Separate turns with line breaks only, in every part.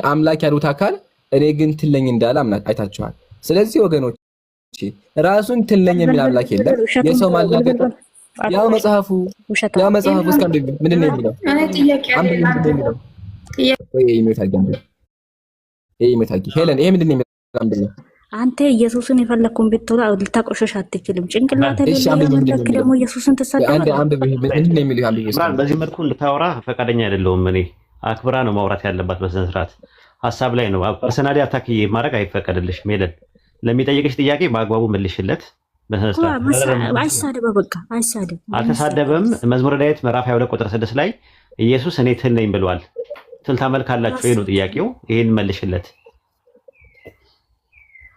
አምላክ ያሉት አካል እኔ ግን ትለኝ እንዳለ አምላክ አይታችኋል። ስለዚህ ወገኖች ራሱን ትለኝ የሚል አምላክ የለም። የሰው ማላገጥ ያው መጽሐፉ እስከ ምንድን ነው የሚለው? ሄለን ይሄ ምንድን ነው የሚለው?
አንተ ኢየሱስን የፈለኩን ብትወራ ልታቆሸሽ አትችልም። ጭንቅላት ደግሞ ኢየሱስን
ትሳደባለህ። በዚህ መልኩ እንድታወራ ፈቃደኛ አይደለሁም እኔ። አክብራ ነው ማውራት ያለባት በስነ ስርዓት ሀሳብ ላይ ነው። ፐርሰናሊ አታክ ማድረግ አይፈቀድልሽም። ሄለን ለሚጠይቅሽ ጥያቄ በአግባቡ መልሽለት በስነ ስርዓት።
አይሳደብ፣ በቃ አይሳደብ።
አልተሳደበም። መዝሙረ ዳዊት ምዕራፍ 22 ቁጥር 6 ላይ ኢየሱስ እኔ ትል ነኝ ብሏል። ትል ታመልካላችሁ? ይሄ ነው ጥያቄው። ይሄን መልሽለት።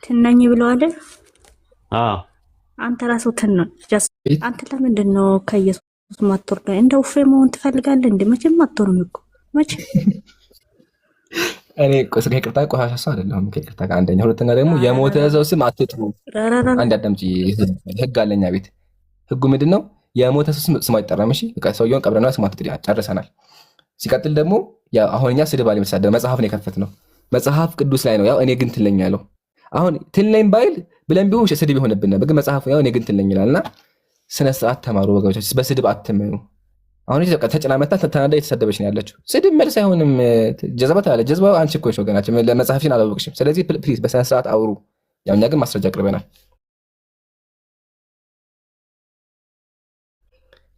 ትነኝ ብለዋል።
አዎ
አንተ ራስህ ትነኝ። አንተ ለምንድን ነው ከኢየሱስ ማትወርዳ? እንደ ውፌ መሆን ትፈልጋለህ እንዴ? መቼም አትወርም እኮ መቼ።
እኔ ከይቅርታ ቆሻሻ ሰው አይደለሁም። ከይቅርታ አንደኛ፣ ሁለተኛ ደግሞ የሞተ ሰው ስም አትጥሩ። አንድ አዳምጪ። ህግ አለኛ ቤት። ህጉ ምንድን ነው? የሞተ ሰው ስም አይጠራም። እሺ በቃ ሰውየውን ቀብረና ስም አትጥሪ። ጨርሰናል። ሲቀጥል ደግሞ አሁን እኛ ስድብ አለ መሳደብ መጽሐፍ ነው የከፈትነው። መጽሐፍ ቅዱስ ላይ ነው ያው እኔ ግን ትለኛለሁ። አሁን ትለኝ ባይል ብለን ቢሆን ስድብ ይሆንብን ነበር። ግን መጽሐፉ ያው እኔ ግን ትለኝ ይላልና ስነ ስርዓት ተማሩ ወገኖች። በስድብ አትመኑ። አሁን እዚህ በቃ ተጨናመታ ተናዳ የተሰደበች ነው ያለችው። ስድብ መልስ አይሆንም። ጀዘባት አለ ጀዝባው አንቺ እኮ ነሽ ወገናችን። ለመጽሐፍሽን አላወቅሽም። ስለዚህ ፕሊዝ በስነ ስርዓት አውሩ። ያው እኛ ግን ማስረጃ አቅርበናል።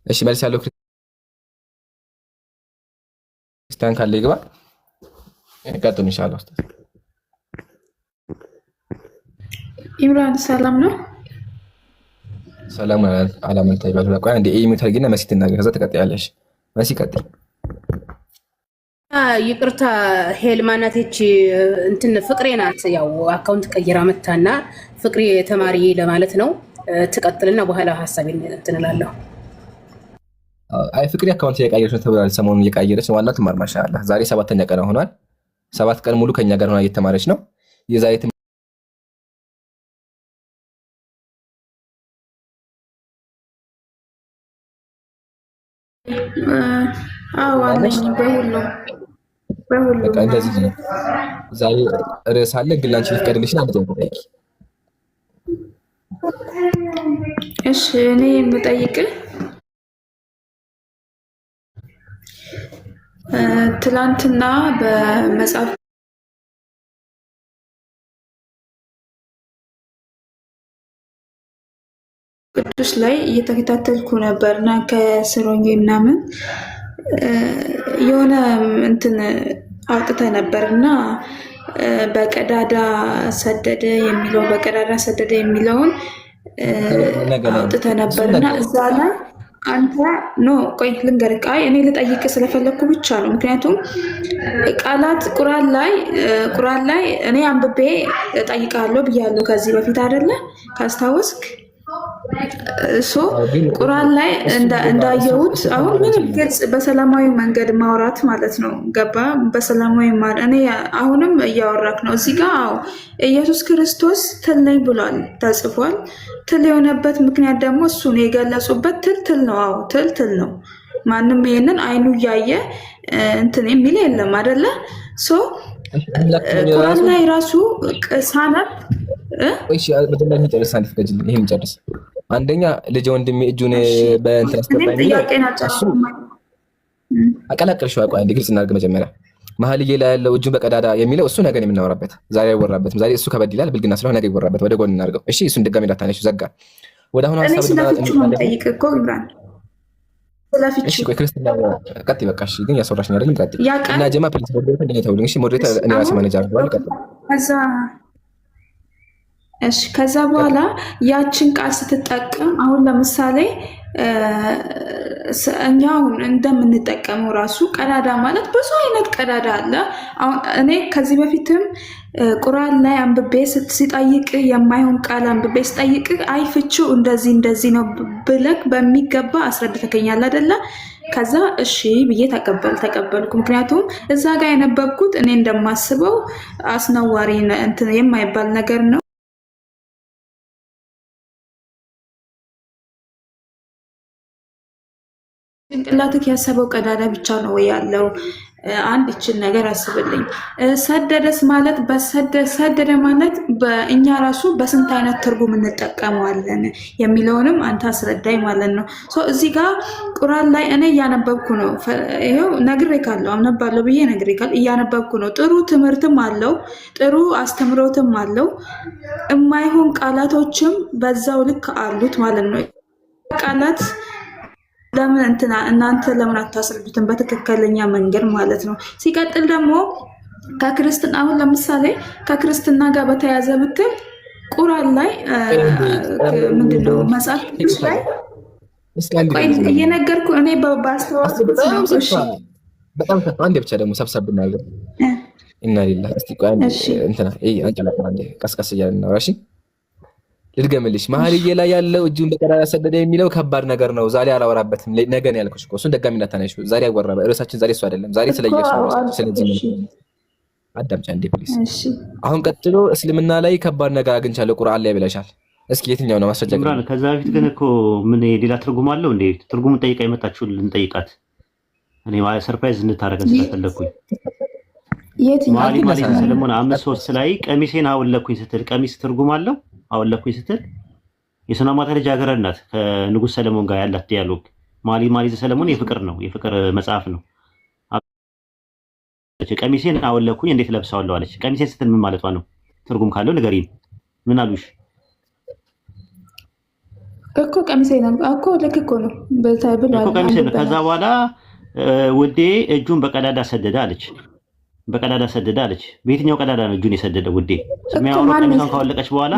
እሺ መልስ ያለው ክርስቲያን ካለ ይግባ። ቀጥሉ ኢንሻአላህ። ኡስታዝ
ኢምራን ሰላም ነው?
ሰላም አላመንታ ይባል። ቆይ አንዴ ኢሚታል ግን መሲ ትናገር፣ ከዛ ትቀጥያለሽ። መሲ ቀጥይ።
ይቅርታ ሄል ማናቴች እንትን ፍቅሬ ናት። ያው አካውንት ቀይራ መታና ፍቅሬ ተማሪ ለማለት ነው። ትቀጥልና በኋላ ሐሳቤን እንትን እላለሁ።
አይ ፍቅሬ አካውንት እየቀየረች ነው ተብሏል። ሰሞኑን እየቀየረች ነው። ዋላ ትማር ማሻአላህ። ዛሬ 7ኛ ቀን ሆኗል። 7 ቀን ሙሉ ከኛ ጋር ሆና እየተማረች ነው። የዛሬ
በሁሉም
በቃ እንደዚህ ነው። ዛሬ ርዕስ አለ ግን ላንቺ ልትቀድልሽ ነው። ጠይቂ።
እሺ እኔ የምጠይቅህ ትላንትና በመጽሐፍ ቅዱስ ላይ እየተከታተልኩ ነበርና ከስሮኝ ምናምን የሆነ እንትን አውጥተ ነበርና በቀዳዳ ሰደደ የሚለውን አውጥተ ነበርና እዛ ላይ አንተ ኖ ቆይ ልንገርህ። አይ እኔ ልጠይቅ ስለፈለኩ ብቻ ነው። ምክንያቱም ቃላት ቁርአን ላይ እኔ አንብቤ እጠይቃለሁ ብያለሁ ከዚህ በፊት አይደለ ካስታወስክ። ቁርአን ላይ እንዳየሁት አሁን ምንም ግልጽ በሰላማዊ መንገድ ማውራት ማለት ነው። ገባ? በሰላማዊ እኔ አሁንም እያወራክ ነው እዚህ ጋር። አዎ ኢየሱስ ክርስቶስ ትል ነኝ ብሏል ተጽፏል። ትል የሆነበት ምክንያት ደግሞ እሱን የገለጹበት ትል ነው። አዎ ትል ነው። ማንም ይሄንን አይኑ እያየ እንትን የሚል የለም አይደለ? ቁርአን ላይ ራሱ ሳነብ
ይሄን ጨርስ። አንደኛ ልጅ ወንድሜ እጁን በእንትን አቀላቅልሽው። ቆይ አንዴ ግልጽ እናድርግ መጀመሪያ። መሀልዬ ላይ ያለው እጁን በቀዳዳ የሚለው እሱ ነገ የምናወራበት፣ ዛሬ አይወራበትም። ዛሬ እሱ ከበድ ይላል ብልግና ስለሆነ ነገ ይወራበት። ወደ ጎን እናድርገው እሺ። እሱን ድጋሚ እንዳታነሺው ዘጋ። ወደ አሁኑ ሐሳብ ክርስትና ቀጥ በቃ እሺ። ግን ያስወራሽኝ አይደለም ቀጥ እና ጀማ ፕሊዝ ሞዴሬተር እንደኔ ተውልኝ እሺ። ሞዴሬተር እኔ ራሴ ማኔጀር አድርገዋለሁ። ቀጥ
እሺ ከዛ በኋላ ያችን ቃል ስትጠቀም አሁን ለምሳሌ እኛ አሁን እንደምንጠቀመው ራሱ ቀዳዳ ማለት ብዙ አይነት ቀዳዳ አለ። አሁን እኔ ከዚህ በፊትም ቁርአን ላይ አንብቤ ሲጠይቅ የማይሆን ቃል አንብቤ ሲጠይቅ አይ ፍቺው እንደዚህ ነው ብለክ በሚገባ አስረድተከኛል አይደለ? ከዛ እሺ ብዬ ተቀበልኩ። ምክንያቱም እዛ ጋር የነበብኩት እኔ እንደማስበው አስነዋሪ እንትን የማይባል ነገር ነው። ጭንቅላትክ ያሰበው ቀዳዳ ብቻ ነው ወይ ያለው? አንድ ይችን ነገር አስብልኝ። ሰደደስ ማለት ሰደደ ማለት በእኛ ራሱ በስንት አይነት ትርጉም እንጠቀመዋለን የሚለውንም አንተ አስረዳኝ ማለት ነው። እዚህ ጋር ቁርአን ላይ እኔ እያነበብኩ ነው። ይኸው ነግሬካለሁ፣ አነባለሁ ብዬ ነግሬካለሁ። እያነበብኩ ነው። ጥሩ ትምህርትም አለው፣ ጥሩ አስተምሮትም አለው። የማይሆን ቃላቶችም በዛው ልክ አሉት ማለት ነው። ቃላት ለምን እናንተ ለምን አታስረዱትም በትክክለኛ መንገድ ማለት ነው። ሲቀጥል ደግሞ ከክርስትና አሁን ለምሳሌ ከክርስትና ጋር በተያያዘ ብትል ቁርአን ላይ ምንድነው መጽሐፍ ቅዱስ ላይ እየነገርኩ እኔ ባስተዋልኩት ነው። እሺ
በጣም አንዴ ብቻ ደግሞ ሰብሰብ ብናገር እና ሌላ እስቲ ቆይ እንትና አንተ ቀስቀስ እያልን ነው። እሺ ልድገምልሽ። መኃልየ ላይ ያለው እጁን በቀዳዳ ሰደደ የሚለው ከባድ ነገር ነው። ዛሬ አላወራበትም፣ ነገ ነው ያልኩሽ እኮ። እሱን ደጋሚ እንዳታነሺው። ዛሬ አወራ ርዕሳችን ዛሬ እሱ አይደለም። ዛሬ ስለየሱ ነው። ስለዚህ አዳምጪ አንዴ ፕሊዝ። አሁን ቀጥሎ እስልምና ላይ ከባድ ነገር አግኝቻለሁ ቁርአን ላይ ብለሻል። እስኪ የትኛው ነው ማስረጃ?
ከዛ በፊት ግን እኮ ምን ሌላ ትርጉም አለው እንዴ? ትርጉሙን ጠይቃ የመጣችሁ ልንጠይቃት። እኔ ሰርፕራይዝ እንድታረገን ስለፈለኩኝ መኃልየ ሰለሞን 5:3 ላይ ቀሚሴን አወለኩኝ ስትል ቀሚስ ትርጉም አለው? አወለኩኝ ስትል የሱናማታ ልጃገረድ ናት ከንጉስ ሰለሞን ጋር ያላት ዲያሎግ። መኃልየ ሰለሞን የፍቅር ነው፣ የፍቅር መጽሐፍ ነው። ቀሚሴን አወለኩኝ እንዴት ለብሳዋለሁ አለች። ቀሚሴን ስትል ምን ማለቷ ነው? ትርጉም ካለው ንገሪኝ። ምን አሉሽ
እኮ? ቀሚሴን እኮ ልክ እኮ ነው
እኮ ቀሚሴን። ከዛ በኋላ ውዴ እጁን በቀዳዳ ሰደደ አለች። በቀዳዳ ሰደደ አለች። በየትኛው ቀዳዳ ነው እጁን የሰደደው? ውዴ የሚያወራው ቀሚሷን ካወለቀች በኋላ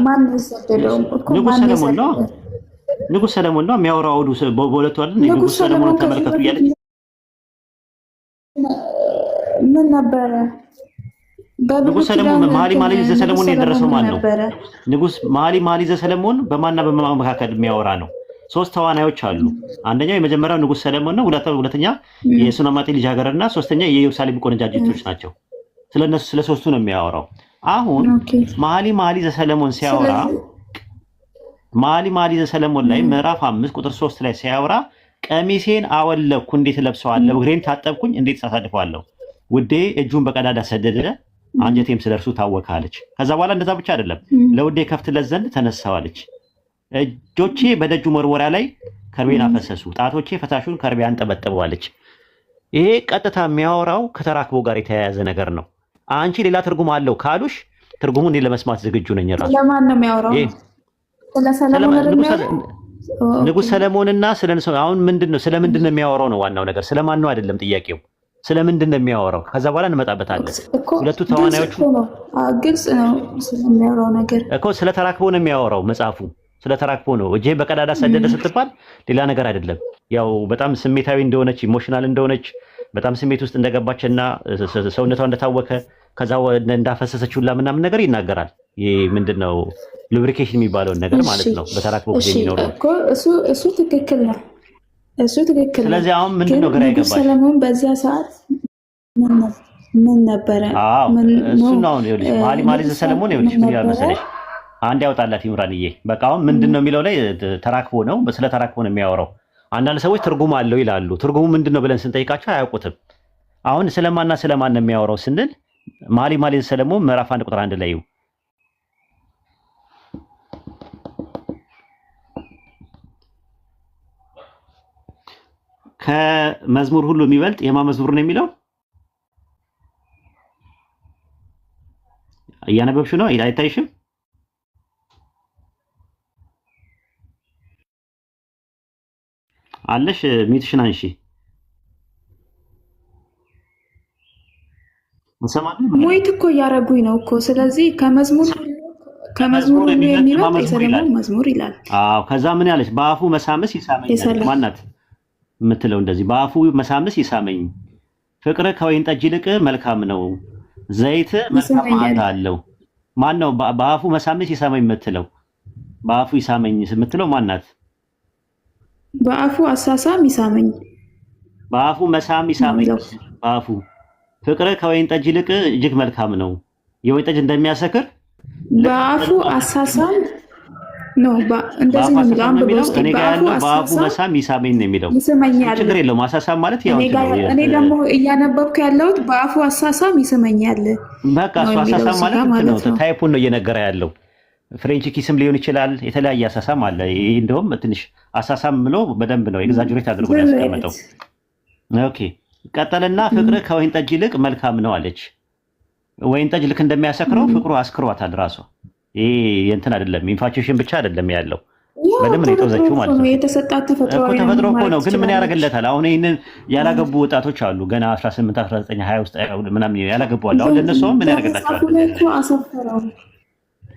ንጉስ ሰለሞን ነው የሚያወራው። አውዱ በሁለቱ አይደል? ንጉስ ሰለሞን ተመልከቱ እያለች
ምን ነበረ?
ንጉስ ሰለሞን መኃልየ ዘሰለሞን የደረሰው ማን ነው? ንጉስ መኃልየ ዘሰለሞን በማንና በማን መካከል የሚያወራ ነው? ሶስት ተዋናዮች አሉ። አንደኛው የመጀመሪያው ንጉስ ሰለሞን ነው። ሁለተኛ የሱናማጤ ልጃገረድና ሶስተኛ የኢየሩሳሌም ቆነጃጅቶች ናቸው። ስለነሱ ስለሶስቱ ነው የሚያወራው። አሁን መኃልየ ዘሰለሞን ሲያወራ መኃልየ ዘሰለሞን ላይ ምዕራፍ 5 ቁጥር 3 ላይ ሲያወራ ቀሚሴን አወለኩ እንዴት ለብሰዋለሁ፣ እግሬን ታጠብኩኝ እንዴት ሳሳድፈዋለሁ፣ ውዴ እጁን በቀዳዳ ሰደደ አንጀቴም ስለርሱ ታወከ አለች። ከዛ በኋላ እንደዛ ብቻ አይደለም፣ ለውዴ ከፍትለት ዘንድ ተነሳዋለች። እጆቼ በደጁ መወርወሪያ ላይ ከርቤን አፈሰሱ፣ ጣቶቼ ፈሳሹን ከርቤ አንጠበጠበዋለች። ይሄ ቀጥታ የሚያወራው ከተራክቦ ጋር የተያያዘ ነገር ነው። አንቺ ሌላ ትርጉም አለው ካሉሽ ትርጉሙን እኔ ለመስማት ዝግጁ ነኝ። ራሱ
ለማን ነው የሚያወራው?
ንጉስ ሰለሞንና አሁን ምንድነው ስለምንድን ነው የሚያወራው ነው ዋናው ነገር። ስለማን ነው አይደለም ጥያቄው፣ ስለምንድን ነው የሚያወራው? ከዛ በኋላ እንመጣበታለን። ሁለቱ ተዋናዮቹ
ግልጽ ነው ስለሚያወራው ነገር
እኮ ስለተራክቦ ነው የሚያወራው መጽሐፉ። ስለተራክቦ ነው። እጄን በቀዳዳ ሰደደ ስትባል ሌላ ነገር አይደለም። ያው በጣም ስሜታዊ እንደሆነች ኢሞሽናል እንደሆነች በጣም ስሜት ውስጥ እንደገባችና ሰውነቷ እንደታወከ ከዛ እንዳፈሰሰች ሁላ ምናምን ነገር ይናገራል። ይሄ ምንድነው ሉብሪኬሽን የሚባለውን ነገር ማለት ነው። በተራክቦ ጊዜ የሚኖረው
እኮ እሱ ትክክል ነው። እሱ ትክክል ነው።
ስለዚህ አሁን ምንድነው ግራ ይገባል።
ሰለሞን በዚያ ሰዓት ምን ነበረ?
እሱ ነው ይኸውልሽ መኃልየ ዘሰለሞን ይኸውልሽ ምን ይላል መሰለሽ? አንድ ያውጣላት ይምራንዬ። በቃ አሁን ምንድነው የሚለው ላይ ተራክቦ ነው። ስለ ተራክቦ ነው የሚያወራው። አንዳንድ ሰዎች ትርጉም አለው ይላሉ። ትርጉሙ ምንድነው ብለን ስንጠይቃቸው አያውቁትም። አሁን ስለማንና ስለማን ነው የሚያወራው ስንል መኃልየ ዘሰለሞን ምዕራፍ 1 ቁጥር 1 ላይ ከመዝሙር ሁሉ የሚበልጥ የማን መዝሙር ነው የሚለው? እያነበብሽ ነው አይታይሽም? አለሽ ሚትሽን አንሺ።
ሙይት እኮ እያረጉኝ ነው እኮ። ስለዚህ ከመዝሙር የሚበልጥ የሰለሞን መዝሙር ይላል።
አዎ ከዛ ምን ያለች? በአፉ መሳምስ ይሳመኛል። ማናት የምትለው እንደዚህ? በአፉ መሳምስ ይሳመኝ፣ ፍቅር ከወይን ጠጅ ይልቅ መልካም ነው፣ ዘይት መልካም መዓዛ አለው። ማን ነው በአፉ መሳምስ ይሳመኝ የምትለው? በአፉ ይሳመኝ የምትለው ማናት?
በአፉ አሳሳም ይሳመኝ፣
በአፉ መሳም ይሳመኝ። በአፉ ፍቅር ከወይን ጠጅ ይልቅ እጅግ መልካም ነው፣ የወይን ጠጅ እንደሚያሰክር
በአፉ አሳሳም ነው እንደዚህ ነው የሚለው
እኔ ጋር ያለው በአፉ መሳም ይሳመኝ ነው የሚለው
ይስመኛል።
ችግር የለውም አሳሳም ማለት ያው
እኔ ደግሞ እያነበብኩ ያለሁት በአፉ አሳሳም ይስመኛል።
በቃ እሱ አሳሳም ማለት ነው ታይፑን ነው እየነገረ ያለው። ፍሬንች ኪስም ሊሆን ይችላል፣ የተለያየ አሳሳም አለ። ይሄ እንደውም ትንሽ አሳሳም ብሎ በደንብ ነው ኤግዛጀሬት አድርጎ ያስቀመጠው። ኦኬ ቀጠልና ፍቅር ከወይን ጠጅ ይልቅ መልካም ነው አለች። ወይን ጠጅ ልክ እንደሚያሰክረው ፍቅሩ አስክሯታል ራሱ። ይሄ እንትን አይደለም ኢንፋቹዌሽን ብቻ አይደለም ያለው በደንብ ነው የጠወዘችው ማለት ነው።
የተሰጣት ተፈጥሮ
እኮ ነው። ግን ምን ያደርግለታል? አሁን ይሄንን ያላገቡ ወጣቶች አሉ ገና 18 19 20 ውስጥ ምናምን ያላገቡ አሉ። አሁን ለነሱ ምን ያደርግላቸዋል?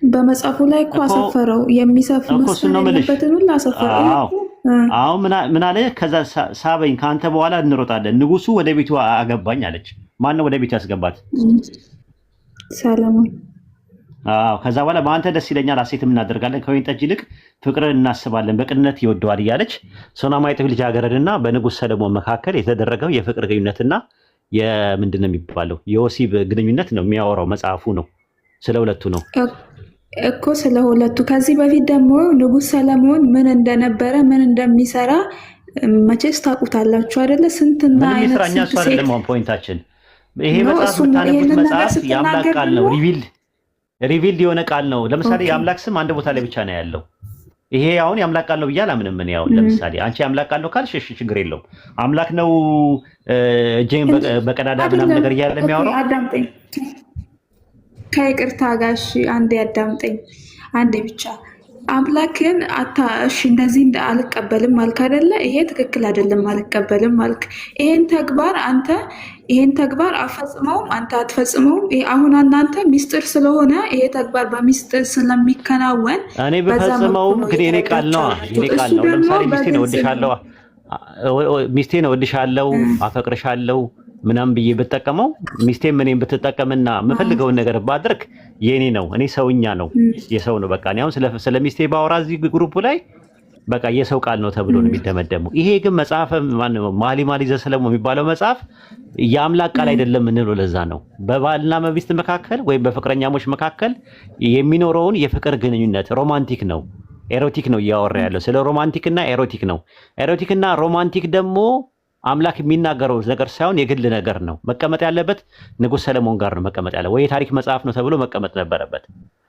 በመጽሐፉ ላይ እኮ አሰፈረው የሚሰፍ መስፈን ያለበትን ሁሉ አሰፈረው።
አሁን ምን አለ? ከዛ ሳበኝ ከአንተ በኋላ እንሮጣለን፣ ንጉሱ ወደ ቤቱ አገባኝ አለች። ማን ነው ወደ ቤቱ ያስገባት?
ሰለሞን።
ከዛ በኋላ በአንተ ደስ ይለኛል ሐሴትም እናደርጋለን፣ ከወይን ጠጅ ይልቅ ፍቅርን እናስባለን፣ በቅንነት ይወደዋል እያለች ሱናማይት ልጃገረድና በንጉስ ሰለሞን መካከል የተደረገው የፍቅር ግንኙነትና የምንድን ነው የሚባለው የወሲብ ግንኙነት ነው የሚያወራው መጽሐፉ ነው። ስለ ሁለቱ ነው
እኮ ስለ ሁለቱ። ከዚህ በፊት ደግሞ ንጉስ ሰለሞን ምን እንደነበረ ምን እንደሚሰራ መቼስ ታውቁታላችሁ አይደለ? ስንትና አይነት
ሴት ፖይንታችን ይሄ መጽሐፍ የምታነቡት መጽሐፍ የአምላክ ቃል ነው። ሪቪልድ የሆነ ቃል ነው። ለምሳሌ የአምላክ ስም አንድ ቦታ ላይ ብቻ ነው ያለው። ይሄ አሁን የአምላክ ቃል ነው ብዬ አላምንም። ምን ያው ለምሳሌ አንቺ የአምላክ ቃል ነው ካልሽ እሺ ችግር የለውም። አምላክ ነው እጄን በቀዳዳ ምናምን ነገር እያለ የሚያወራው
አዳምጠኝ ከይቅርታ ጋር አንዴ አዳምጠኝ አንዴ ብቻ። አምላክን እሺ እንደዚህ አልቀበልም አልክ አይደለ? ይሄ ትክክል አይደለም አልቀበልም አልክ። ይሄን ተግባር አፈጽመውም አንተ አትፈጽመውም። አሁን እናንተ ሚስጥር ስለሆነ ይሄ ተግባር በሚስጥር ስለሚከናወን
እኔ በፈጽመውም ግን የኔ ቃል ነው ለምሳሌ ሚስቴን እወድሻለሁ አፈቅርሻለሁ ምናምን ብዬ ብጠቀመው ሚስቴም እኔም ብትጠቀምና የምፈልገውን ነገር ባድርግ የኔ ነው። እኔ ሰውኛ ነው የሰው ነው። በቃ እኔ አሁን ስለ ሚስቴ ባወራ እዚህ ግሩፕ ላይ በቃ የሰው ቃል ነው ተብሎ ነው የሚደመደመው። ይሄ ግን መጽሐፈ መኃልየ ዘሰሎሞን የሚባለው መጽሐፍ የአምላክ ቃል አይደለም እንለው። ለዛ ነው በባልና በሚስት መካከል ወይም በፍቅረኛሞች መካከል የሚኖረውን የፍቅር ግንኙነት ሮማንቲክ ነው ኤሮቲክ ነው እያወራ ያለው። ስለ ሮማንቲክና ኤሮቲክ ነው። ኤሮቲክና ሮማንቲክ ደግሞ አምላክ የሚናገረው ነገር ሳይሆን የግል ነገር ነው። መቀመጥ ያለበት ንጉስ ሰለሞን ጋር ነው መቀመጥ ያለ ወይ የታሪክ መጽሐፍ ነው ተብሎ መቀመጥ ነበረበት።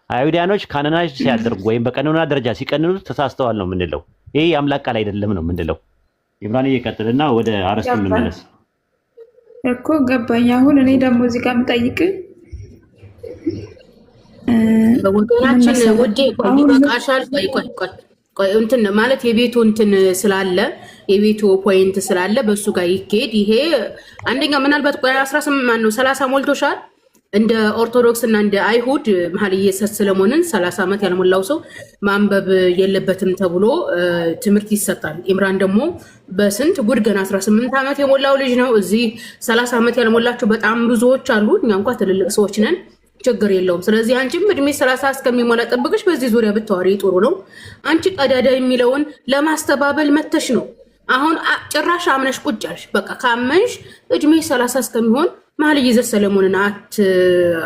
አይሁዳኖች ካናናይዝ ሲያደርጉ ወይም በቀኖና ደረጃ ሲቀንኑ ተሳስተዋል ነው የምንለው። ይሄ የአምላክ ቃል አይደለም ነው የምንለው። ኢብራሂም ይቀጥልና ወደ አረስቱ እንመለስ
እኮ ገባኝ። አሁን እኔ ደግሞ እዚህ ጋር የምጠይቅ
ወገናችን ውዴ ይበቃሻል። ቆይ እንትን ማለት የቤቱ እንትን ስላለ የቤቱ ፖይንት ስላለ በሱ ጋር ይኬድ። ይሄ አንደኛ ምናልባት ቆይ 18 ማን ነው 30 ሞልቶሻል። እንደ ኦርቶዶክስ እና እንደ አይሁድ መኃልየ ዘሰሎሞንን 30 ዓመት ያልሞላው ሰው ማንበብ የለበትም ተብሎ ትምህርት ይሰጣል። ኢምራን ደግሞ በስንት ጉድ ገና 18 ዓመት የሞላው ልጅ ነው። እዚህ 30 ዓመት ያልሞላቸው በጣም ብዙዎች አሉ። እኛ እንኳን ትልልቅ ሰዎች ነን። ችግር የለውም። ስለዚህ አንቺም እድሜ 30 እስከሚሞላ ጠብቅሽ በዚህ ዙሪያ ብታወሪ ጥሩ ነው። አንቺ ቀዳዳ የሚለውን ለማስተባበል መተሽ ነው። አሁን ጭራሽ አምነሽ ቁጭ አልሽ። በቃ ካመንሽ እድሜ 30 እስከሚሆን መኃልየ ዘሰሎሞንን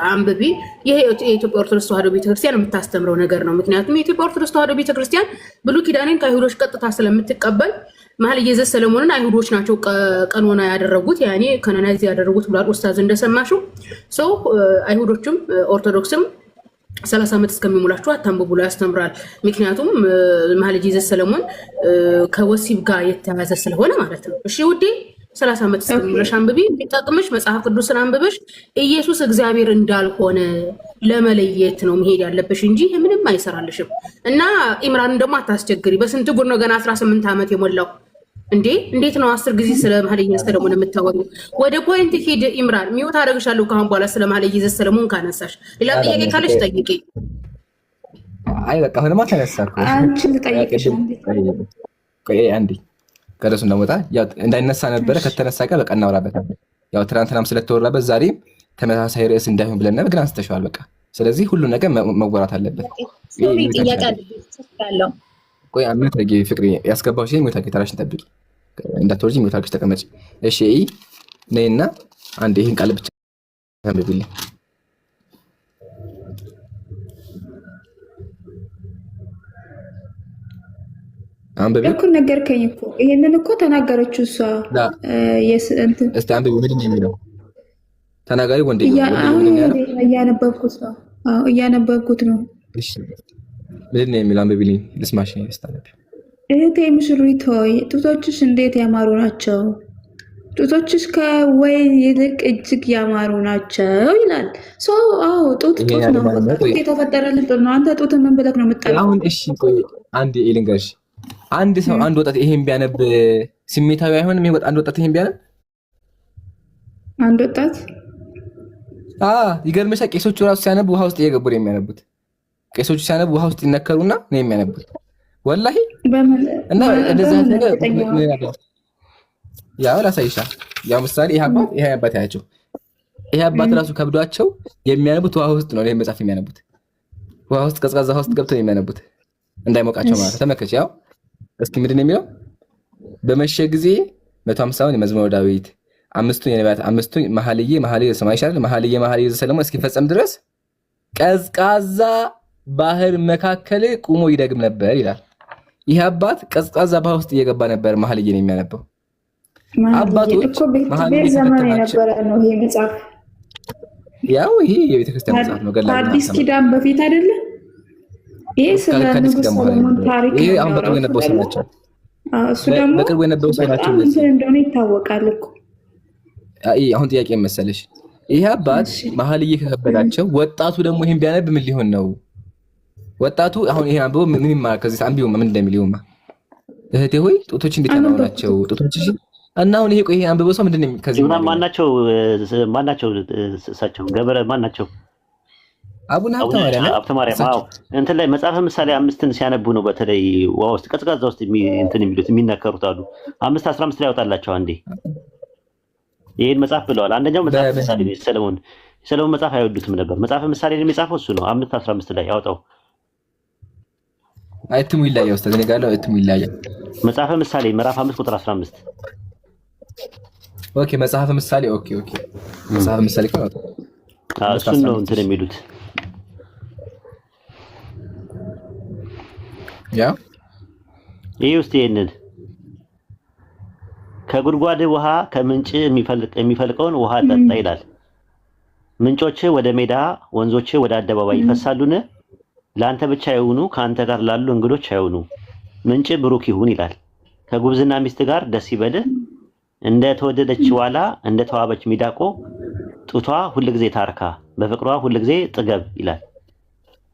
አንብቢ። ይሄ የኢትዮጵያ ኦርቶዶክስ ተዋሕዶ ቤተክርስቲያን የምታስተምረው ነገር ነው። ምክንያቱም የኢትዮጵያ ኦርቶዶክስ ተዋሕዶ ቤተክርስቲያን ብሉይ ኪዳንን ከአይሁዶች ቀጥታ ስለምትቀበል መኃልየ ዘሰሎሞንን አይሁዶች ናቸው ቀኖና ያደረጉት ያኔ ካኖናይዝ ያደረጉት ብሏል ኡስታዝ እንደሰማሽው። ሰው አይሁዶችም ኦርቶዶክስም 30 ዓመት እስከሚሞላችሁ አታንብቡ ብሎ ያስተምራል። ምክንያቱም መኃልየ ዘሰሎሞን ከወሲብ ጋር የተያዘ ስለሆነ ማለት ነው። እሺ ውዴ 30 ዓመት እስከሚሞላሽ አንብቢ። የሚጠቅምሽ መጽሐፍ ቅዱስን አንብበሽ ኢየሱስ እግዚአብሔር እንዳልሆነ ለመለየት ነው መሄድ ያለብሽ እንጂ ምንም አይሰራልሽም። እና ኢምራንን ደግሞ አታስቸግሪ። በስንት ጉር ነው ገና 18 ዓመት የሞላው እንዴ? እንዴት ነው 10 ጊዜ ስለ መኃልየ ዘሰሎሞን የምታወሪው? ወደ ፖይንት ሂድ ኢምራን። ሚውት አደረግሻለሁ ካሁን በኋላ ስለ መኃልየ ዘሰሎሞን ካነሳሽ። ሌላ ጥያቄ ካለሽ ጠይቂ።
አይ በቃ አሁንማ ተነሳኩ።
አንቺ ልጠይቅሽ
አንዴ ከደሱ እንደሞታ ያው እንዳይነሳ ነበረ። ከተነሳ ጋር በቃ እናወራበታለን። ያው ትናንትናም ስለተወራበት ዛሬም ተመሳሳይ ርዕስ እንዳይሆን ብለን ነበር፣ ግን አንስተሽዋል። በቃ ስለዚህ ሁሉ ነገር መወራት አለበት። ቆይ አመት ረጊ ፍቅሪ ያስገባው ሲል ሞታ ጌታራሽን ጠብቂ፣ እንዳትወርጂ ሞታ ግሽ ተቀመጪ። እሺ ነይና አንዴ ይሄን ቃል ብቻ አንብቢልኝ።
እኮ ነገርከኝ እኮ ይሄንን እኮ ተናገረችው እሷ።
እስቲ አንብቢ ምንድን ነው የሚለው? ተናጋሪ ወንድ
እያነበብኩት ነው። እያነበብኩት ነው።
እሺ ምንድን ነው የሚለው? አንብቢልኝ ልስማሽ። ስታነቢ
እህቴ ሙሽሪት ሆይ ጡቶችሽ እንዴት ያማሩ ናቸው! ጡቶችሽ ከወይን ይልቅ እጅግ ያማሩ ናቸው ይላል። ጡት ነው። ጡት የተፈጠረልን ጡት ነው። አንተ ጡት ምን ብለህ ነው የምጠላው?
አሁን እሺ ቆይ አንድ ልንገርሽ። አንድ ሰው አንድ ወጣት ይሄን ቢያነብ ስሜታዊ አይሆንም? ይሄ አንድ ወጣት ይሄን ቢያነብ
አንድ ወጣት
ይገርምሻል። ቄሶቹ ራሱ ሲያነቡ ውሃ ውስጥ እየገቡ ነው የሚያነቡት። ቄሶቹ ሲያነቡ ውሃ ውስጥ ይነከሩና ነው የሚያነቡት። ወላሂ እና እንደዛ ነገር ያው ላሳይሻ። ያው ምሳሌ ይሄ አባት ያያቸው። ይሄ አባት ራሱ ከብዷቸው የሚያነቡት ውሃ ውስጥ ነው። ይሄ መጽሐፍ የሚያነቡት ውሃ ውስጥ፣ ቀዝቃዛ ውሃ ውስጥ ገብተው የሚያነቡት እንዳይሞቃቸው ማለት ነው። ተመከች። ያው እስኪ ምንድን ነው የሚለው? በመሸ ጊዜ 150ውን የመዝሙረ ዳዊት፣ 5ቱን የነቢያት፣ 5ቱን መኃልየ ሰማይ ይሻላል መኃልየ ዘሰሎሞን እስኪፈጸም ድረስ ቀዝቃዛ ባህር መካከል ቁሞ ይደግም ነበር ይላል። ይህ አባት ቀዝቃዛ ባህር ውስጥ እየገባ ነበር መኃልየን የሚያነበው። አባቶች ያው ይሄ የቤተክርስቲያን መጽሐፍ ነው።
አዲስ ኪዳን በፊት አይደለ? ይሄ ስለ ንጉስ ሰሎሞን ታሪክ
ይሄ አሁን በቅርቡ የነበሩ ሰው ናቸው።
እሱ ደግሞ
በቅርቡ የነበሩ ሰው ናቸው
እንደሆነ ይታወቃል እኮ።
አሁን ጥያቄ መሰለሽ፣ ይሄ አባት መኃልየ ከከበዳቸው ወጣቱ ደግሞ ይሄን ቢያነብ ምን ሊሆን ነው? ወጣቱ አሁን ይሄን አንብቦ ምን ይማር? ከዚህ አንብቦ ምን እንደሚል ይሁንማ። እህቴ ሆይ ጡቶች እንዴት ያማሩ ናቸው ጡቶችሽ። እና አሁን ይሄ ቆይ ይሄ አንብቦ ሰው ምንድነው ከዚህ
ማናቸው እሳቸው ገብረ ማናቸው?
አቡነ ሀብተ ማርያም
አዎ፣ እንትን ላይ መጽሐፈ ምሳሌ 5ን ሲያነቡ ነው በተለይ ውሃ ውስጥ ቀዝቃዛ ውስጥ እንትን የሚሉት የሚነከሩት አሉ። 5:15 ላይ ያወጣላቸው አንዴ ይሄን መጽሐፍ ብለዋል። አንደኛው መጽሐፍ ምሳሌ ሰለሞን መጽሐፍ አይወዱትም ነበር። መጽሐፈ ምሳሌ የሚጻፈው እሱ ነው። 5:15 ላይ ያወጣው
አይትሙ ይላያው ኡስታዝ እኔ ጋር ነው። አይትሙ ይላያው
መጽሐፈ ምሳሌ ምዕራፍ 5 ቁጥር 15።
ኦኬ መጽሐፈ ምሳሌ ኦኬ መጽሐፈ ምሳሌ ካወጣ
እሱን ነው እንትን የሚሉት።
ያ
ይሄ ውስጥ ይሄንን ከጉድጓድ ውሃ ከምንጭ የሚፈልቀውን ውሃ ጠጣ ይላል። ምንጮች ወደ ሜዳ፣ ወንዞች ወደ አደባባይ ይፈሳሉን? ለአንተ ብቻ ይሁኑ፣ ከአንተ ጋር ላሉ እንግዶች አይሁኑ። ምንጭ ብሩክ ይሁን ይላል። ከጉብዝና ሚስት ጋር ደስ ይበልህ፣ እንደ ተወደደች ዋላ፣ እንደ ተዋበች ሚዳቆ ጡቷ ሁልጊዜ ታርካ፣ በፍቅሯ ሁልጊዜ ጥገብ ይላል።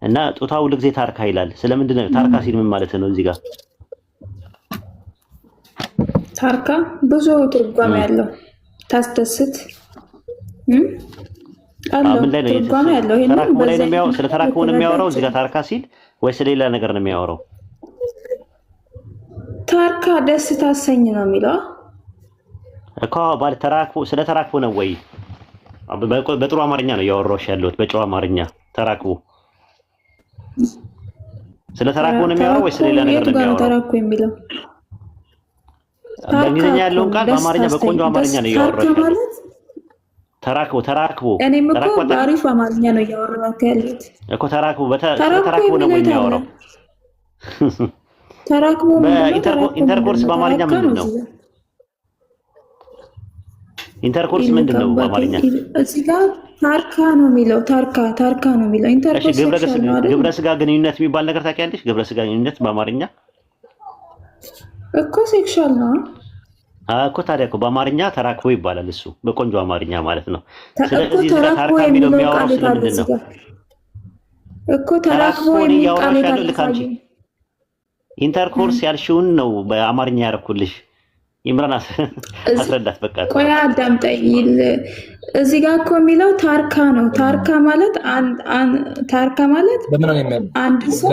እና ጡቷ ሁልጊዜ ታርካ ይላል። ስለምንድን ነው ታርካ ሲል ምን ማለት ነው? እዚህ ጋር
ታርካ ብዙ ትርጓሜ ያለው ታስደስት
ምን ላይ ነው ትርጓሜ ያለው? ይሄን ስለ ተራክቦ ነው የሚያወራው እዚህ ጋር ታርካ ሲል ወይስ ሌላ ነገር ነው የሚያወራው?
ታርካ ደስ ታሰኝ ነው የሚለው
እኮ ባለ ተራክቦ ስለ ተራክቦ ነው ወይ? በጥሩ አማርኛ ነው ያወራውሽ ያለሁት በጨዋ አማርኛ። ተራክቦ ስለ ተራክቦ ነው የሚያወራው ወይስ ሌላ ነገር ነው የሚያወራው?
ተራክቦ የሚለው
በእንግሊዝኛ ያለውን ቃል በአማርኛ በቆንጆ አማርኛ ነው ያወራውሽ ያለሁት። ተራክቦ
እኔም እኮ በአሪፍ አማርኛ ነው እያወራሁት ያለሁት እኮ።
ተራክቦ ነው የሚያወራው።
ተራክቦ
ኢንተርኮርስ በአማርኛ ምንድን ነው? ኢንተርኮርስ ምንድን ነው በአማርኛ?
እዚህ ጋር ታርካ ነው የሚለው። ታርካ ነው የሚለው። ኢንተርኮርስ
ግብረ ስጋ ግንኙነት የሚባል ነገር ታውቂያለሽ? ግብረ ስጋ ግንኙነት በአማርኛ
እኮ ሴክሹዋል ነው
እኮ። ታዲያ እኮ በአማርኛ ተራክቦ ይባላል እሱ በቆንጆ አማርኛ ማለት ነው። ስለዚህ ታርካ የሚለው የሚያወራው ስለምንድን ነው
እኮ? ተራክቦ የሚለው ቃል
ልካንቺ ኢንተርኮርስ ያልሽውን ነው በአማርኛ ያደረኩልሽ። ኢምራን አስረዳት በቃ።
ቆይ አዳምጠኝ። እዚህ ጋር እኮ የሚለው ታርካ ነው። ታርካ ማለት አንድ ሰው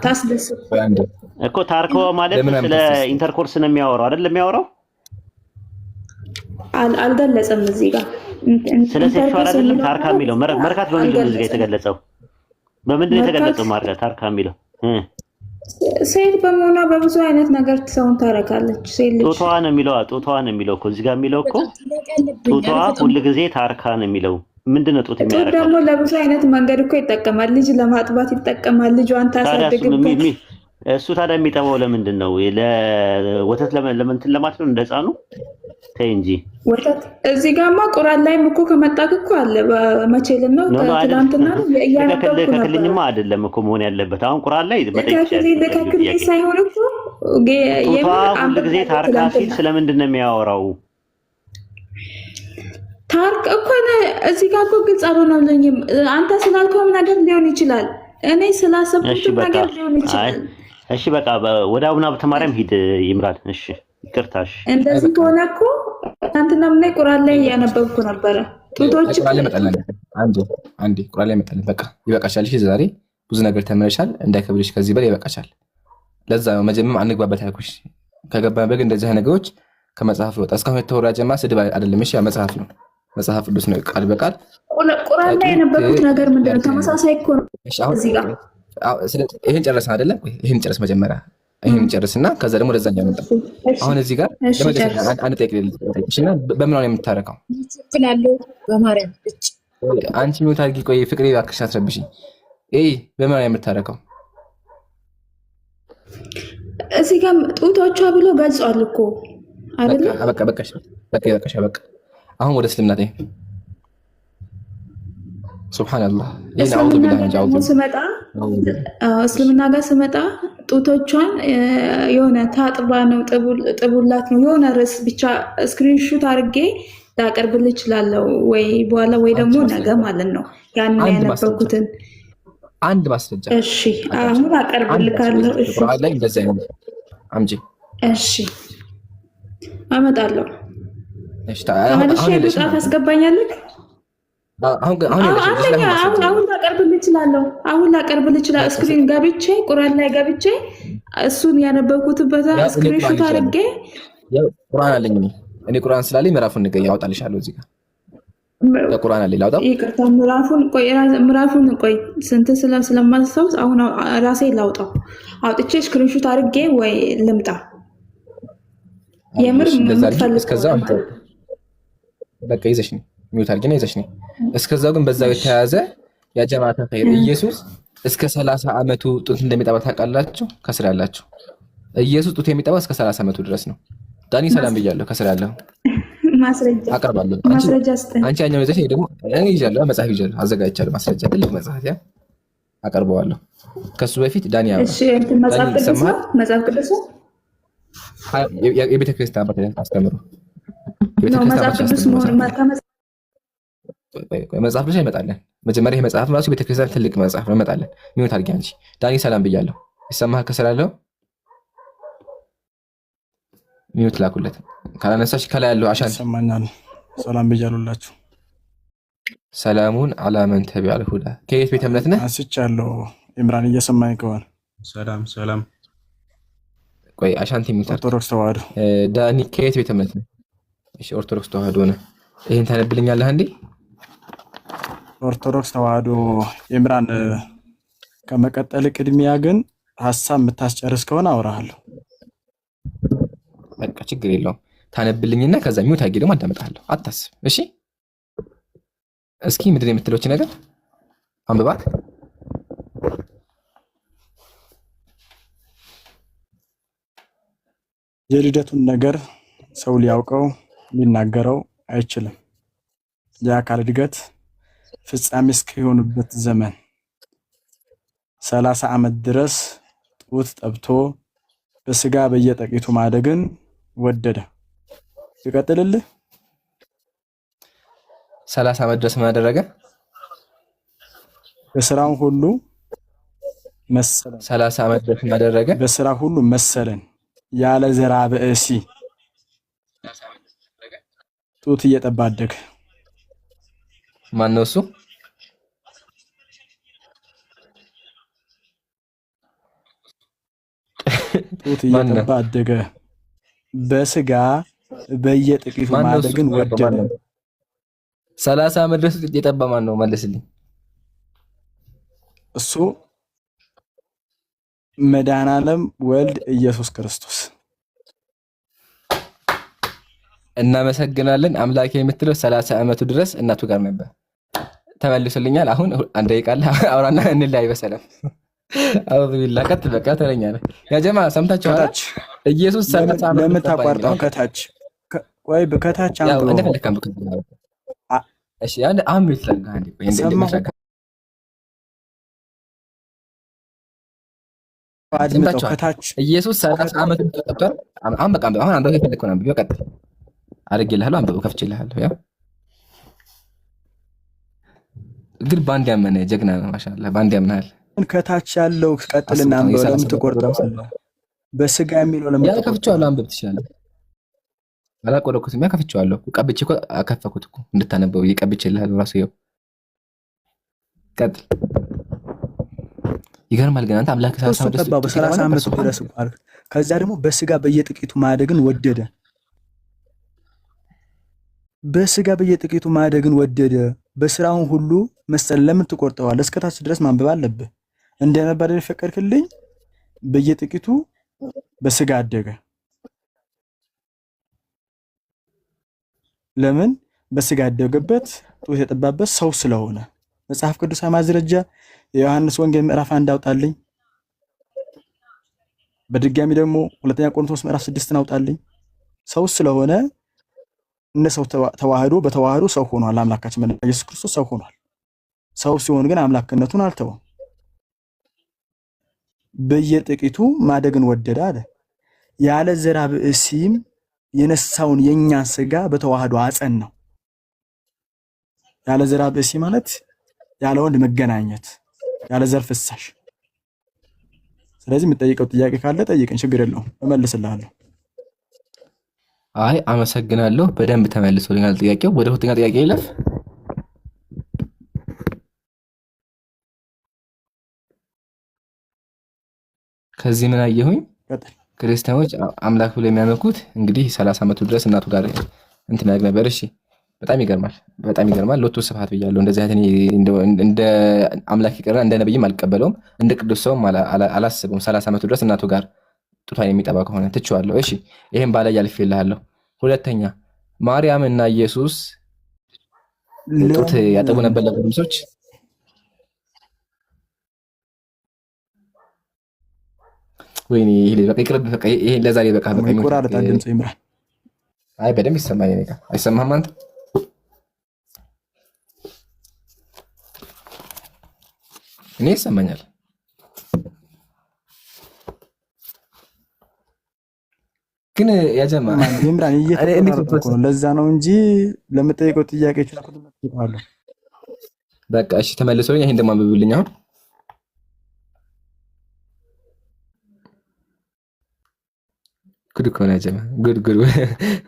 ታስደስት
እኮ። ታርካ ማለት ስለ ኢንተርኮርስ ነው የሚያወራው አይደል? የሚያወራው
አልገለጸም እዚህ ጋር
ስለ ሴክሹዋል አይደለም። ታርካ የሚለው መርካት በምንድን ነው እዚህ ጋር የተገለጸው? በምንድን ነው የተገለጸው? ማርካት ታርካ የሚለው
ሴት በመሆኗ በብዙ አይነት ነገር ሰውን ታረካለች። ሴት ልጅ
ጡቷ ነው የሚለው እኮ እዚህ ጋር የሚለው እኮ ጡቷ ሁልጊዜ ታርካ ነው የሚለው። ምንድን ነው ጡት የሚያረካው?
ደግሞ ለብዙ አይነት መንገድ እኮ ይጠቀማል። ልጅ ለማጥባት ይጠቀማል። ልጇን ታሳድግበት
እሱ ታዲያ የሚጠባው ለምንድን ነው? ለወተት ለምንትን ለማለት ነው? እንደ ህፃኑ ተይ እንጂ
ወተት። እዚህ ጋማ ቁርአን ላይም እኮ ከመጣክ እኮ አለ። መቼ ነው? ትናንትና ነው እያነበብኩ ነበር።
ከክልኝማ አይደለም እኮ መሆን ያለበት። አሁን ቁርአን ላይ
ከክልኝ ሳይሆን እኮ
ሁሉ ጊዜ ታርካ ሲል ስለምንድን ነው የሚያወራው?
ታርቅ እኮ እዚህ ጋር እኮ ግልጽ አልሆነልኝም። አንተ ስላልከውም ነገር ሊሆን ይችላል፣ እኔ ስላሰብኩት ነገር ሊሆን ይችላል።
እሺ በቃ ወደ አቡነ ሀብተ ማርያም ሂድ ይምራል። እሺ ይቅርታሽ።
እንደዚህ ከሆነ እኮ ትናንትና ምን ላይ ቁርአን ላይ እያነበብኩ ነበረ። ጡቶች
ቁርአን ላይ መጣለን። አንዴ ቁርአን ላይ መጣለን። በቃ ይበቃሻል። እሺ ዛሬ ብዙ ነገር ተመረሻል። እንዳይከብድሽ ከዚህ በላይ ይበቃሻል። ለዛ ነው መጀመሪያ አንግባበት ያልኩሽ። ከገባን በግ እንደዚህ ነገሮች ከመጽሐፍ ይወጣ። እስካሁን የተወራ ጀማ ስድብ አይደለም። እሺ መጽሐፍ ነው፣ መጽሐፍ ቅዱስ ነው። ቃል በቃል
ቁርአን ላይ የነበሩት ነገር ምንድን ነው? ተመሳሳይ እኮ ነው። እዚህ ጋር
ይሄን ጨረስን አይደለም? ይሄን ጨረስ መጀመሪያ ይሄን ጨርስና ከዛ ደግሞ ለዛኛው መጣ። አሁን እዚህ ጋር አንድ ጠይቅ ልልሽና በምን ነው የምታረከው?
ትላለህ በማርያም እጭ
አንቺ ምን ታርጊ? ቆይ ፍቅሬ እባክሽ አትረብሽኝ። በምን ነው የምታረከው?
እዚህ ጋር ጡቶቿ ብሎ ገልጿል እኮ አይደል?
በቃ አሁን ወደ እስልምና ተይ። ሱብሃንአላህ ይሄን አውዱ ቢላህ
ስመጣ እስልምና ጋር ስመጣ ጡቶቿን የሆነ ታጥባ ነው ጥቡላት ነው የሆነ ርዕስ ብቻ ስክሪንሾት አድርጌ ላቀርብልህ እችላለሁ ወይ በኋላ ወይ ደግሞ ነገ ማለት ነው ያንን ያነበብኩትን
አንድ ማስረጃ።
እሺ አሁን አቀርብልካለሁ። እሺ
ቁርአን ላይ እንደዛ ነው አምጪ።
እሺ አመጣለሁ።
እሺ
አሁን መጽሐፍ አስገባኛለህ። አሁን ላቀርብልህ እችላለሁ። ስክሪን ገብቼ ቁርአን ላይ ገብቼ እሱን ያነበብኩትበት ስክሪንሾት አድርጌ
ቁርአን አለኝ እኔ ቁርአን ስላለኝ ምዕራፉን ንገኝ ያወጣልሻለሁ። እዚህ ጋር ቁርአን አለኝ ላውጣው።
ይቅርታ ምዕራፉን ቆይ ስንት ስለማልሰውት አሁን ራሴ ላውጣው። አውጥቼ ስክሪንሾት አድርጌ ወይ ልምጣ። የምር
እስከዛው በቃ ይዘሽ ነው ሚውት አድርጊና ይዘሽ ነው። እስከዛው ግን በዛው የተያዘ ያ ጀማዓተ ኸይር ኢየሱስ እስከ 30 ዓመቱ ጡት እንደሚጠባ ታውቃላችሁ? ከስር ያላችሁ ኢየሱስ ጡት የሚጠባ እስከ 30 ዓመቱ ድረስ ነው። ዳኒ ሰላም ብያለሁ። ከስር ያለው
ማስረጃ
አቀርባለሁ። አንቺ ያኛው ይዘሽ ደግሞ እኔ ይዣለሁ፣ መጽሐፍ ይዣለሁ፣ አዘጋጅቻለሁ። ማስረጃ ትልቅ መጽሐፍ ያ አቀርበዋለሁ። ከሱ በፊት ዳኒ ያው
እሺ መጽሐፍ ቅዱስ
የቤተ ክርስቲያን አባቶች አስተምሩ።
መጽሐፍ ቅዱስ
መጽሐፍ ብቻ ይመጣለን። መጀመሪያ ይሄ መጽሐፍ ራሱ ቤተክርስቲያን ትልቅ መጽሐፍ ነው። ይመጣለን። ሚውት አድርጊ አንቺ። ዳኒ ሰላም ብያለሁ። ይሰማሃል? ከስር ያለው ሚውት ላኩለት። ካላነሳሽ ከላይ ያለው አሻን
ይሰማኛል። ሰላም ብያለሁላችሁ።
ሰላሙን አላ መን ተቢዐል ሁዳ። ከየት ቤተ እምነት ነህ?
አንስቻለሁ። ኢምራን እየሰማኝ ከሆነ ሰላም።
ቆይ አሻንቲ ሚውት
ኦርቶዶክስ ተዋህዶ።
ዳኒ ከየት ቤተ እምነት ነህ? እሺ ኦርቶዶክስ ተዋህዶ ነህ። ይሄን ታነብልኛለህ እንዴ?
ኦርቶዶክስ ተዋህዶ ኢምራን። ከመቀጠል ቅድሚያ ግን ሀሳብ የምታስጨርስ ከሆነ አወራሃለሁ።
በቃ ችግር የለውም። ታነብልኝና ከዛ ሚውት አድርጌ ደግሞ አዳምጣለሁ። አታስብ። እሺ እስኪ ምንድን ነው የምትለውች ነገር አንብባት።
የልደቱን ነገር ሰው ሊያውቀው ሊናገረው አይችልም። የአካል እድገት ፍጻሜ እስኪሆንበት ዘመን 30 ዓመት ድረስ ጡት ጠብቶ በስጋ በየጠቂቱ ማደግን ወደደ። ይቀጥልልህ።
30 ዓመት ድረስ ምን አደረገ?
በስራው ሁሉ መሰለን።
30 ዓመት ድረስ ምን አደረገ?
በስራ ሁሉ መሰለን። ያለ ዘራ በእሲ ጡት እየጠባ አደገ።
ማን ነው እሱ?
ጡት እየጠባ አደገ። በስጋ በየጥቂቱ ማደግን ወደደ።
30 ዓመት ድረስ እየጠባ ማን ነው? መልስልኝ።
እሱ መድኃኔዓለም ወልድ ኢየሱስ ክርስቶስ።
እናመሰግናለን። አምላኬ የምትለው 30 ዓመቱ ድረስ እናቱ ጋር ነበር። ተመልሶልኛል። አሁን አንድ ደቂቃ አውራና እንለያይ በሰላም። አውዝ ቢላ ቀጥ በቃ ተረኛ ነህ ያ ጀማ ሰምታችኋል።
ከታች
ኢየሱስ 30 ዓመት
ለምን ታቋርጠው? ከታች ቆይ ከታች አንብበው።
እንደፈለከም እሺ አንድ አምብ ይፈልጋ አንዴ ቆይ እንደመሰካ
አድምጠው። ከታች
ኢየሱስ 30 ዓመት ተቀጥቷል። አሁን በቃ አሁን አንተ የፈለከው ነው ቢቀጥ አድርጌልሃለሁ። አንብበው ከፍቼልሃለሁ። ያ ግን ባንድ ያመነ ጀግና ነው። ማሻአላህ ባንድ ያምናል።
ከታች ያለው ቀጥልና አንብበው። ለምን ትቆርጠው? በስጋ የሚለው ለምን
ያ ከፍቼዋለሁ። አንብብ ትችላለህ። አላቆረኩትም። ያ ከፍቼዋለሁ። ቀብቼ እኮ አከፈኩት እኮ እንድታነበው ይቀብቼልሃለሁ። ራሱ ይኸው ቀጥል። ይገርማል። ግን አንተ አምላክ 30
ዓመት ድረስ ማለት ከዛ ደግሞ በስጋ በየጥቂቱ ማደግን ወደደ። በስጋ በየጥቂቱ ማደግን ወደደ። በስራውን ሁሉ መሰል ለምን ትቆርጠዋለህ? እስከታች ድረስ ማንበብ አለብህ። እንደነበር የፈቀድክልኝ በየጥቂቱ በስጋ አደገ። ለምን በስጋ ያደገበት ጡት የጠባበት ሰው ስለሆነ። መጽሐፍ ቅዱሳዊ ማስረጃ የዮሐንስ ወንጌል ምዕራፍ 1 አውጣልኝ። በድጋሚ ደግሞ ሁለተኛ ቆሮንቶስ ምዕራፍ 6 አውጣልኝ። ሰው ስለሆነ እነ ሰው ተዋህዶ በተዋህዶ ሰው ሆኗል። አምላካችን መድኃኒታችን ኢየሱስ ክርስቶስ ሰው ሆኗል። ሰው ሲሆን ግን አምላክነቱን አልተወም። በየጥቂቱ ማደግን ወደደ አለ። ያለ ዘራ ብእሲም የነሳውን የኛን ስጋ በተዋህዶ አጸናው። ያለ ዘራ ብእሲ ማለት ያለ ወንድ መገናኘት፣ ያለ ዘር ፍሳሽ። ስለዚህ የምትጠይቀው ጥያቄ ካለ ጠይቀኝ፣ ችግር የለውም እመልስልሃለሁ።
አይ አመሰግናለሁ። በደንብ ተመልሶልኛል ጥያቄው። ወደ ሁለተኛ ጥያቄ ይለፍ። ከዚህ ምን አየሁኝ? ክርስቲያኖች አምላክ ብለው የሚያመልኩት እንግዲህ 30 ዓመቱ ድረስ እናቱ ጋር እንትን ያደርግ ነበር። እሺ በጣም ይገርማል፣ በጣም ይገርማል። ሎቱ ስብሐት ብያለሁ። እንደዚህ አይነት እንደ አምላክ ይቀርና እንደ ነብይም አልቀበለውም፣ እንደ ቅዱስ ሰውም አላስበውም። 30 ዓመቱ ድረስ እናቱ ጋር ጡቷን የሚጠባ ከሆነ ትቼዋለሁ። እሺ ይሄን ባላይ ያልፍልሃለሁ። ሁለተኛ ማርያም እና ኢየሱስ ጡት ያጠቡ ነበር ለጎረምሶች? ወይኔ ይሄ በቃ ይቅርብ። በቃ ይሄ ለዛሬ በቃ
ይቆራረጣ ድምጽ ይምራል።
አይ በደንብ ይሰማኝ። እኔ ጋር አይሰማህም አንተ? እኔ ይሰማኛል። ግን ያጀማ
ይምራን እየተቆራረጠ ነው። ለዛ ነው እንጂ ለምጠይቀው ጥያቄ ይችላል።
በቃ እሺ ተመልሶልኝ። ይሄን ደግሞ አንብብልኝ አሁን። ጉድ እኮ ነው ያጀማ፣ ጉድ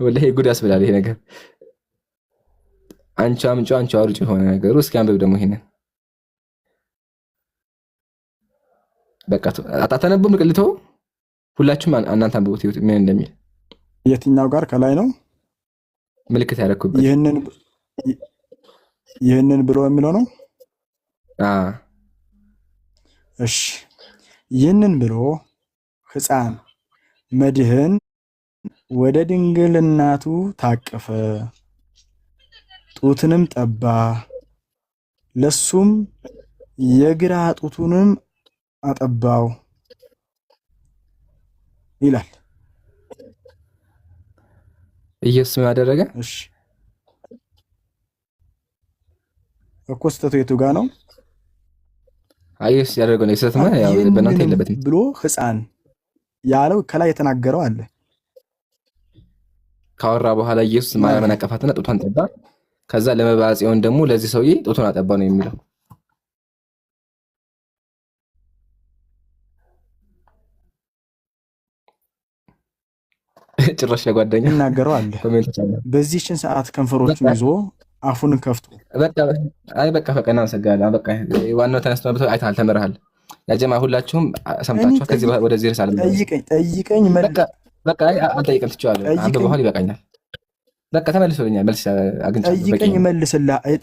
ወላሂ ጉድ ያስብላል ይሄ ነገር። አንቺ አምጪ አንቺ አውርጪ ሆነ ነገሩ። እስኪ አንብብ ደግሞ ይሄንን። በቃ አታነቡም? ልቅልተው ሁላችሁም እናንተ አንብቡት ምን እንደሚል።
የትኛው ጋር ከላይ ነው
ምልክት ያደረኩበት?
ይህንን ብሎ የሚለው ነው። እሺ ይህንን ብሎ ሕፃን መድህን ወደ ድንግልናቱ ታቀፈ፣ ጡትንም ጠባ፣ ለሱም የግራ ጡቱንም አጠባው ይላል።
ኢየሱስ ምን አደረገ?
እሺ እኮ ስህተቱ የቱ ጋር ነው?
ኢየሱስ ያደረገው ነው ስህተት ማለት ያው በእናንተ የለበትም
ብሎ ሕፃን ያለው ከላይ የተናገረው አለ።
ካወራ በኋላ ኢየሱስ ማርያምን አቀፋትና ጡቷን ጠባ። ከዛ ለመባጽዮን ደግሞ ለዚህ ሰውዬ ጡቱን አጠባ ነው የሚለው። ጭራሽ ለጓደኛ
ይናገረው አለ። በዚህችን ሰዓት ከንፈሮቹን ይዞ አፉን ከፍቶ
በቃ ፈቀና ሰጋላ በቃ ዋናው ተነስቶ አይተሃል፣ ተመረሃል። ያጀማ ሁላችሁም ሰምታችኋል። ከዚህ ወደዚህ ርዕስ አለ።
ጠይቀኝ
በቃ አልጠይቅም፣ ትችዋለህ። አንተ በኋላ ይበቃኛል። በቃ ተመልሶልኛል። መልስ አግኝቻለሁ።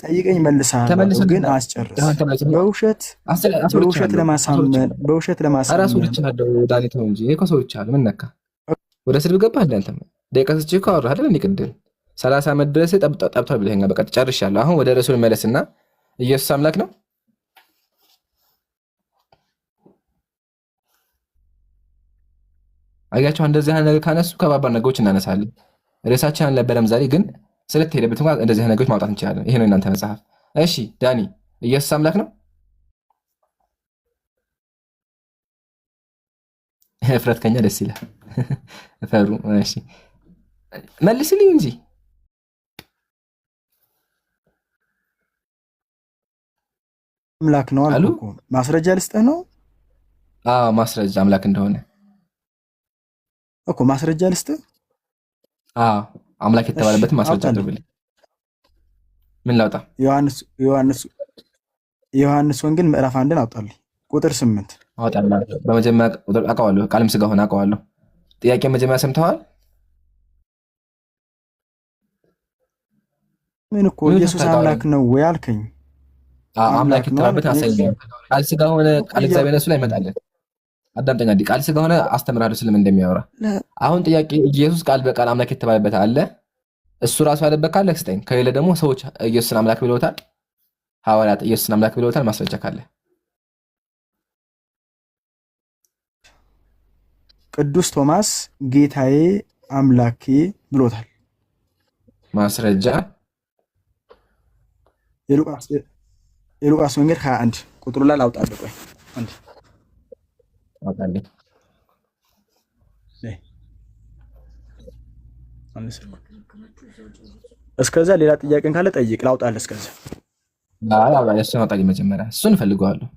ጠይቀኝ መልስሃለሁ፣ ግን አስጨርስ። በውሸት ለማሳመን
ራሱ ልቻለሁ። ዳኒተው እንጂ እኮ ሰው ልቻለሁ። ምን ነካ? ወደ ስድብ ገባህ እንደ አንተም ደቂቃ ስጭ እኮ አወራህ አይደል? ቅድም 30 ዓመት ድረስ ጠብቷል ብለኸኛል። በቃ ጨርሻለሁ። አሁን ወደ ርዕሱ መለስና ኢየሱስ አምላክ ነው? አያቸው እንደዚህ አይነት ነገር ካነሱ ከባባድ ነገሮች እናነሳለን። ርዕሳችን አልነበረም ዛሬ ግን ስለተሄደበት እንኳን እንደዚህ አይነት ነገሮች ማውጣት እንችላለን። ይሄ ነው እናንተ መጽሐፍ። እሺ ዳኒ ኢየሱስ አምላክ ነው? እፍረት ከኛ ደስ ይላል። እፈሩ። እሺ መልስልኝ እንጂ
አምላክ ነው አልኩ እኮ። ማስረጃ ልስጥህ ነው?
አዎ ማስረጃ አምላክ እንደሆነ
እኮ ማስረጃ ልስጥህ።
አዎ አምላክ የተባለበትን ማስረጃ አቅርብልኝ። ምን ላውጣ? ዮሐንስ ወንጌል ምዕራፍ 1 አውጣልኝ ቁጥር 8 አውጣልኝ። በመጀመሪያ ቁጥር አውቀዋለሁ፣ ቃልም ሥጋ ሆነ አውቀዋለሁ። ጥያቄ መጀመሪያ ሰምተዋል?
ምን እኮ ኢየሱስ አምላክ ነው ወይ አልከኝ?
አምላክ የተባለበት አሳየኝ። ቃል ሥጋ ሆነ ቃል እግዚአብሔር እሱ ላይ ይመጣለን። አዳምጠኛ እንዴ ቃል ሥጋ ሆነ አስተምራለሁ ስለምን እንደሚያወራ። አሁን ጥያቄ ኢየሱስ ቃል በቃል አምላክ የተባለበት አለ? እሱ ራሱ ያለበት ካለ ስጠኝ። ከሌለ ደግሞ ሰዎች ኢየሱስን አምላክ ብለውታል፣ ሐዋርያት ኢየሱስን አምላክ ብለውታል። ማስረጃ ካለ
ቅዱስ ቶማስ ጌታዬ አምላኬ ብሎታል።
ማስረጃ
የሉቃስ ወንጌል 21 ቁጥሩ ላይ ላውጣልህ። ቆይ አንዴ
አውጣልኝ።
እስከዛ ሌላ ጥያቄን ካለ ጠይቅ፣ ላውጣልህ። እስከዛ
እሱን አውጣልኝ መጀመሪያ። እሱን እፈልገዋለሁ።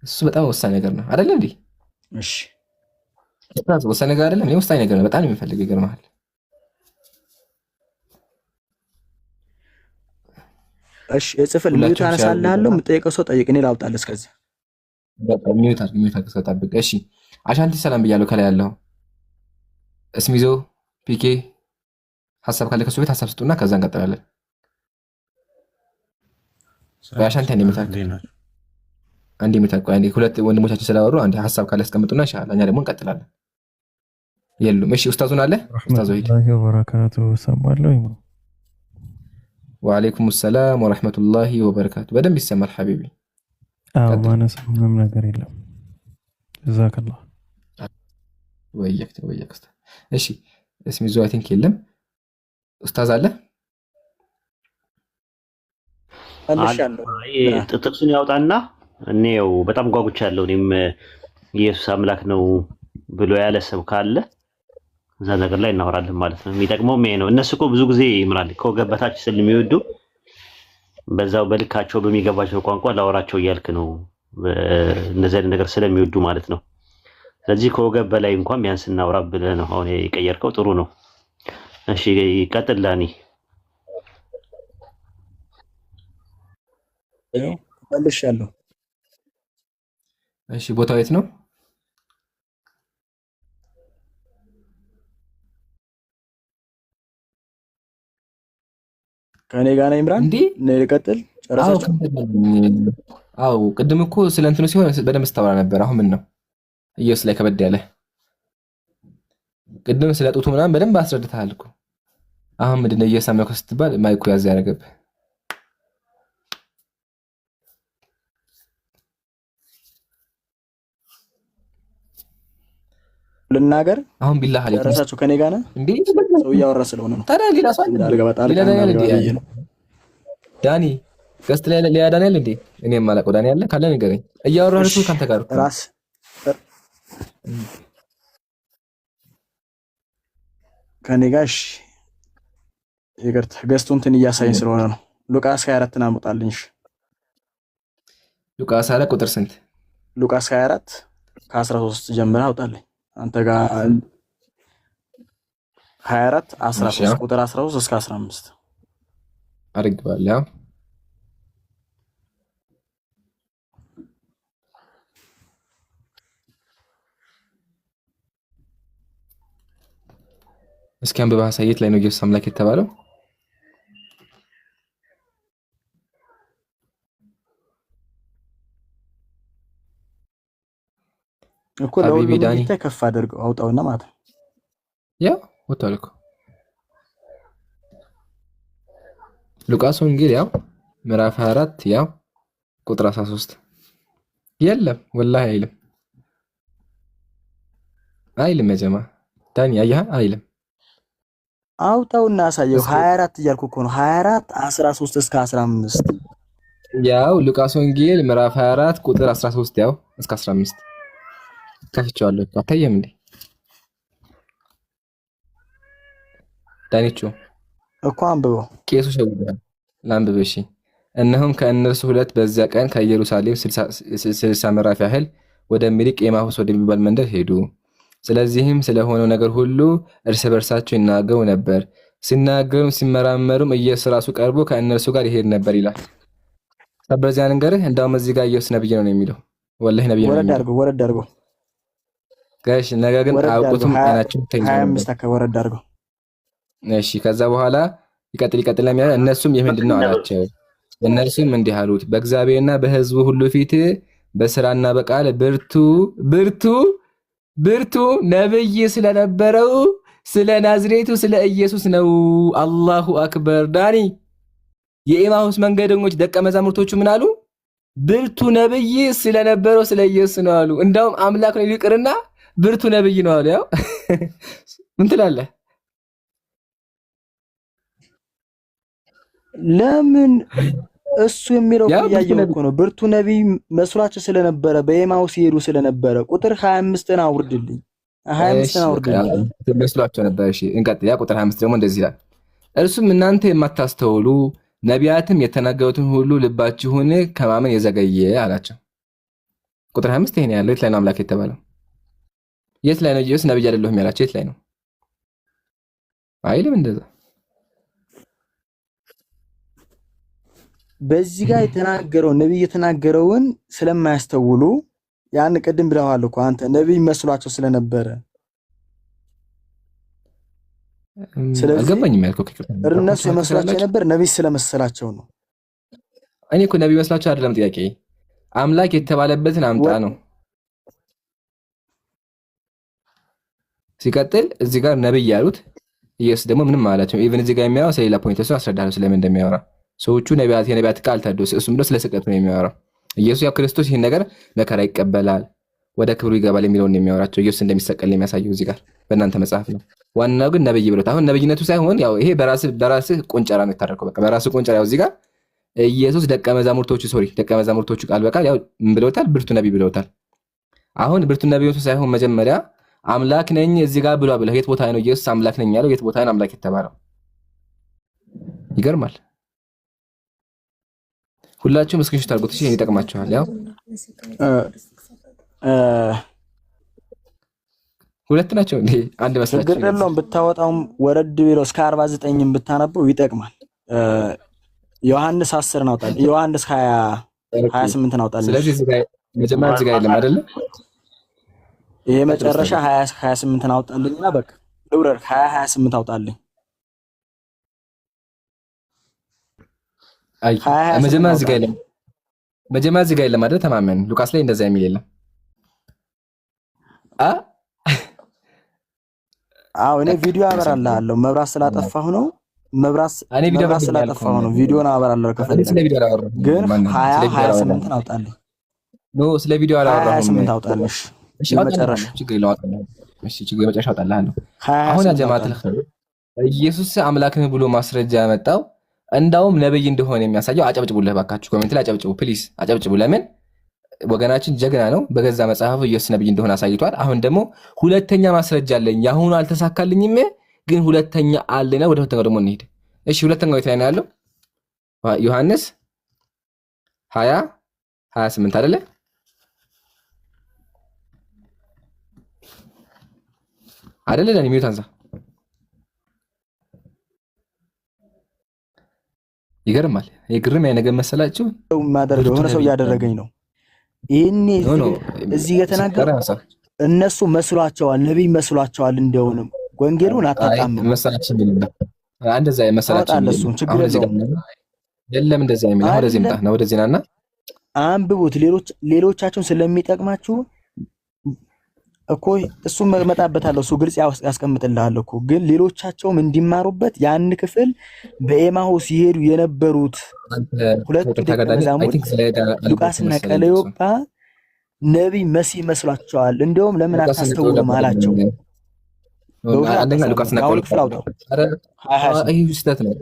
እሱ በጣም ወሳኝ ነገር ነው አይደለ እንዴ?
እሺ
ወሳኝ ነገር አይደለም? እኔ ወሳኝ ነገር ነው በጣም የሚፈልገው። ይገርምሃል።
እሺ እጽፍልህ። ሚዩት አነሳልሃለሁ። የምጠይቀው ሰው ጠይቅ፣ እኔ ላውጣልህ። እስከዛ
በቃ ሚዩት ጠብቅ። እሺ አሻንቲ ሰላም ብያለሁ። ከላይ ያለው እስሚዞ ፒኬ ሀሳብ ካለ ከሱ ቤት ሀሳብ ስጡና ከዛ እንቀጥላለን። አሻንቲ አንዴ የሚታውቀው አንዴ ሁለት ወንድሞቻችን ስላወሩ አንዴ ሀሳብ ካለ ያስቀምጡና ኢንሻአላህ እኛ ደግሞ እንቀጥላለን። የሉም። እሺ ኡስታዙን አለ ኡስታዙ ሂድ።
ወበረካቱ ሰማለሁ።
ወአለይኩም ሰላም ወራህመቱላሂ ወበረካቱ። በደንብ ይሰማል ሐቢቢ።
ማነስ ምንም ነገር የለም። ጀዛከላህ
ወየክ። እሺ እስሚ ዞ አይ ቲንክ የለም። ኡስታዝ አለ
ጥቅሱን ያውጣና እኔው በጣም ጓጉቻለሁ። እኔም ኢየሱስ አምላክ ነው ብሎ ያለ ሰው ካለ እዛ ነገር ላይ እናወራለን ማለት ነው። የሚጠቅመው ይሄ ነው። እነሱ እኮ ብዙ ጊዜ ይምራል ከወገበታች ስለሚወዱ በዛው በልካቸው በሚገባቸው ቋንቋ ላወራቸው እያልክ ነው። እንደዚህ አይነት ነገር ስለሚወዱ ማለት ነው። ስለዚህ ከወገብ በላይ እንኳን ቢያንስ እናውራ ብለህ ነው አሁን የቀየርከው። ጥሩ ነው። እሺ ቀጥል ዳኒ።
መልሻለሁ።
እሺ ቦታው የት ነው?
ከኔ ጋር ነው ኢምራን እንዴ? ልቀጥል? ጨረሳችሁ?
አዎ ቅድም እኮ ስለ እንትኑ ሲሆን በደንብ ስታወራ ነበር። አሁን ምን ነው ኢየሱስ ላይ ከበድ ያለ? ቅድም ስለ ጡቱ ምናምን በደንብ አስረድተሃል እኮ። አሁን ምንድን ነው ኢየሱስ አምላክ ስትባል ማይኩ ያዝ ያደረገብህ?
ልናገር
አሁን ቢላህ አለኝ።
ጨረሳችሁ? ከኔ ጋር ነው እንዴ? ሰው እያወራ ስለሆነ ነው።
ታዲያ ሌላ ሰው ዳኒ ገስት ላይ ሌላ ዳኒ አለ እንዴ? እኔ የማላውቀው ዳኒ አለ ካለ ንገረኝ። እያወራህ ነው ካንተ ጋር
ራስ ከኔ ጋር እሺ፣ ይቅርታ ገስቱ እንትን እያሳየኝ ስለሆነ ነው። ሉቃስ 24 አምጣልኝ። እሺ
ሉቃስ 24 ቁጥር ስንት?
ሉቃስ 24 ከ13 ጀምረህ አውጣልኝ። አንተ ጋር 24 13 ቁጥር 13 እስከ 15
አድርገዋለሁ። እስኪ አንብባ ሳይት ላይ ነው ኢየሱስ አምላክ የተባለው?
እኮ ለሁሉም ቢታይ ከፍ አድርገው አውጣውና ማለት ነው።
ያ ወጣው እኮ ሉቃስ ወንጌል ያው ምዕራፍ 24 ያው ቁጥር 13 የለም ወላሂ አይልም። አይልም የጀማ ዳኒ አየህ አይልም።
አውጣውና አሳየው። 24 እያልኩ እኮ ነው። 24 13 እስከ 15
ያው ሉቃስ ወንጌል ምዕራፍ 24 ቁጥር 13 ያው እስከ 15 ከፍቼዋለሁ እኮ አታየም እንዴ ዳኒቹ?
እኮ አንብበው።
ቄሱ ሸውዷል። ላንብብ እሺ። እነሆም ከእነርሱ ሁለት በዚያ ቀን ከኢየሩሳሌም 60 ምዕራፍ ያህል ወደሚርቅ ኤማሁስ ወደሚባል መንደር ሄዱ። ስለዚህም ስለሆነው ነገር ሁሉ እርስ በርሳቸው ይናገሩ ነበር። ሲናገሩም ሲመራመሩም ኢየሱስ ራሱ ቀርቦ ከእነርሱ ጋር ይሄድ ነበር ይላል። በዚያ ነገርህ እንዳውም እዚህ ጋር ኢየሱስ ነብይ ነው የሚለው። ወላሂ ነብይ ነው።
ወረድ አድርጎ
ጋሽ ነገር ግን አውቁቱም አይናቸው ተይዘው
25 አካባቢ ወረድ አድርጎ
እሺ። ከዛ በኋላ ይቀጥል ለሚያ እነሱም የምንድን ነው አላቸው። እነርሱም እንዲህ አሉት፣ በእግዚአብሔርና በሕዝቡ ሁሉ ፊት በስራና በቃል ብርቱ ነብይ ስለነበረው ስለ ናዝሬቱ ስለ ኢየሱስ ነው። አላሁ አክበር። ዳኒ የኤማሁስ መንገደኞች ደቀ መዛሙርቶቹ ምን አሉ? ብርቱ ነብይ ስለነበረው ስለ ኢየሱስ ነው አሉ። እንዳውም አምላክ ነው ይቅርና ብርቱ ነብይ ነው አሉ። ያው ምን ትላለህ?
ለምን እሱ የሚለው ያየው እኮ ነው። ብርቱ ነብይ መስሏቸው ስለነበረ በኤማሁስ ይሄዱ ስለነበረ ቁጥር 25ን አውርድልኝ። 25ን አውርድልኝ
መስሏቸው ነበር። እሺ እንቀጥል። ያ ቁጥር 25 ደግሞ እንደዚህ ይላል፣ እርሱም እናንተ የማታስተውሉ ነቢያትም የተናገሩትን ሁሉ ልባችሁን ከማመን የዘገየ አላቸው። ቁጥር 25 ይሄን ያለው የት ላይ ነው አምላክ የተባለው? የት ላይ ነው ኢየሱስ ነብይ አይደለሁም ያላቸው? የት ላይ ነው? አይልም እንደዛ።
በዚህ ጋር የተናገረው ነብይ የተናገረውን ስለማያስተውሉ ያን ቅድም ብለዋል እኮ አንተ ነብይ መስሏቸው ስለነበረ ስለዚህ
አልገባኝም ያልከው
እነሱ የመስሏቸው ነበር ነብይ ስለመሰላቸው ነው።
እኔ እኮ ነብይ መስሏቸው አይደለም ጥያቄ፣ አምላክ የተባለበትን አምጣ ነው። ሲቀጥል እዚህ ጋር ነብይ ያሉት ኢየሱስ ደግሞ ምንም ማለትም ኢቭን እዚህ ጋር የሚያወራው ስለሌላ ፖይንት እሱ አስረዳለሁ ስለምን እንደሚያወራ። ሰዎቹ ነቢያት የነቢያት ቃል ታደሱ እሱም ደግሞ ስለ ስቅለቱ ነው የሚያወራው። ኢየሱስ ያው ክርስቶስ ይህን ነገር መከራ ይቀበላል ወደ ክብሩ ይገባል የሚለውን ነው የሚያወራቸው። ኢየሱስ እንደሚሰቀል የሚያሳየው እዚህ ጋር በእናንተ መጽሐፍ ነው። ዋናው ግን ነብይ ብሎት አሁን ነብይነቱ ሳይሆን ያው ይሄ በራስህ ቆንጨራ ነው የታደረገው። በቃ በራስህ ቆንጨራ ያው እዚህ ጋር ኢየሱስ ደቀ መዛሙርቶቹ ቃል በቃል ያው ምን ብለውታል? ብርቱ ነብይ ብለውታል። አሁን ብርቱ ነብይነቱ ሳይሆን መጀመሪያ አምላክ ነኝ እዚህ ጋር ብሎ የት ቦታ ነው ኢየሱስ አምላክ ነኝ ያለው? የት ቦታ ነው አምላክ የተባለው? ይገርማል። ሁላችሁም እስክሪንሾት አድርጉት እሺ፣ ይጠቅማችኋል። ያው ሁለት ናቸው እንዴ? አንድ መስላችሁ
ችግር የለውም። ብታወጣውም ወረድ ቢለው እስከ 49ም ብታነበው ይጠቅማል። ዮሐንስ 10 አውጣል፣ ዮሐንስ 28 አውጣል።
ስለዚህ እዚህ ጋር መጀመሪያ እዚህ ጋር የለም አይደለ?
ይሄ መጨረሻ 28 አውጣልኝና በቃ ልውረድ። 28 አውጣልኝ።
አይ መጀመሪያ እዚህ ጋር የለም አይደል? ተማመን። ሉቃስ ላይ እንደዛ የሚል የለም።
አዎ እኔ ቪዲዮ አበራልሃለሁ። መብራት ስላጠፋሁ ነው። መብራት ስላጠፋሁ ነው። ቪዲዮን አበራለሁ ከፈለክ። ግን 28 አውጣልኝ።
ኖ ስለ ቪዲዮ አላወራሁም።
28 አውጣልኝ። እሺ መጨረሻ
ችግር የለውም። እሺ ችግር የመጨረሻ አውጣልሃለሁ። አሁን አጀማት ኢየሱስ አምላክ ነው ብሎ ማስረጃ ያመጣው እንዳውም ነብይ እንደሆነ የሚያሳየው አጨብጭቡልህ ባካችሁ፣ ኮሜንት ላይ አጨብጭቡ ፕሊዝ፣ አጨብጭቡ። ለምን ወገናችን ጀግና ነው። በገዛ መጽሐፉ ኢየሱስ ነብይ እንደሆነ አሳይቷል። አሁን ደግሞ ሁለተኛ ማስረጃ አለኝ። ያሁኑ አልተሳካልኝም፣ ግን ሁለተኛ አለና ወደ ሁለተኛው ደግሞ እንሂድ። እሺ ሁለተኛው የት ላይ ነው ያለው? ዮሐንስ 28 አይደለ? አይደለ? ለኔ ሚዩት አንሳ። ይገርማል። የግርም ያነገ መሰላችሁ
ማደረገው ሆነ ሰው እያደረገኝ ነው። ይሄኔ እዚህ የተናገረ እነሱ መስሏቸዋል፣ ነብይ መስሏቸዋል። እንደውንም ወንጌሉን አጣጣም
መሰላችሁ ምን እንደዛ መሰላችሁ
ችግር
የለም። እንደዛ የሚል አሁን ወደዚህ መጣ ነው። ወደዚህ ናና
አንብቡት። ሌሎቻቸውን ስለሚጠቅማችሁ እኮ እሱ መጣበታለሁ። እሱ ግልጽ ያስቀምጥልሃል እኮ። ግን ሌሎቻቸውም እንዲማሩበት ያን ክፍል በኤማሁስ ይሄዱ የነበሩት ሁለቱ ደቀ መዛሙርት ሉቃስና ቀለዮጳ ነቢይ መሲህ መስሏቸዋል። እንደውም ለምን አታስተውሉም አላቸው።
አንደኛ ሉቃስና ይህ ስህተት ነው።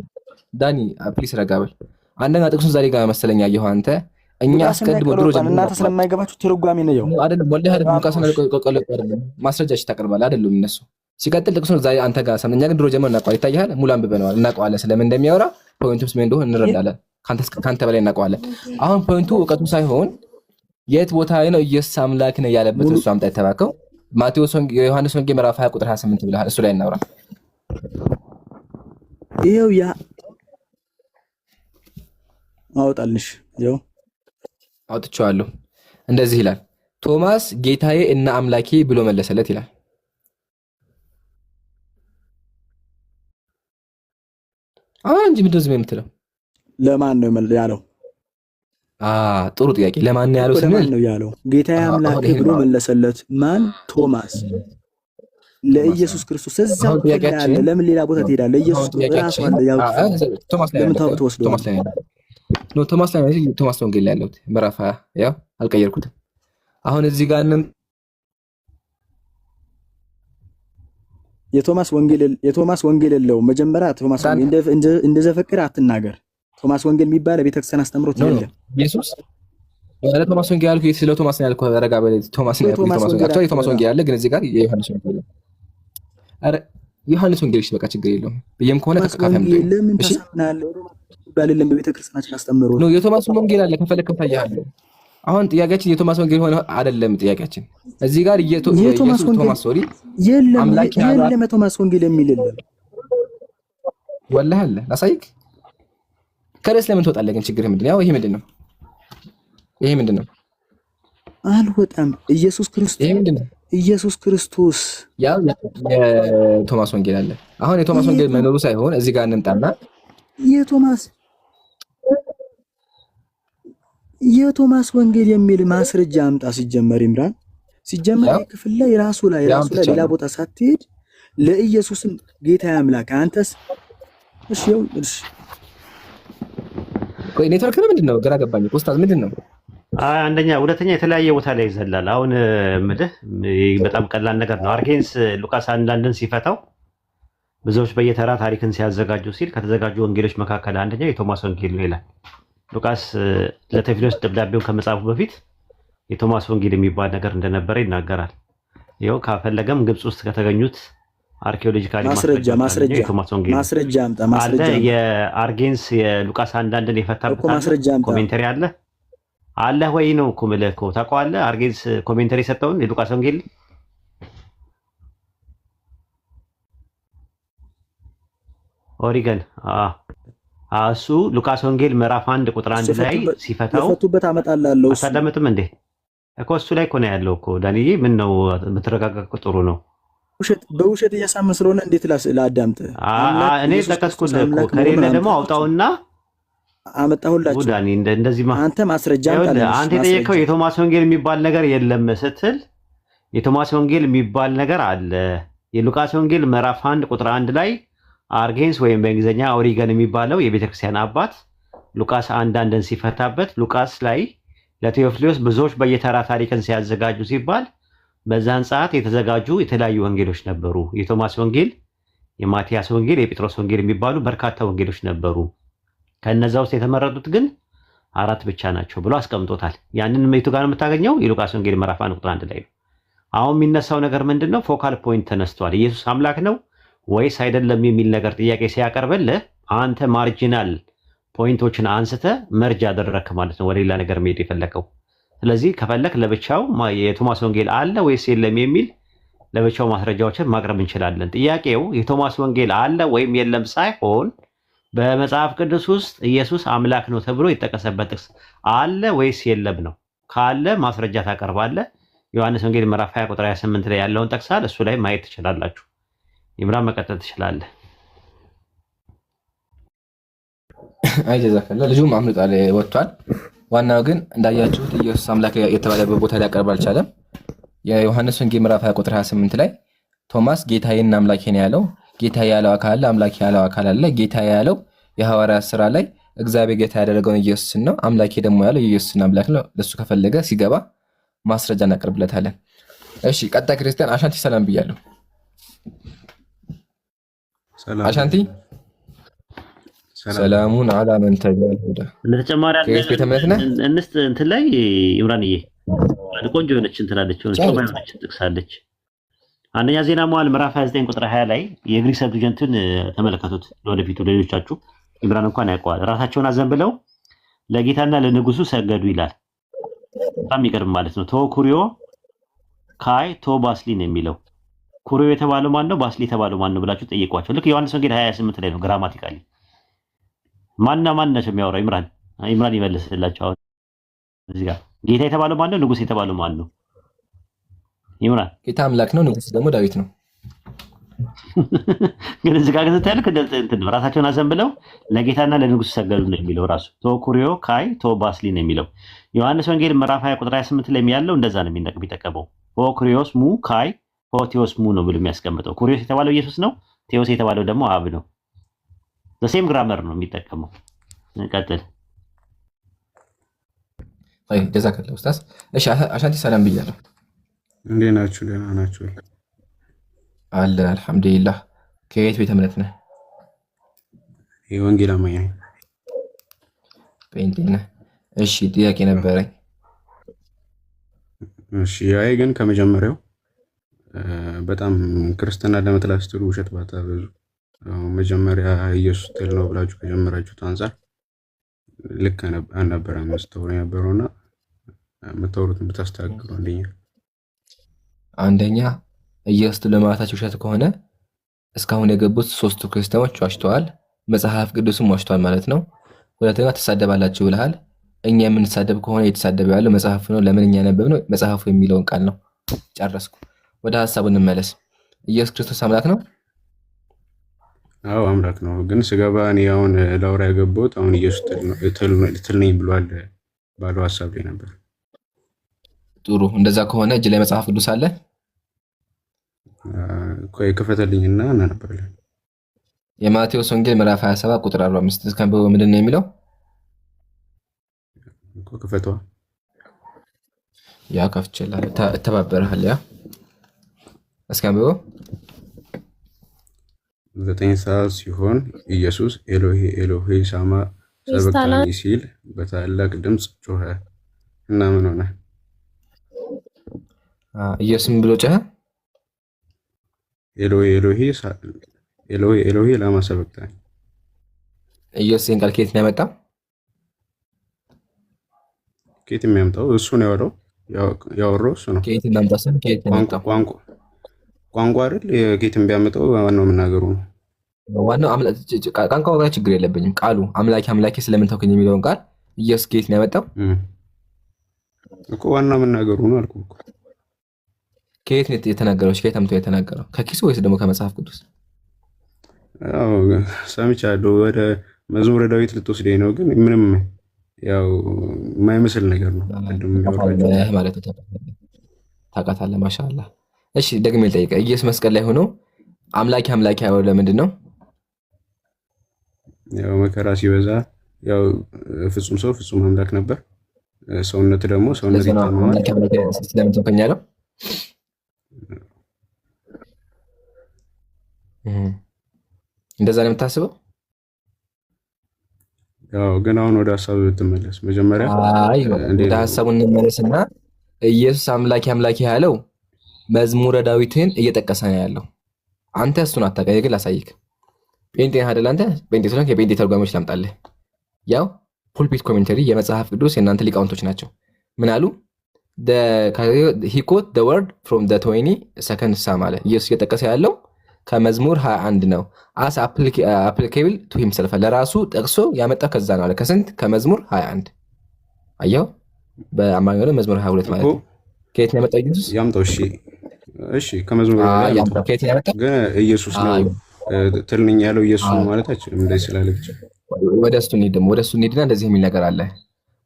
ዳኒ ፕሊስ ረጋበል። አንደኛ ጥቅሱን ዛሬ ጋር መሰለኝ ያየኸው አንተ። እኛ አስቀድሞ ድሮ
እናንተ ስለማይገባችሁ ትርጓሜ ነው ያው
አይደለም። ወላሂ አይደለም። ሉቃስና ማስረጃች ታቀርባለህ አይደለም እነሱ። ሲቀጥል ጥቅሱን ዛሬ አንተ ጋር ሰምተኛ፣ ግን ድሮ ጀምሮ እናውቀዋለን። ይታያል። ሙሉ አንብበነዋል፣ እናውቀዋለን። ስለምን እንደሚያወራ ፖይንቱስ ምን እንደሆነ እንረዳለን። ካንተ በላይ እናውቀዋለን። አሁን ፖይንቱ እውቀቱ ሳይሆን የት ቦታ ነው ኢየሱስ አምላክ ነው ያለበት እሱ አምጣ የተባከው ዮሐንስ ወንጌል ምዕራፍ 20 ቁጥር 28 ብለሃል። እሱ ላይ እናውራ።
ይሄው ያ አውጣልሽ ይሄው
አውጥቼዋለሁ። እንደዚህ ይላል፣ ቶማስ ጌታዬ እና አምላኬ ብሎ መለሰለት ይላል። አሁን እንጂ ምንድን ነው የምትለው?
ለማን ነው ያለው?
ጥሩ ጥያቄ። ለማን ነው ያለው?
ለማን ነው ያለው? ጌታዬ አምላኬ ብሎ መለሰለት። ማን? ቶማስ። ለኢየሱስ ክርስቶስ እዛው ያለ። ለምን ሌላ ቦታ ትሄዳለህ? ኢየሱስ ራሱ አለ። ያው
ቶማስ ላይ
ለምን ተወስዶ
ቶማስ ላይ ነው ቶማስ ወንጌል ላይ ያለው ምዕራፍ 20 ያው አልቀየርኩትም። አሁን እዚህ ጋር
የቶማስ ወንጌል የለውም። መጀመሪያ ቶማስ ወንጌል እንደዘፈቀደ አትናገር። ቶማስ ወንጌል የሚባል ቤተክርስቲያን አስተምሮት የለም።
ኢየሱስ ወደ ቶማስ ወንጌል ያልኩ ስለ ቶማስ ነው ያልኩ። ረጋ በለ ቶማስ ነው ያልኩ። ቶማስ ወንጌል አለ፣ ግን እዚህ ጋር የዮሐንስ ወንጌል ነው። አረ ዮሐንስ ወንጌል እሺ፣ በቃ ችግር የለውም ብዬም ከሆነ ተካፋም ነው።
ለምን ተሳናለህ? ባልለም በቤተክርስቲያናችን አስተምሮት
ነው። የቶማስ ወንጌል አለ፣ ከፈለክ ታያለህ። አሁን ጥያቄያችን የቶማስ ወንጌል ሆነ አይደለም። ጥያቄያችን እዚህ ጋር
የቶማስ ሶሪ የለም የቶማስ ወንጌል የሚል የለም።
ወላሂ አለ። ላሳይክ። ከርዕስ ለምን ትወጣለህ ግን? ችግርህ ምንድን ነው? ያው ይሄ ምንድን ነው?
አልወጣም። ኢየሱስ ክርስቶስ
ያው የቶማስ ወንጌል አለ። አሁን የቶማስ ወንጌል መኖሩ ሳይሆን እዚህ ጋር እንምጣና
የቶማስ ወንጌል የሚል ማስረጃ አምጣ። ሲጀመር ይምራን ክፍል ላይ ራሱ ላይ ሌላ ቦታ ሳትሄድ ለኢየሱስም ጌታ አምላክ አንተስ እሺ
ቆይ ኔትወርክ ነው ምንድነው? ግራ ገባኝ። ኡስታዝ ምንድነው?
አንደኛ ሁለተኛ የተለያየ ቦታ ላይ ይዘላል። አሁን ምድህ በጣም ቀላል ነገር ነው። አርጌንስ ሉቃስ አንዳንድን ሲፈታው ብዙዎች በየተራ ታሪክን ሲያዘጋጁ ሲል ከተዘጋጁ ወንጌሎች መካከል አንደኛው የቶማስ ወንጌል ነው ይላል። ሉቃስ ለቴዎፍሎስ ደብዳቤውን ከመጻፉ በፊት የቶማስ ወንጌል የሚባል ነገር እንደነበረ ይናገራል። ይኸው ካፈለገም ግብጽ ውስጥ ከተገኙት አርኪኦሎጂካሊ
ማስረጃ
አለ። የአርጌንስ የሉቃስ አንዳንድን የፈታበት ኮሜንተሪ አለ ወይ ነው እኮ የምልህ እኮ ታውቀዋለህ። አርጌንስ ኮሜንተሪ የሰጠውን የሉቃስ ወንጌል ኦሪገን እሱ ሉቃስ ወንጌል ምዕራፍ 1 ቁጥር 1 ላይ ሲፈታው
ፈቱበት አመጣላለሁ።
አታዳምጥም እንዴ? እኮ እሱ ላይ እኮ ነው ያለው እኮ ዳንዬ። ምን ነው የምትረጋጋው? ጥሩ ነው።
በውሸት እያሳመን ስለሆነ እንዴት ላዳምጥ?
እኔ ጠቀስኩልህ እኮ። ከሌለ ደግሞ አውጣውና
አመጣሁላችሁ።
ዳኒ እንደዚህ
አንተ ማስረጃ
አንተ የጠየቀው የቶማስ ወንጌል የሚባል ነገር የለም ስትል የቶማስ ወንጌል የሚባል ነገር አለ። የሉቃስ ወንጌል ምዕራፍ 1 ቁጥር 1 ላይ አርጌንስ ወይም በእንግሊዝኛ ኦሪገን የሚባለው የቤተክርስቲያን አባት ሉቃስ አንዳንድን ሲፈታበት ሉቃስ ላይ ለቴዎፍሎስ ብዙዎች በየተራ ታሪክን ሲያዘጋጁ ሲባል በዛን ሰዓት የተዘጋጁ የተለያዩ ወንጌሎች ነበሩ። የቶማስ ወንጌል፣ የማቲያስ ወንጌል፣ የጴጥሮስ ወንጌል የሚባሉ በርካታ ወንጌሎች ነበሩ። ከነዛ ውስጥ የተመረጡት ግን 4 ብቻ ናቸው ብሎ አስቀምጦታል። ያንን የቱ ጋር የምታገኘው? የሉቃስ ወንጌል ምዕራፍ 1 ቁጥር 1 ላይ ነው። አሁን የሚነሳው ነገር ምንድነው? ፎካል ፖይንት ተነስቷል። ኢየሱስ አምላክ ነው ወይስ አይደለም የሚል ነገር ጥያቄ ሲያቀርብልህ አንተ ማርጂናል ፖይንቶችን አንስተ መርጅ አደረክ ማለት ነው፣ ወደ ሌላ ነገር መሄድ የፈለከው። ስለዚህ ከፈለክ ለብቻው የቶማስ ወንጌል አለ ወይስ የለም የሚል ለብቻው ማስረጃዎችን ማቅረብ እንችላለን። ጥያቄው የቶማስ ወንጌል አለ ወይም የለም ሳይሆን በመጽሐፍ ቅዱስ ውስጥ ኢየሱስ አምላክ ነው ተብሎ የተጠቀሰበት ጥቅስ አለ ወይስ የለም ነው። ካለ ማስረጃ ታቀርባለህ። ዮሐንስ ወንጌል ምዕራፍ 20 ቁጥር 28 ላይ ያለውን ጠቅሳል። እሱ ላይ ማየት ትችላላችሁ። ይምራን መቀጠል ትችላለህ።
አይ ጀዛከላ። ልጁም አምልጧል ወጥቷል። ዋናው ግን እንዳያችሁት ኢየሱስ አምላክ የተባለበት ቦታ ላይ ያቀርብ አልቻለም። የዮሐንስ ወንጌል ምዕራፍ 20 ቁጥር 28 ላይ ቶማስ ጌታዬና አምላኬ ነው ያለው። ጌታ ያለው አካል አለ፣ አምላኬ ያለው አካል አለ። ጌታ ያለው የሐዋርያት ሥራ ላይ እግዚአብሔር ጌታ ያደረገውን ኢየሱስን ነው። አምላኬ ደግሞ ያለው የኢየሱስን አምላክ ነው። ለሱ ከፈለገ ሲገባ ማስረጃ እናቀርብለታለን። እሺ ቀጣይ ክርስቲያን አሻንቲ ሰላም ብያለሁ። አሻንቲ ሰላሙን አላ መን ተቢዐል ሁዳ።
ለተጨማሪ እንስት እንትን ላይ ኢምራንዬ ቆንጆ የሆነች እንትን አለች፣ የሆነች ጥቅሳለች። አንደኛ ዜና መዋዕል ምዕራፍ 29 ቁጥር 20 ላይ የግሪክ ሰብጁንትን ተመለከቱት። ለወደፊቱ ሌሎቻችሁ ኢምራን እንኳን ያውቀዋል። ራሳቸውን አዘንብለው ለጌታና ለንጉሱ ሰገዱ ይላል። በጣም ይቀርብ ማለት ነው። ኩሪዮ ካይ ቶ ባስሊ ነው የሚለው። ኩሪዮ የተባለው ማን ነው? ባስሊ የተባለው ማን ነው ብላችሁ ጠይቋቸው። ልክ ዮሐንስ ወንጌል 28 ላይ ነው። ግራማቲካሊ ማንና ማን ናቸው የሚያወራው? ኢምራን ይመልስላቸው። አሁን እዚህ ጋር ጌታ የተባለው ማን ነው? ንጉስ የተባለው ማን ነው? ኢምራን
ጌታ አምላክ ነው፣ ንጉስ ደግሞ ዳዊት ነው።
ግን እዚህ ጋር ከተልክ እንትን ራሳቸውን አዘንብለው ለጌታና ለንጉስ ሰገዱ ነው የሚለው ራሱ። ኩሪዮ ካይ ቶ ባስሊ ነው የሚለው። ዮሐንስ ወንጌል ምዕራፍ 20 ቁጥር 28 ላይ ያለው እንደዛ ነው የሚጠቀመው። ኩሪዮስ ሙ ካይ ቴዎስ ሙ ነው ብሎ የሚያስቀምጠው። ኩሪዮስ የተባለው ኢየሱስ ነው። ቴዎስ የተባለው ደግሞ አብ ነው። ዘሴም ግራመር ነው የሚጠቀመው። ቀጥል።
ጀዛከላ ኡስታዝ። እሺ አሻንቲ ሰላም ብያለሁ።
እንዴት ናችሁ? ደህና ናችሁ?
አለን አልሐምዱሊላህ። ከየት ቤተ እምነት ነህ?
የወንጌል አማኝ ነኝ።
ጴንጤ ነህ? እሺ ጥያቄ ነበረኝ።
እሺ አይ ግን ከመጀመሪያው በጣም ክርስትና ለመጥላት ስትሉ ውሸት ባታበዙ። መጀመሪያ ኢየሱስ ትል ነው ብላችሁ ከጀመራችሁት አንፃር ልክ አልነበረም የምታወሩ የነበረውና የምታወሩትን ብታስተካክሉ። አንደኛ
ኢየሱስ ለማለታቸው ውሸት ከሆነ እስካሁን የገቡት 3ቱ ክርስቲያኖች ዋሽተዋል፣ መጽሐፍ ቅዱስም ዋሽተዋል ማለት ነው። ሁለተኛ ትሳደባላችሁ ብለሃል። እኛ የምንሳደብ ከሆነ የተሳደበ ያለው መጽሐፍ ነው። ለምን እኛ ያነበብነው መጽሐፉ የሚለውን ቃል ነው። ጨረስኩ። ወደ ሐሳቡ እንመለስ። ኢየሱስ ክርስቶስ አምላክ ነው?
አዎ አምላክ ነው። ግን ስገባ እኔ አሁን ላውራ የገባሁት አሁን ኢየሱስ ትል ነኝ ብሏል ባለው ሐሳብ ላይ ነበር።
ጥሩ። እንደዛ ከሆነ እጅ ላይ መጽሐፍ ቅዱስ አለ?
ቆይ ክፈተልኝና እናነባለን።
የማቴዎስ ወንጌል ምዕራፍ 27 ቁጥር 45 እስከ ምንድን ነው የሚለው?
ክፈቷ።
ያ ከፍቼልሃለሁ፣ እተባበርሃለሁ። ያ እስከ
9 ሰዓት ሲሆን ኢየሱስ ኤሎሄ ኤሎሄ ሳማ ሰበቅታኒ ሲል በታላቅ ድምፅ ጮኸ እና ምን ሆነ?
ኢየሱስም ብሎ ጮኸ?
ኤሎሄ ኤሎሄ ኤሎሄ ኤሎሄ ላማ ሰበቅታኒ።
ኢየሱስ ይህን ቃል ከየት ነው ያመጣው?
ከየት የሚያመጣው? እሱ ነው ያወራው እሱ ነው።
ከየት እናምጣሰን? ከየት ያመጣው?
ቋንቋ አይደል? ከየት ቢያመጣው ዋናው መናገሩ ነው።
ዋናው ቋንቋው ጋር ችግር የለብኝም። ቃሉ አምላኬ አምላኬ ስለምን ተውከኝ የሚለውን ቃል ኢየሱስ ከየት ነው ያመጣው
እኮ? ዋናው መናገሩ ነው አልኩህ እኮ።
ከየት ነው የተናገረው? ከየት አምጥቶ የተናገረው? ከኪሱ ወይስ ደግሞ ከመጽሐፍ ቅዱስ?
አዎ ሰምቻለሁ። ወደ መዝሙረ ዳዊት ልትወስደኝ ነው፣ ግን ምንም ያው የማይመስል ነገር ነው
ማለት ነው። ታውቃታለህ። ማሻአላህ። እሺ ደግሜ ልጠይቅህ። ኢየሱስ መስቀል ላይ ሆኖ አምላኬ አምላኬ ያለው ለምንድን ነው?
ያው መከራ ሲበዛ ያው ፍጹም ሰው ፍጹም አምላክ ነበር። ሰውነት ደግሞ ሰውነት ይታመማል።
ስለምን ተውከኝ አለው? እንደዛ ነው የምታስበው?
ያው ግን አሁን ወደ ሐሳቡ ብትመለስ መጀመሪያ
ወደ ሐሳቡ እንመለስና ኢየሱስ አምላኬ አምላኬ ያለው መዝሙረ ዳዊትን እየጠቀሰ ነው ያለው። አንተ እሱን አታውቅም፣ ግን ላሳይክ። ጴንጤ አይደል አንተ? ጴንጤ ስለሆንክ የጴንጤ ተርጓሚዎች ላምጣልህ። ያው ፑልፒት ኮሜንተሪ የመጽሐፍ ቅዱስ የእናንተ ሊቃውንቶች ናቸው። ምን አሉ? he quote the word from the 22nd psalm አለ። ኢየሱስ እየጠቀሰ ያለው ከመዝሙር 21 ነው። as applicable to himself ለራሱ ጠቅሶ ያመጣው ከዛ ነው አለ። ከስንት? ከመዝሙር 21። አየው፣ በአማርኛ ነው መዝሙር 22 ማለት ነው። ከየት ነው ያመጣው ኢየሱስ?
ያምጣው። እሺ ከመዝሙር
ያምጣው። ከየት ነው ያመጣው?
ግን ኢየሱስ ነው ትል ነኝ ያለው ኢየሱስ ነው ማለት አይችልም። እንደዚህ ስላለ ብቻ
ወደ እሱ እንሂድ። ደግሞ ወደ እሱ እንሂድና እንደዚህ የሚል ነገር አለ።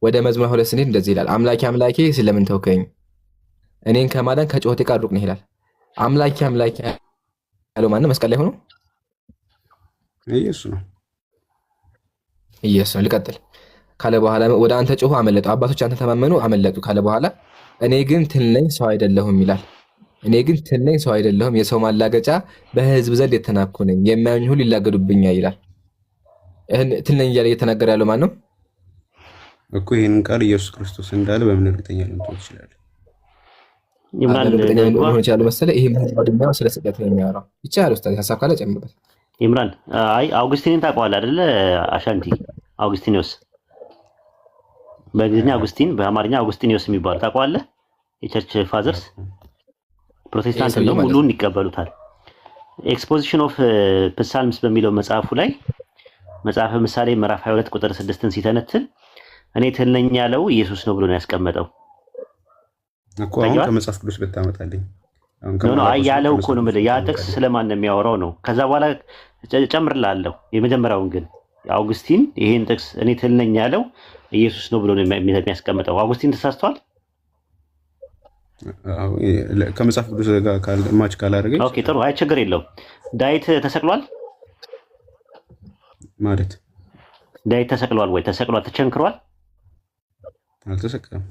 ወደ መዝሙር 22 ስንሄድ እንደዚህ ይላል። አምላኬ አምላኬ ስለምን ተውከኝ? እኔን ከማዳን ከጩኸቴ ቃል ሩቅ ነህ ይላል። አምላኬ አምላኬ ያለው ማነው? መስቀል ላይ ሆኖ
ኢየሱስ ነው።
ኢየሱስ ነው። ልቀጥል። ካለ በኋላ ወደ አንተ ጮሁ አመለጡ። አባቶች አንተ ተማመኑ አመለጡ ካለ በኋላ እኔ ግን ትል ነኝ ሰው አይደለሁም ይላል። እኔ ግን ትል ነኝ ሰው አይደለሁም፣ የሰው ማላገጫ፣ በህዝብ ዘንድ የተናኩ ነኝ፣ የሚያዩኝ ሁሉ ይላገዱብኛል ይላል። ትል ነኝ እያለ እየተናገረ ያለው ማን ነው
እኮ? ይህንን ቃል ኢየሱስ ክርስቶስ እንዳለ በምን እርግጠኛ ልንሆን ይችላል?
ሆን ይችላል መሰለህ። ይሄ ምድኛው ስለ ስቅለት ነው የሚያወራው። ይቻላል ኡስታዝ ሀሳብ ካለ ጨምርበት።
ይምራን አይ አውግስቲንን ታውቀዋለህ አይደለ? አሻንቲ አውግስቲኖስ፣ በእንግሊዝኛ አውግስቲን፣ በአማርኛ አውግስቲኖስ የሚባለው ታውቀዋለህ? የቸርች ፋዘርስ ፕሮቴስታንት ነው ሙሉን ይቀበሉታል። ኤክስፖዚሽን ኦፍ ፕሳልምስ በሚለው መጽሐፉ ላይ መጽሐፈ ምሳሌ ምዕራፍ 22 ቁጥር 6ን ሲተነትን እኔ ትል ነኝ ያለው ኢየሱስ ነው ብሎ ነው ያስቀመጠው
እኮ። አሁን ከመጽሐፍ ቅዱስ ብታመጣልኝ
አይ ያለው እኮ ነው የምልህ። ያ ጥቅስ ስለማን ነው የሚያወራው ነው። ከዛ በኋላ ጨምርልሃለሁ። የመጀመሪያውን ግን አውግስቲን ይሄን ጥቅስ እኔ ትል ነኝ ያለው ኢየሱስ ነው ብሎ ነው የሚያስቀምጠው። አውግስቲን ተሳስቷል።
ከመጽሐፍ ቅዱስ ጋር ማች ካላደረገች
ኦኬ ጥሩ፣ አይ ችግር የለውም። ዳዊት ተሰቅሏል
ማለት
ዳዊት ተሰቅሏል ወይ? ተሰቅሏል። ተቸንክሯል?
አልተሰቀለም።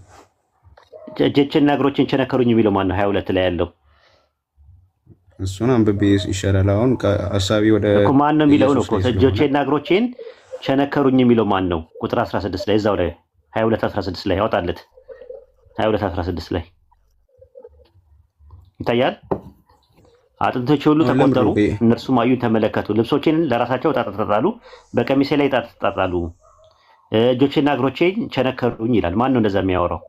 እጆችና እግሮችን ቸነከሩኝ የሚለው ማን ነው? 22 ላይ ያለው
እሱን አንብቤ ይሻላል። አሁን ሐሳቢ ወደ
እኮ ማን ነው የሚለው ነው እኮ። እጆችና እግሮችን ቸነከሩኝ የሚለው ማን ነው? ቁጥር 16 ላይ እዛው ላይ 22:16 ላይ ያወጣለት 22:16 ላይ ይታያል። አጥንቶቼ ሁሉ ተቆጠሩ፣ እነርሱም አዩኝ ተመለከቱ። ልብሶቼን ለራሳቸው ጣጣጣሉ፣ በቀሚሴ ላይ ጣጣጣሉ፣ እጆቼና እግሮቼን ቸነከሩኝ ይላል። ማን ነው እንደዛ የሚያወራው?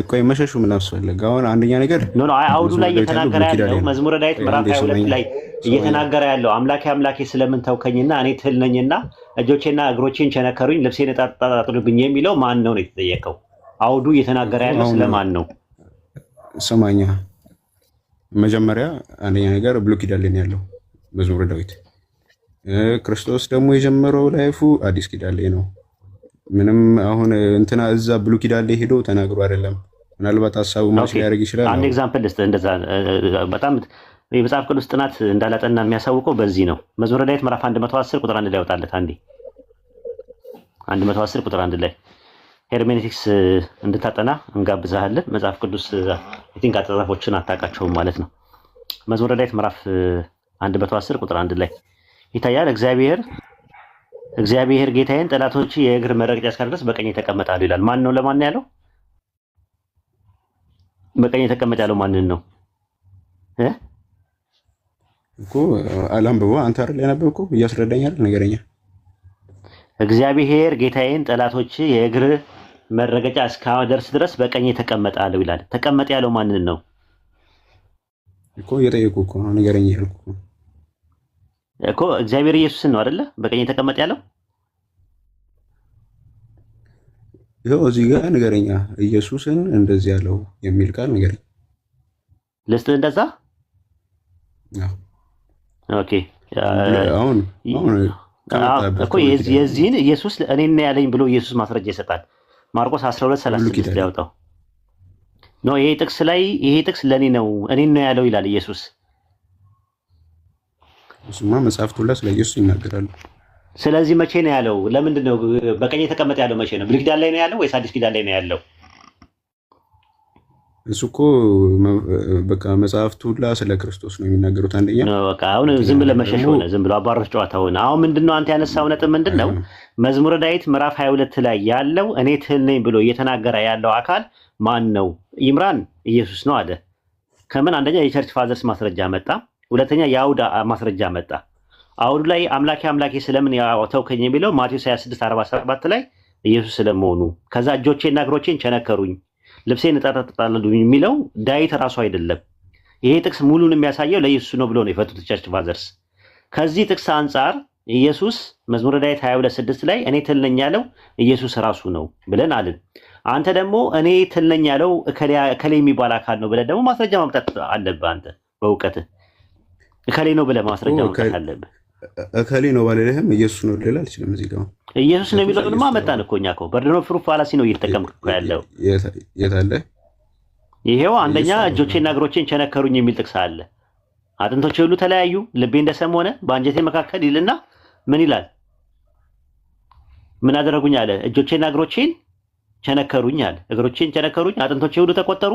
ቆይ መሸሹ ምን አስፈለገ? አሁን አንደኛ ነገር
አውዱ ላይ እየተናገረ ያለው መዝሙረ ዳዊት ምዕራፍ 22 ላይ እየተናገረ ያለው አምላኬ አምላኬ ስለምን ተውከኝና እኔ ትል ነኝና እጆቼና እግሮቼን ቸነከሩኝ ልብሴን ጣጣጣሉብኝ የሚለው ማን ነው ነው የተጠየቀው? አውዱ እየተናገረ ያለው ስለማን ነው?
ሰማኛ መጀመሪያ አንደኛ ነገር ብሉይ ኪዳን ላይ ያለው መዝሙረ ዳዊት፣ ክርስቶስ ደግሞ የጀመረው ላይፉ አዲስ ኪዳን ላይ ነው። ምንም አሁን እንትና እዛ ብሉይ ኪዳን ላይ ሄዶ ተናግሮ አይደለም። ምናልባት ሀሳቡ ማች ሊያደርግ ይችላል።
አንድ ኤግዛምፕል ልስጥ። እንደዛ በጣም የመጽሐፍ ቅዱስ ጥናት እንዳላጠና የሚያሳውቀው በዚህ ነው። መዝሙረ ዳዊት ምዕራፍ 110 ቁጥር 1 ላይ ያወጣለት። አንዴ 110 ቁጥር 1 ላይ ሄርሜኔቲክስ እንድታጠና እንጋብዛለን። መጽሐፍ ቅዱስ የቲንክ አጻጻፎችን አታውቃቸውም ማለት ነው። መዝሙረ ዳዊት ምዕራፍ 110 ቁጥር 1 ላይ ይታያል። እግዚአብሔር ጌታዬን ጠላቶች የእግር መረገጫ እስካደረስ በቀኝ ተቀመጣሉ ይላል። ማን ነው ለማን ያለው? በቀኝ ተቀመጥ ያለው ማንን ነው
እኮ? አላንብቦ አንተ አይደል ያነበብከው? እያስረዳኝ አይደል? ነገረኛ
እግዚአብሔር ጌታዬን ጠላቶች የእግር መረገጫ እስካደርስ ድረስ በቀኝ ተቀመጣሉ ይላል። ተቀመጥ ያለው ማንን ነው
እኮ? እየጠየኩህ እኮ ነው። ነገረኛ ይልኩ
እኮ እግዚአብሔር ኢየሱስን ነው አይደለ? በቀኝ ተቀመጥ ያለው
ይኸው እዚህ ጋር ነገረኛ ኢየሱስን እንደዚህ ያለው የሚል ቃል ነገረኛ
ልስጥ እንደዛ። ኦኬ
አሁን
እኮ የዚህን ኢየሱስ እኔና ያለኝ ብሎ ኢየሱስ ማስረጃ ይሰጣል። ማርቆስ 12:36 ላይ ያወጣው ነው። ይሄ ጥቅስ ለኔ ነው እኔን ነው ያለው ይላል ኢየሱስ።
እሱማ መጽሐፍቱ ላይ ስለ ኢየሱስ ይናገራሉ።
ስለዚህ መቼ ነው ያለው? ለምንድን ነው በቀኝ ተቀመጥ ያለው? መቼ ነው? ብሉይ ኪዳን ላይ ነው ያለው ወይስ አዲስ ኪዳን ላይ ነው ያለው?
እሱ እኮ በቃ መጽሐፍቱ ላይ ስለ ክርስቶስ ነው የሚናገሩት። አንደኛ
በቃ አሁን ዝም ብለህ መሸሽ ሆነ፣ ዝም ብሎ አባሮች ጨዋታ ሆነ። አሁን ምንድነው አንተ ያነሳው ነጥብ ምንድነው? መዝሙረ ዳዊት ምዕራፍ 22 ላይ ያለው እኔ ትል ነኝ ብሎ እየተናገረ ያለው አካል ማን ነው? ይምራን ኢየሱስ ነው አለ። ከምን? አንደኛ የቸርች ፋዘርስ ማስረጃ መጣ። ሁለተኛ የአውድ ማስረጃ መጣ። አውዱ ላይ አምላኬ አምላኬ ስለምን ተውከኝ የሚለው ማቴዎስ 26:47 ላይ ኢየሱስ ስለመሆኑ፣ ከዛ እጆቼና እግሮቼን ቸነከሩኝ ልብሴን እጣጣጣሉ የሚለው ዳዊት ራሱ አይደለም። ይሄ ጥቅስ ሙሉን የሚያሳየው ለኢየሱስ ነው ብሎ ነው የፈቱት ቸርች ፋዘርስ። ከዚህ ጥቅስ አንጻር ኢየሱስ መዝሙረ ዳዊት 22:6 ላይ እኔ ትል ነኝ ያለው ኢየሱስ ራሱ ነው ብለን አልን። አንተ ደግሞ እኔ ትል ነኝ ያለው እከሌ የሚባል አካል ነው ብለን ደግሞ ማስረጃ ማምጣት አለብህ። አንተ በእውቀትህ እከሌ ነው ብለህ ማስረጃ ማምጣት አለብህ።
እከሌ ነው ባለልህም ኢየሱስ ነው ልል አልችልም። እዚህ ጋር
ኢየሱስ ነው የሚለውንማ መጣን እኮ እኛ እኮ በርደን ኦፍ ፕሩፍ ፋላሲ ነው እየተጠቀምክ እኮ ያለው።
የት አለ?
ይሄው አንደኛ እጆቼና እግሮቼን ቸነከሩኝ የሚል ጥቅስ አለ። አጥንቶቼ ሁሉ ተለያዩ፣ ልቤ እንደ ሰም ሆነ፣ በአንጀቴ መካከል ይልና ምን ይላል? ምን አደረጉኝ አለ? እጆቼና እግሮቼን ቸነከሩኝ አለ። እግሮቼን ቸነከሩኝ፣ አጥንቶቼ ሁሉ ተቆጠሩ፣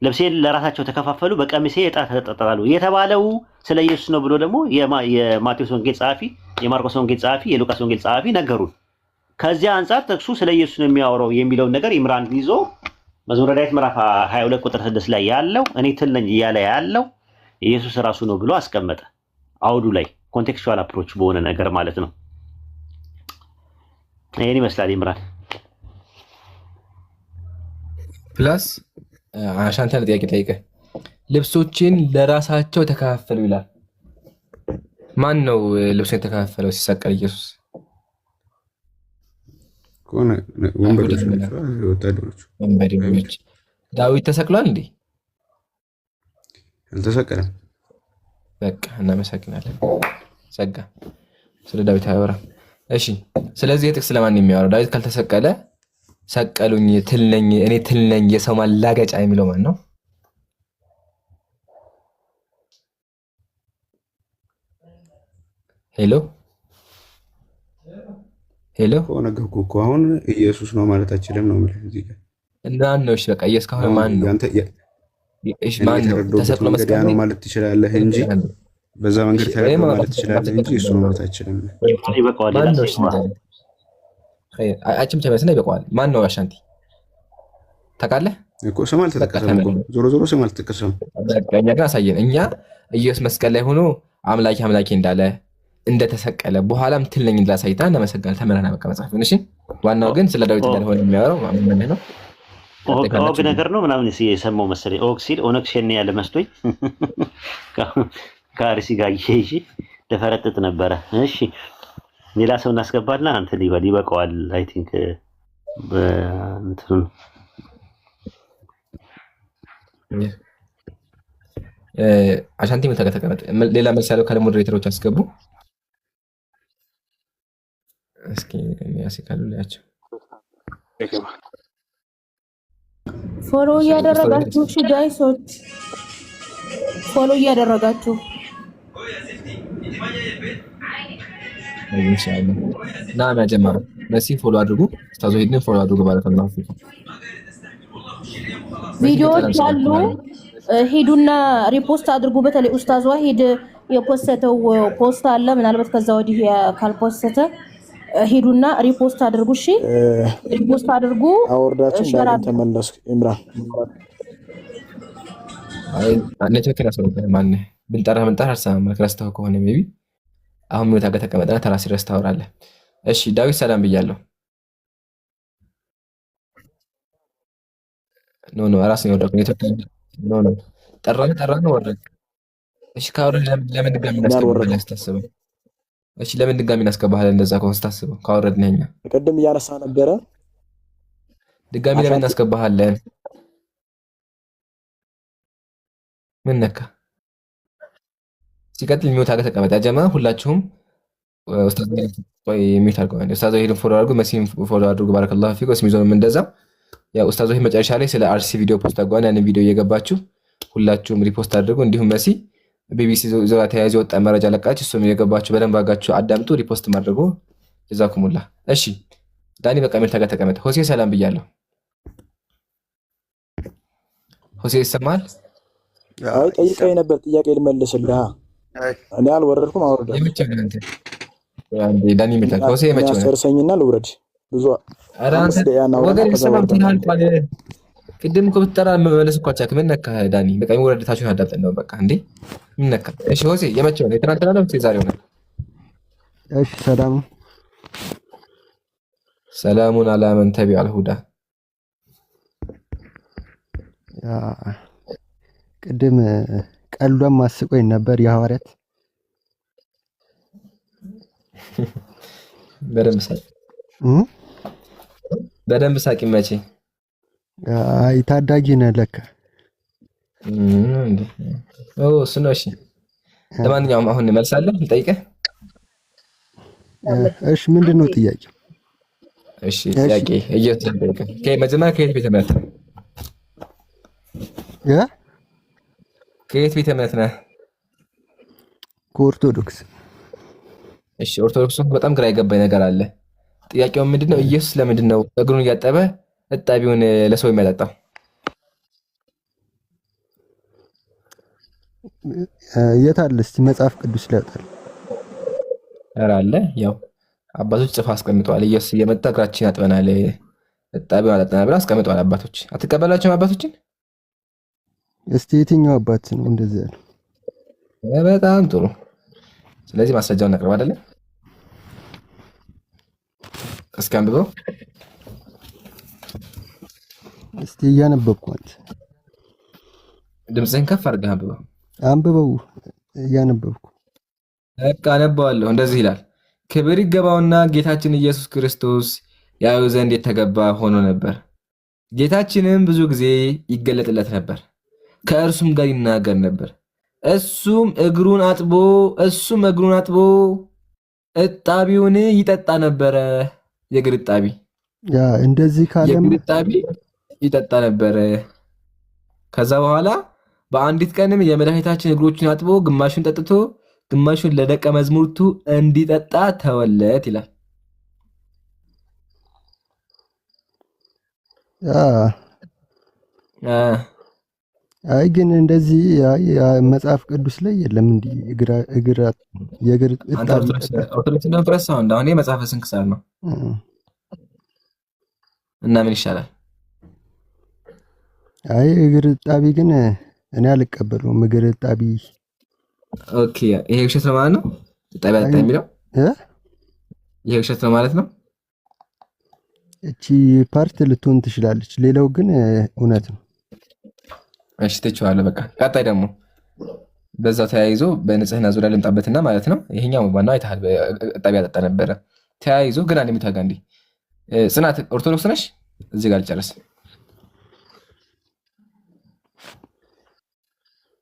ልብሴን ለራሳቸው ተከፋፈሉ፣ በቀሚሴ ዕጣ ተጣጣሉ የተባለው ስለ ኢየሱስ ነው ብሎ ደግሞ የማቴዎስ ወንጌል ጸሐፊ፣ የማርቆስ ወንጌል ጸሐፊ፣ የሉቃስ ወንጌል ጸሐፊ ነገሩን። ከዚያ አንጻር ጥቅሱ ስለ ኢየሱስ ነው የሚያወራው የሚለውን ነገር ኢምራን ይዞ መዝሙረ ዳዊት ምዕራፍ 22 ቁጥር 6 ላይ ያለው እኔ ትል ነኝ እያለ ያለው ኢየሱስ ራሱ ነው ብሎ አስቀመጠ። አውዱ ላይ ኮንቴክስቹዋል አፕሮች በሆነ ነገር ማለት ነው። ይሄን ይመስላል ኢምራን።
ፕላስ አሻንተ ጥያቄ ጠይቀ ልብሶችን ለራሳቸው ተከፋፈሉ ይላል። ማን ነው ልብሶችን የተከፋፈለው ሲሰቀል? ኢየሱስ ወንበዴዎች። ዳዊት ተሰቅሏል እንዴ?
አልተሰቀለም።
በቃ እናመሰግናለን። ጸጋ ስለ ዳዊት አያወራም። እሺ፣ ስለዚህ የጥቅስ ለማን የሚያወራው? ዳዊት ካልተሰቀለ ሰቀሉኝ፣ ትል ነኝ፣ እኔ ትል ነኝ፣ የሰው ማላገጫ የሚለው ማን ነው? ሄሎ ሄሎ፣
ነገርኩህ እኮ አሁን ኢየሱስ ነው ማለት አችልም ነው የምልህ እዚህ ጋር
እና ነው። እሺ በቃ ኢየሱስ ከሆነ ማን ነው? እሺ ማን ነው? ተሰቅሎ መስቀል
ነው ማለት ትችላለህ እንጂ በዛ መንገድ ተረድቶ ማለት ትችላለህ እንጂ እሱ ነው ማለት አችልም።
ማን ነው? እሺ
አጭም ተመስና ይበቃዋል። ማን ነው? አሻንቲ ታውቃለህ
እኮ ስም አልተጠቀሰም እኮ ዞሮ ዞሮ ስም አልተጠቀሰም።
በቃ እኛ ጋር አሳየን። እኛ ኢየሱስ መስቀል ላይ ሆኖ አምላኬ አምላኬ እንዳለ እንደተሰቀለ በኋላም ትል ነኝ እንዳሳይታ እናመሰግናለን። ተመረና በቃ መጽሐፍ ነው። እሺ ዋናው ግን ስለ ዳዊት እንዳልሆነ የሚያወራው ምን ነው?
ኦግ ነገር ነው ምናምን የሰማው መሰለኝ። ኦግ ሲል ኦነግ ሸኔ ያለ መስሎኝ ከአርሲ ጋር ይሄ ለፈረጥጥ ነበረ። እሺ ሌላ ሰው እናስገባና አንተ ሊበል ይበቃዋል። አይ ቲንክ በእንትን
አሻንቲ ተቀመጥ። ሌላ መልስ ያለው ካለ ሞዴሬተሮች አስገቡ። እስኪ ያሲካሉ ላያቸው
ፎሎ እያደረጋችሁ እሺ ጋይሶች ፎሎ እያደረጋችሁ
ና መጀመሪያ መሲ ፎሎ አድርጉ። ስታዞ ሄድን ፎሎ አድርጉ ማለት ነው።
ቪዲዮዎች አሉ ሄዱና ሪፖስት አድርጉ። በተለይ ኡስታዝ ዋሂድ የፖስተው ፖስት አለ። ምናልባት ከዛ ወዲህ ካልፖስተተ ሄዱና ሪፖስት አድርጉ። እሺ ሪፖስት አድርጉ።
አወርዳችን ዳግም ተመለስኩ። ኢምራን
አይ ነቸከና ሰው ማን ብንጠራ አልሰማም። ረስተኸው ከሆነ ሜቢ አሁን ምን ታገ ተቀመጠና ተራሲ ረስተህ ታወራለህ። እሺ ዳዊት ሰላም ብያለሁ። ኖ ራስ ነው ወደቀ ኖ ጠራ ነው ወረደ። እሺ ካወረደ ለምን ድጋሚ እናስገባለን ስታስበው? እሺ ለምን ድጋሚ እናስገባለን? እንደዛ ከሆነ ስታስበው ካወረድን እኛ
ቅድም እያነሳ ነበረ።
ድጋሚ ለምን እናስገባለን? ምን ነካ? ሲቀጥል የሚወጣ ጋር ተቀመጠ። ጀማ ሁላችሁም ኡስታዝ ወይ የሚት አድርገው አንዴ ኡስታዝ ሄድን ፎሎ አድርጉ። መሲም ፎሎ አድርጉ። ባረከላሁ ፊክ። ወስሚዞንም እንደዛ ያ ኡስታዝ ወይ መጨረሻ ላይ ስለ አርሲ ቪዲዮ ፖስት አድርጓል። ያንን ቪዲዮ እየገባችሁ ሁላችሁም ሪፖስት አድርጉ። እንዲሁም መሲ ቢቢሲ ዞራ ተያይዞ ወጣ መረጃ ለቃች። እሱም እየገባችሁ በደንብ አጋችሁ አዳምጡ። ሪፖስት ማድረጉ ጀዛኩሙላህ። እሺ ዳኒ በቃ ምን ታጋ ተቀመጠ። ሆሴ ሰላም ብያለሁ። ሆሴ ይሰማል?
አይ ጠይቀኝ ነበር ጥያቄ ልመልስልህ። እኔ አልወረድኩም። አውርደ
ዳኒ ምታ ሆሴ መቼ ነው
ሰርሰኝና ልውረድ ብዙ
አራንተ ወገን ይሰማል ትላልቋል። ቅድም እኮ ብትጠራ መመለስ እኮ አልቻልክም። ምን ነካ ዳኒ? በቃ ወረድታችሁን አዳምጠን ነው በቃ እንዴ ምን ነካ? እሺ ሆሴ የመቼው ነው? የትናንትና ነው የዛሬው ነው?
እሺ
ሰላሙን አላ መን ተቢዐል ሁዳ።
ቅድም ቀልዷም አስቆኝ ነበር የሐዋርያት
በደንብ ሳቂ መቼ?
አይ ታዳጊ ነህ ለካ።
እሱ ነው። እሺ ለማንኛውም አሁን መልሳለሁ ልጠይቅህ።
እሺ ምንድን ነው ጥያቄው?
እሺ ጥያቄ እየተጠየቀ መጀመሪያ ከየት ቤተ እምነት ነህ? ከየት ቤተ እምነት ነህ?
ከኦርቶዶክስ።
እሺ ኦርቶዶክስ በጣም ግራ የገባኝ ነገር አለ። ጥያቄው ምንድነው? ኢየሱስ ለምንድን ነው እግሩን እያጠበ እጣቢውን ለሰው የሚያጠጣው?
የት አለ እስቲ መጽሐፍ ቅዱስ ላይ ያወጣል?
ኧረ አለ። ያው አባቶች ጽፈው አስቀምጠዋል። ኢየሱስ እየመጣ እግራችን ያጥበናል፣ እጣቢውን ያጠጣናል ብለው አስቀምጠዋል አባቶች። አትቀበላቸውም አባቶችን?
እስቲ የትኛው አባት ነው እንደዚህ ያለው?
በጣም ጥሩ። ስለዚህ ማስረጃውን እናቅርብ አይደለ? እስኪ አንብበው።
እስቲ እያነበብኩ አንተ
ድምፅህን ከፍ አድርገህ አንብበው።
አንብበው። እያነበብኩ
በቃ አነባዋለሁ። እንደዚህ ይላል፣ ክብር ይገባውና ጌታችን ኢየሱስ ክርስቶስ ያዩ ዘንድ የተገባ ሆኖ ነበር። ጌታችንም ብዙ ጊዜ ይገለጥለት ነበር፣ ከእርሱም ጋር ይናገር ነበር። እሱም እግሩን አጥቦ እጣቢውን ይጠጣ ነበረ። የእግር እጣቢ
ያ እንደዚህ ካለም
የእግር እጣቢ ይጠጣ ነበረ። ከዛ በኋላ በአንዲት ቀንም የመድኃኒታችን እግሮቹን አጥቦ ግማሹን ጠጥቶ ግማሹን ለደቀ መዝሙርቱ እንዲጠጣ ተወለት ይላል።
አይ ግን እንደዚህ መጽሐፍ ቅዱስ ላይ የለም። እንዲህ የእግር እጣቢ
ኦርቶዶክስ ነው ፍረሳው እንዳሁን የመጽሐፈ ስንክሳር ነው እና ምን ይሻላል?
አይ እግር እጣቢ ግን እኔ አልቀበለውም። እግር እጣቢ
ኦኬ፣ ይሄ ውሸት ነው ማለት ነው። እጣቢ አጠጣ የሚለው ይሄ ውሸት ነው ማለት ነው።
እቺ ፓርት ልትሆን ትችላለች፣ ሌላው ግን እውነት ነው።
እሺ ትችዋለህ። በቃ ቀጣይ ደግሞ በዛው ተያይዞ በንጽህና ዙሪያ ልምጣበትና ማለት ነው። ይሄኛው ዋናው አይተሃል፣ እጣቢ ያጠጣ ነበረ። ተያይዞ ግን አንድ የሚታጋ እንዴ ጽናት ኦርቶዶክስ ነሽ? እዚህ ጋር ልጨርስ።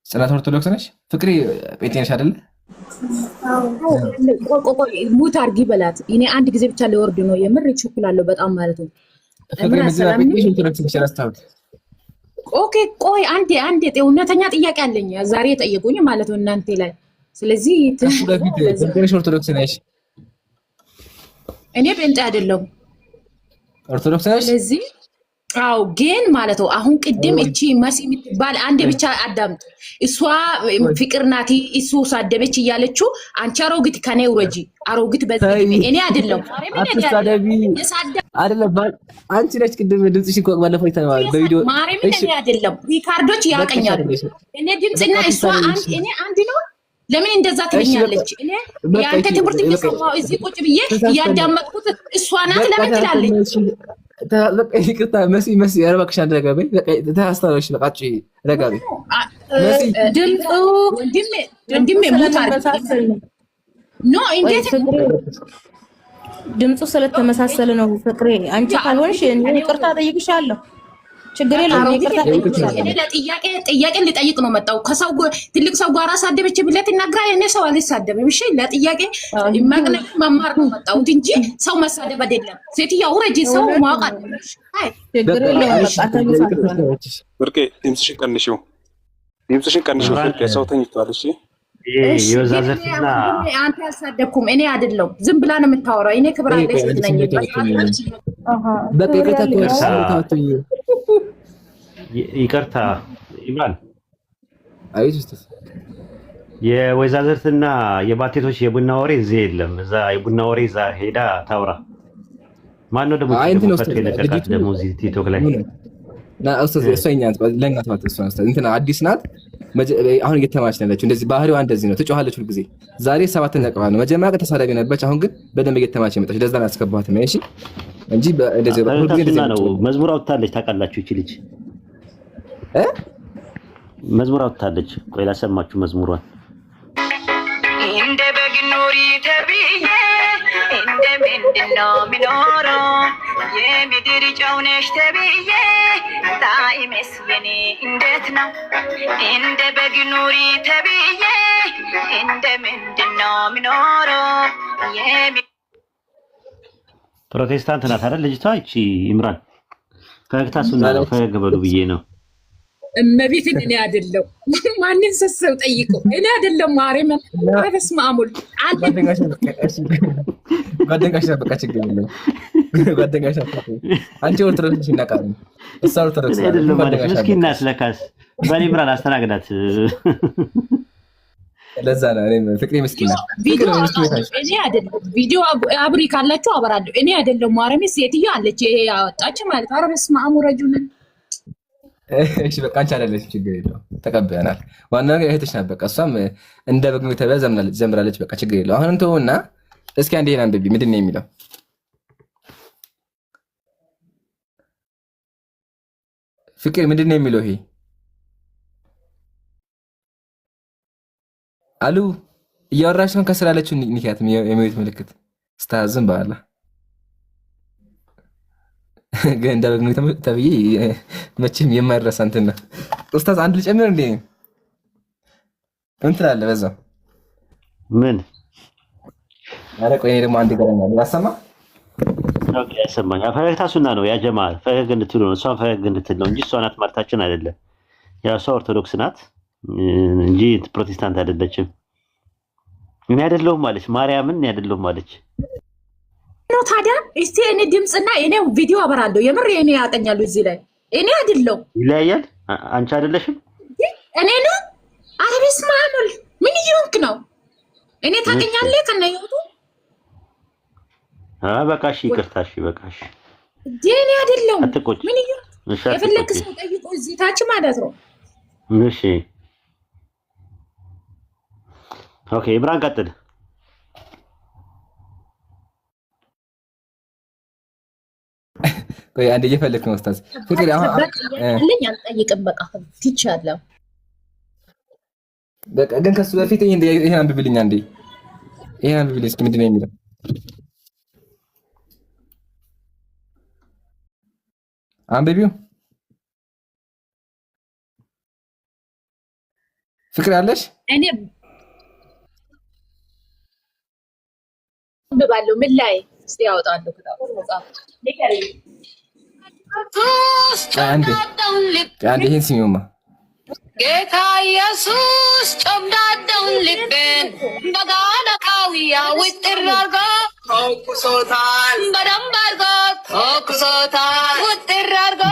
ጽናት ኦርቶዶክስ ነሽ? ፍቅሬ ጴንጤ ነሽ አይደለ?
ሙት አድርጊ በላት። እኔ አንድ ጊዜ ብቻ ሊወርድ ነው የምር ይቸኩላለሁ በጣም ማለት ነው።
ፍቅሬ ኦርቶዶክስ ነሽ? ረስታውት
ኦኬ ቆይ አንዴ እውነተኛ ጥያቄ አለኝ ዛሬ የጠየቁኝ ማለት ነው እናንተ ላይ። ስለዚህ
ኦርቶዶክስ ነሽ?
እኔ ጴንጤ አይደለሁም።
ኦርቶዶክስ ነሽ?
ስለዚህ አው ግን ማለት ነው አሁን ቅድም እቺ መሲ የምትባል አንዴ ብቻ አዳምጥ። እሷ ፍቅር ናቲ እሱ ሳደበች እያለችው አንቺ አሮጊት ከኔ ውረጂ አሮጊት በዚህ እኔ አይደለም
አይደለም አንቺ ነሽ። ቅድም ድምጽሽ እኮ ባለፈው ይተናል በቪዲዮ
ማርያም እኔ አይደለም ሪካርዶች ያቀኛሉ። እኔ ድምጽና እሷ አንድ ነው። ለምን እንደዛ ትለኛለች? እኔ ያንተ ትምህርት እየሰማሁ እዚህ ቁጭ ብዬ እያዳመጥኩት እሷ ናት ለምን ትላለች?
ይቅርታ መሲ ኧረ እባክሽ አንድ ነገር በይ። ታስታውሽ በቃ ረጋቢ
ድምፁ ወንድሜ ሙት አድርጊ ኖ እንዴት
ድምፁ ስለተመሳሰለ ነው። ፍቅሬ አንቺ ካልሆንሽ እኔ ይቅርታ ጠይቅሻለሁ። ችግር የለውም። ይቅርታ ጠይቅሻለሁ።
እኔ ጥያቄ ልጠይቅ ነው መጣው። ከሰው ትልቅ ሰው ጋር ሳደበች ብለት ይናገራል። እኔ ሰው አልሳደብም። እሺ ለጥያቄ ማቅለል መማር ነው መጣሁት እንጂ ሰው መሳደብ አይደለም። ሴትዮዋ ውረጂ፣ ሰው ማወቅ አለሽ። አይ
ችግር የለውም። በቃ ተመሳሳይ
ብርቄ ድምፅሽን ቀንሺው፣ ፍርቄ ሰው ተኝቷል። እሺ
የወዛዘርና
አንተ አልሳደብኩም። እኔ አይደለም ዝም ብላ ነው የምታወራው። እኔ ክብር አለሽ ስትነኝ
ይቅርታ ይባል።
አቤት ኡስታዝ፣
የወዛዘርትና የባቴቶች የቡና ወሬ እዚህ የለም። እዛ የቡና ወሬ እዛ ሄዳ ታውራ። ማን ነው ደግሞ ለቀቃት ደግሞ እዚህ ቲክቶክ ላይ
ና ኡስታዝ እሷኛ ለኛ ተዋት። እሷ እንትና አዲስ ናት። አሁን እየተማረች ነው ያለችው። እንደዚህ ባህሪዋ እንደዚህ ነው። ትጮሃለች ሁሉ ጊዜ። ዛሬ 7ኛ ቀን ነው። መጀመሪያ ተሳዳቢ ነበረች። አሁን ግን በደንብ እየተማረች መጣች። ለዛ ነው ያስገባኋት ነው። እሺ እንጂ እንደዚህ ሁሉ ጊዜ እንደዚህ ነው።
መዝሙር አውጥታለች ታውቃላችሁ። እቺ ልጅ መዝሙር አውጥታለች። ቆይ ላሰማችሁ መዝሙሯን።
እንደ በግ ኑሪ ተብዬ እንደ ምንድን ነው የሚኖረው? የምድር ጨው ነሽ ተብዬ ጣዕሜስ የኔ እንዴት ነው? እንደ በግ ኑሪ ተብዬ እንደ ምንድን ነው የሚኖረው?
ፕሮቴስታንት ናት አይደል ልጅቷ? እቺ ኢምራን ፈገግታ ሱና ነው። ፈገግ በሉ ብዬ ነው።
እመቤትን እኔ አይደለም ማንን ሰሰው ጠይቁ። እኔ አይደለም ማርያም በስመ አብ
ጓደኛሽ በቃ ችግር የለውም። ጓደኛሽ አንቺ ኦርቶዶክስ እናቃለን። እሷ ኦርቶዶክስ
አይደለም ማለት ምስኪን ናት ለካስ በኔ ምራን አስተናግዳት።
ለዛ ነው እኔ ፍቅሬ ምስኪን ናት።
እኔ አይደለም ቪዲዮ አብሪ ካላችሁ አበራለሁ። እኔ አይደለም ማረሚ ሴትዮ አለች ይሄ ያወጣች ማለት አረ በስመ አብ ወረጁልን።
እሺ በቃ አንቺ አይደለሽ ችግር የለውም ተቀበያናል። ዋናው ነገር እህትሽ ናት። በቃ እሷም እንደ በግም ተበያ ዘምራለች። በቃ ችግር የለውም። አሁን እንተውና እስኪ አንዴ አንብቢ ምንድን ነው የሚለው? ፍቅር ምንድን ነው የሚለው? ይሄ አሉ እያወራሽ ነው ከስራ ያለችው ኒካት የሚሉት ምልክት ስታዝም በኋላ ግን እንዳልኩ ተብዬ መቼም የማይረሳ እንትን ነው። ኡስታዝ አንድ ልጨምር እንዴ? እንትን አለ በዛው
ምን
አረ ቆይ እኔ ደግሞ አንድ ገረኛል ያሰማ
ኦኬ ያሰማኝ። ፈገግታ ሱና ነው ያ ጀማ ፈገግ እንድትሉ ነው። እሷ ፈገግ እንድትል ነው እንጂ እሷ ናት ማርታችን አይደለም። ያ እሷ ኦርቶዶክስ ናት እንጂ ፕሮቴስታንት አይደለችም። እኔ አይደለሁም ማለች ማርያምን እኔ አይደለሁም ማለች
ነው። ታዲያ እስቲ እኔ ድምጽና እኔ ቪዲዮ አበራለሁ። የምር እኔ ያጠኛሉ እዚህ ላይ እኔ አይደለሁም።
ይለያያል። አንቺ አይደለሽም
እኔ ነው። አረብስ ማሙል ምን ይሁንክ ነው? እኔ ታገኛለህ ከነየቱ
በቃሽ ይቅርታሽ በቃሽ።
እኔ አይደለሁም
አትቆጭ።
ምን ይሁን የፈለክ ሰው ጠይቆ እዚህ ታች ማለት ነው።
እሺ ኦኬ ኢብራን ቀጥል።
ቆይ አንዴ እየፈለክ ነው ኡስታዝ ፍቅር አሁን
አለኝ አልጠይቅም። በቃ ትቻለሁ።
በቃ ግን ከሱ በፊት ይሄን አንብብልኝ አንዴ። ይሄን አንብብልኝ እስኪ ምንድን ነው የሚለው? አንብቢው ፍቅር አለሽ?
እኔ አንብባለሁ። ምን ላይ እስቲ ያወጣለሁ ከታው መጽሐፍ
አንዴ ይሄን ስሚውማ
ጌታ ኢየሱስ ጨምዳደውን ልቤን በጋለ ካዊያ ውጥር አርጎ ተኩሶታል። በደንብ አርጎ ተኩሶታል። ውጥር አርጎ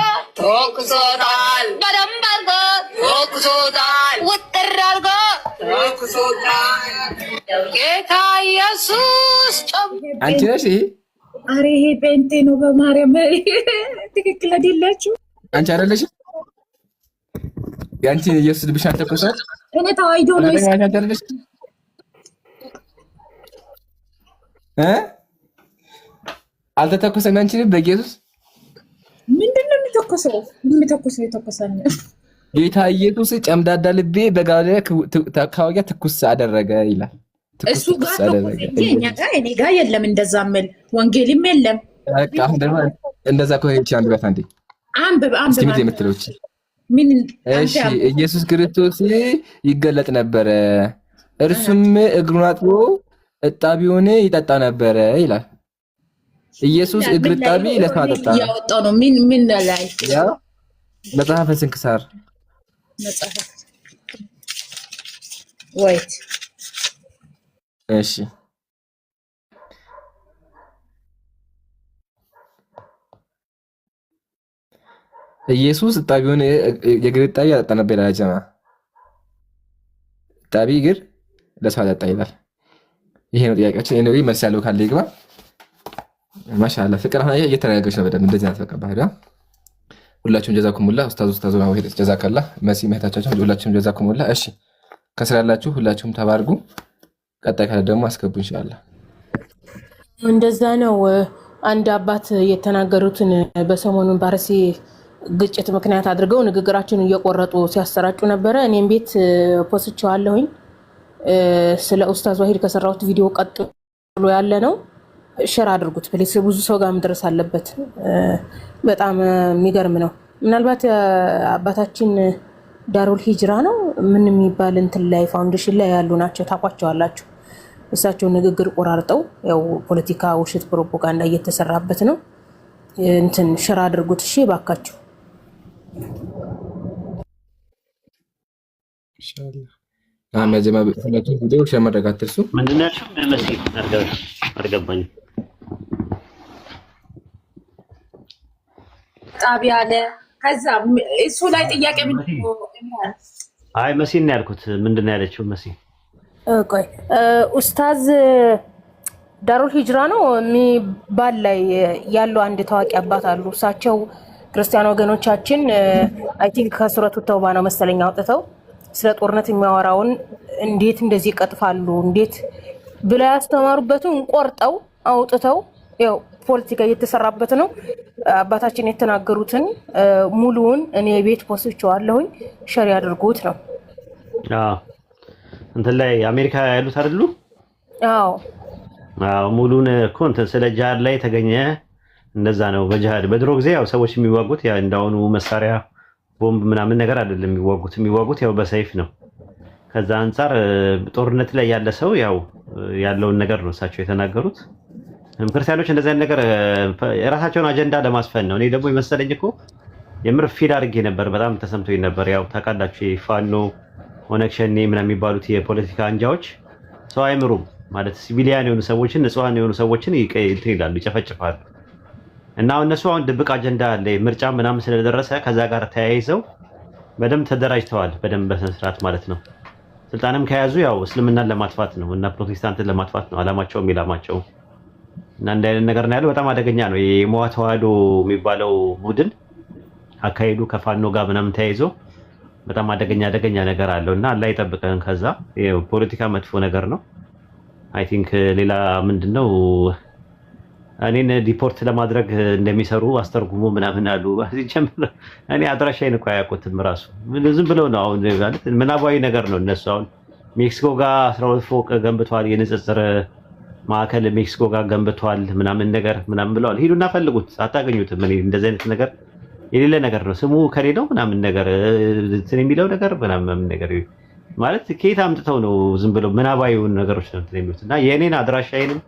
ተኩሶታል። በደንብ አርጎ ተኩሶታል። ውጥር አርጎ ተኩሶታል። ጌታ ኢየሱስ
አንቺ ነሽ ይሄ?
አሬ ይሄ ጴንጤ ነው በማርያም ትክክል አይደላችሁ።
አንቺ አይደለሽ? ያንቺ ኢየሱስ ልብሽ አልተኮሰም?
እኔ ተዋይዶ ነው
አይደለሽ? አልተተኮሰም ያንቺ ልብ በኢየሱስ
ምንድነው የሚተኮሰው? የሚተኮሰው የተኮሰኝ
ጌታ ኢየሱስ ጨምዳዳ ልቤ በጋለ ካወያ ትኩስ አደረገ ይላል።
እሱ ጋር ነው እኛ ጋር እኔ ጋር የለም እንደዛ ምን ወንጌልም የለም።
በቃ አሁን ደግሞ እንደዛ ከሆነ ይቺ አንድ በት አንዴ
አንብብ
እስቲ የምትለው እቺ
ምን?
እሺ ኢየሱስ ክርስቶስ ይገለጥ ነበረ፣ እርሱም እግሩን አጥቦ እጣቢውን ይጠጣ ነበረ ይላል። ኢየሱስ እግር እጣቢ ለሰው አጠጣ።
ያወጣው ነው ምን ላይ
ያ መጽሐፈ ስንክሳር
መጽሐፍ ወይት
እሺ ኢየሱስ እጣቢውን የእግር እጣቢ ያጠጣ ነበር ይላል። ጀማ እጣቢ እግር ለሰው አጠጣ ይላል። ይሄ ነው ጥያቄያችን። እኔ መልስ ያለው ካለ ይግባ። ማሻአላ ፍቅር አሁን እየተረጋገች ነው በደንብ እንደዚህ አትፈቀባህ። ሁላችሁም ጀዛኩሙላ ኡስታዙ ነው ሄደ ጀዛከላ መሲ መህታቻችሁ ሁላችሁም ጀዛኩሙላ። እሺ ከስራ ያላችሁ ሁላችሁም ተባርጉ። ቀጣይ ካለ ደግሞ አስገቡ ኢንሻአላህ።
እንደዛ ነው። አንድ አባት የተናገሩትን በሰሞኑን ባርሲ ግጭት ምክንያት አድርገው ንግግራቸውን እየቆረጡ ሲያሰራጩ ነበረ። እኔም ቤት ፖስቼዋለሁኝ። ስለ ኡስታዝ ዋሂድ ከሰራሁት ቪዲዮ ቀጥሎ ያለ ነው። ሼር አድርጉት ፕሊስ፣ ብዙ ሰው ጋር መድረስ አለበት። በጣም የሚገርም ነው። ምናልባት አባታችን ዳሩል ሂጅራ ነው ምን የሚባል እንትን ላይ ፋውንዴሽን ላይ ያሉ ናቸው፣ ታቋቸዋላችሁ። እሳቸው ንግግር ቆራርጠው ያው ፖለቲካ ውሸት ፕሮፓጋንዳ እየተሰራበት ነው። እንትን ሼር አድርጉት እሺ
ቪዲዮ ሼር ማድረግ አትርሱ።
ምንድን ነው ያልሽው? መሲ አልገባኝም።
ጣቢያ አለ። ከዛ እሱ ላይ ጥያቄ ምንድን ነው?
አይ መሲ ነው ያልኩት። ምንድን ነው ያለችው መሲ?
ቆይ ኡስታዝ ዳሩል ሂጅራ ነው የሚባል ላይ ያሉ አንድ ታዋቂ አባት አሉ። እሳቸው ክርስቲያን ወገኖቻችን አይ ቲንክ ከሱረቱ ተውባ ነው መሰለኝ አውጥተው ስለ ጦርነት የሚያወራውን እንዴት እንደዚህ ይቀጥፋሉ እንዴት ብለው ያስተማሩበትን ቆርጠው አውጥተው ያው ፖለቲካ እየተሰራበት ነው። አባታችን የተናገሩትን ሙሉውን እኔ ቤት ፖስቼዋለሁኝ ሸር ያድርጉት ነው።
አዎ እንትን ላይ አሜሪካ ያሉት አይደሉ?
አዎ
ሙሉን እኮ እንትን ስለ ጂሃድ ላይ ተገኘ። እንደዛ ነው በጂሃድ በድሮ ጊዜ ያው ሰዎች የሚዋጉት ያ እንዳሁኑ መሳሪያ ቦምብ ምናምን ነገር አይደለም የሚዋጉት ያው በሰይፍ ነው። ከዛ አንፃር ጦርነት ላይ ያለ ሰው ያው ያለውን ነገር ነው እሳቸው የተናገሩት። ክርስቲያኖች እንደዚህ አይነት ነገር የራሳቸውን አጀንዳ ለማስፈን ነው። እኔ ደግሞ የመሰለኝ እኮ የምር ፊድ አድርጌ ነበር፣ በጣም ተሰምቶኝ ነበር። ያው ታውቃላችሁ ፋኖ ኦነግ ሸኔ ምናምን የሚባሉት የፖለቲካ አንጃዎች ሰው አይምሩም ማለት ሲቪሊያን የሆኑ ሰዎችን ንጹሃን የሆኑ ሰዎችን ይላሉ፣ ይጨፈጭፋሉ። እና እነሱ አሁን ድብቅ አጀንዳ አለ ምርጫ ምናምን ስለደረሰ ከዛ ጋር ተያይዘው በደንብ ተደራጅተዋል፣ በደንብ በስነስርዓት ማለት ነው። ስልጣንም ከያዙ ያው እስልምናን ለማጥፋት ነው እና ፕሮቴስታንትን ለማጥፋት ነው አላማቸውም ኢላማቸው። እና እንደ አይነት ነገር ነው ያለው። በጣም አደገኛ ነው የሞዓ ተዋህዶ የሚባለው ቡድን አካሄዱ ከፋኖ ጋር ምናምን ተያይዞ በጣም አደገኛ ነገር አለው እና አላህ ይጠብቀን። ከዛ ፖለቲካ መጥፎ ነገር ነው። አይ ቲንክ ሌላ ምንድነው እኔን ዲፖርት ለማድረግ እንደሚሰሩ አስተርጉሙ ምናምን አሉ። ሲጀምር እኔ አድራሻዬን እኮ አያውቁትም ራሱ ዝም ብለው ነው አሁን ማለት ምናባዊ ነገር ነው። እነሱ አሁን ሜክሲኮ ጋር 12 ፎቅ ገንብተዋል፣ የንጽጽር ማዕከል ሜክሲኮ ጋር ገንብተዋል ምናምን ነገር ምናምን ብለዋል። ሂዱና ፈልጉት፣ አታገኙትም። እኔ እንደዚህ አይነት ነገር የሌለ ነገር ነው። ስሙ ከሌ ነው ምናምን ነገር እንትን የሚለው ነገር ምናምን ነገር ማለት ከየት አምጥተው ነው ዝም ብለው ምናባዊውን ነገሮች ነው እንትን የሚሉት እና የእኔን አድራሻዬንም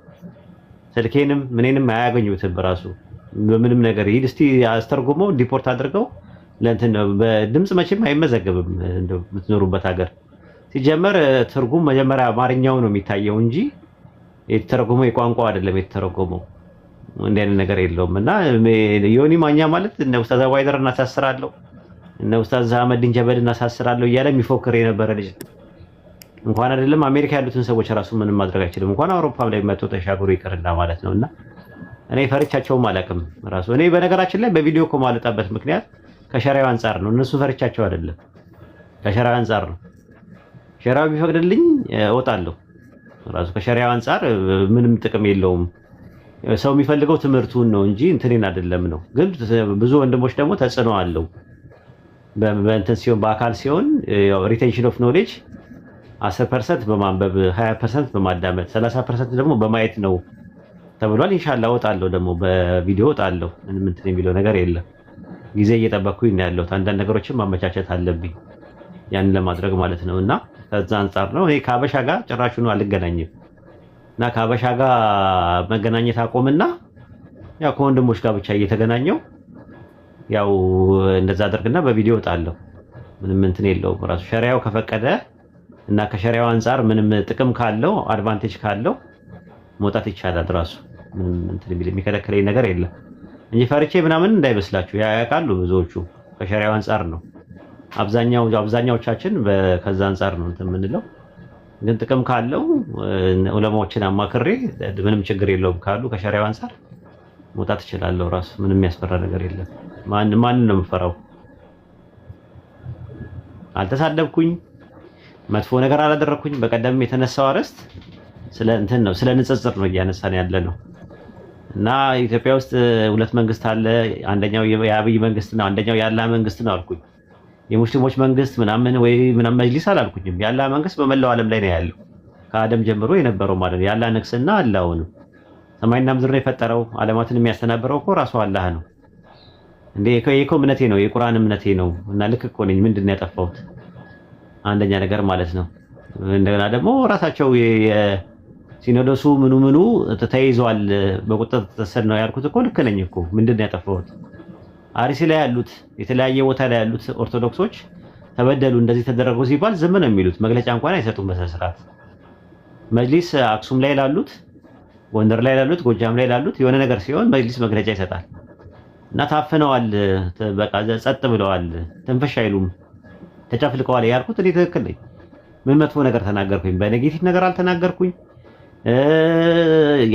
ስልኬንም ምንንም አያገኙትም በራሱ በምንም ነገር። ይሄድ እስቲ አስተርጉመው ዲፖርት አድርገው ለእንትን በድምጽ መቼም አይመዘገብም እንደው የምትኖሩበት ሀገር። ሲጀመር ትርጉም መጀመሪያ አማርኛው ነው የሚታየው እንጂ የተተረጎመው የቋንቋው አይደለም የተተረጎመው። እንደ አይነት ነገር የለውም። እና ዮኒ ማኛ ማለት እነ ኡስታዝ ዋይደር እናሳስራለሁ እነ ኡስታዝ አህመድን ጀበል እናሳስራለሁ እያለ የሚፎክር የነበረ ልጅ እንኳን አይደለም አሜሪካ ያሉትን ሰዎች ራሱ ምንም ማድረግ አይችልም። እንኳን አውሮፓም ላይ መጥቶ ተሻግሮ ይቀርና ማለት ነውና እኔ ፈርቻቸውም አላውቅም ራሱ። እኔ በነገራችን ላይ በቪዲዮ እኮ ማለጣበት ምክንያት ከሸሪዓው አንፃር ነው። እነሱ ፈርቻቸው አይደለም፣ ከሸሪዓው አንፃር ነው። ሸሪዓው ቢፈቅድልኝ እወጣለሁ ራሱ። ከሸሪዓው አንፃር ምንም ጥቅም የለውም። ሰው የሚፈልገው ትምህርቱን ነው እንጂ እንትኔን አይደለም ነው። ግን ብዙ ወንድሞች ደግሞ ተጽዕኖ አለው በእንትን ሲሆን በአካል ሲሆን ሪቴንሽን ኦፍ ኖሌጅ 10% በማንበብ 20% በማዳመጥ 30% ደግሞ በማየት ነው ተብሏል። ኢንሻአላህ እወጣለሁ፣ ደግሞ በቪዲዮ እወጣለሁ። ምንም እንትን የሚለው ነገር የለም። ጊዜ እየጠበቅኩኝ ነው ያለሁት። አንዳንድ ነገሮችን ማመቻቸት አለብኝ ያንን ለማድረግ ማለት ነው። እና ከዛ አንፃር ነው እኔ ከአበሻ ጋር ጭራሹን አልገናኝም። እና ከአበሻ ጋር መገናኘት አቆምና ያው ከወንድሞች ጋር ብቻ እየተገናኘው ያው እንደዛ አድርግና በቪዲዮ እወጣለሁ። ምንም እንትን የለውም። ራሱ ሸሪዓው ከፈቀደ እና ከሸሪዓው አንፃር ምንም ጥቅም ካለው አድቫንቴጅ ካለው መውጣት ይቻላል። ራሱ ምንም እንትን የሚከለክለኝ ነገር የለም እንጂ ፈርቼ ምናምን እንዳይመስላችሁ። ያውቃሉ ብዙዎቹ ከሸሪዓው አንፃር ነው። አብዛኛዎቻችን ከዛ አንፃር ነው እንትን የምንለው። ግን ጥቅም ካለው ዑለማዎችን አማክሬ ምንም ችግር የለውም ካሉ ከሸሪዓው አንፃር መውጣት እችላለሁ። ራሱ ምንም የሚያስፈራ ነገር የለም። ማንን ነው የምፈራው? አልተሳደብኩኝ፣ መጥፎ ነገር አላደረኩኝ። በቀደም የተነሳው አርዕስት ስለ እንትን ነው፣ ስለ ንጽጽር ነው እያነሳን ያለ ነው። እና ኢትዮጵያ ውስጥ ሁለት መንግስት አለ። አንደኛው የአብይ መንግስት ነው፣ አንደኛው የአላህ መንግስት ነው አልኩኝ። የሙስሊሞች መንግስት ምናምን ወይ ምናምን መጅሊስ አላልኩኝም። የአላህ መንግስት በመላው ዓለም ላይ ነው ያለው፣ ከአደም ጀምሮ የነበረው ማለት ነው። የአላህ ንግስና አላህ ነው። ሰማይና ምድርን የፈጠረው ዓለማትን የሚያስተናብረው እኮ ራሱ አላህ ነው። እንዴ እኮ እምነቴ ነው፣ የቁርአን እምነቴ ነው። እና ልክ እኮ ነኝ። ምንድን ነው ያጠፋሁት? አንደኛ ነገር ማለት ነው። እንደገና ደግሞ ራሳቸው የሲኖዶሱ ምኑ ተይዟል፣ በቁጥጥር ስር ነው ያልኩት እኮ ልክ ነኝ እኮ። ምንድን ነው ያጠፋሁት? አርሲ ላይ ያሉት የተለያየ ቦታ ላይ ያሉት ኦርቶዶክሶች ተበደሉ እንደዚህ ተደረጉ ሲባል ዝም ነው የሚሉት። መግለጫ እንኳን አይሰጡም በስነ ስርዓት። መጅሊስ አክሱም ላይ ላሉት፣ ጎንደር ላይ ላሉት፣ ጎጃም ላይ ላሉት የሆነ ነገር ሲሆን መጅሊስ መግለጫ ይሰጣል እና ታፍነዋል፣ በቃ ጸጥ ብለዋል፣ ትንፍሽ አይሉም፣ ተጨፍልቀዋል ያልኩት እኔ ትክክል ነኝ? ምን መጥፎ ነገር ተናገርኩኝ? በኔጌቲቭ ነገር አልተናገርኩኝ።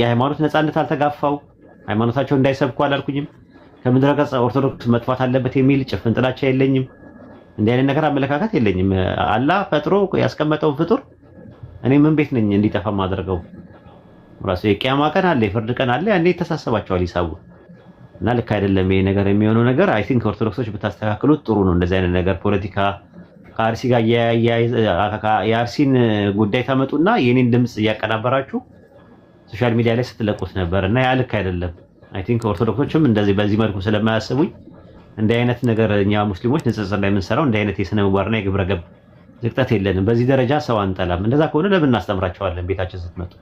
የሃይማኖት ነፃነት አልተጋፋው፣ ሃይማኖታቸው እንዳይሰብኩ አላልኩኝም። ከምድረ ገጽ ኦርቶዶክስ መጥፋት አለበት የሚል ጭፍን ጥላቻ የለኝም። እንዲህ አይነት ነገር አመለካከት የለኝም። አላህ ፈጥሮ ያስቀመጠውን ፍጡር እኔ ምን ቤት ነኝ እንዲጠፋ ማድረገው? ራሱ የቂያማ ቀን አለ፣ የፍርድ ቀን አለ። ያኔ ይተሳሰባቸዋል ሂሳቡ እና ልክ አይደለም ይሄ ነገር የሚሆነው ነገር። አይ ቲንክ ኦርቶዶክሶች ብታስተካክሉት ጥሩ ነው። እንደዚህ አይነት ነገር ፖለቲካ ከአርሲ ጋር የአርሲን ጉዳይ ታመጡና የኔን ድምፅ እያቀናበራችሁ ሶሻል ሚዲያ ላይ ስትለቁት ነበር እና ያ ልክ አይደለም። አይ ቲንክ ኦርቶዶክሶችም እንደዚህ በዚህ መልኩ ስለማያስቡኝ እንዲህ አይነት ነገር እኛ ሙስሊሞች ንጽጽር ላይ የምንሰራው እንዲህ አይነት የስነ ምግባርና የግብረ ገብ ዝቅጠት የለንም። በዚህ ደረጃ ሰው አንጠላም። እንደዛ ከሆነ ለምን እናስተምራቸዋለን? ቤታችን ስትመጡ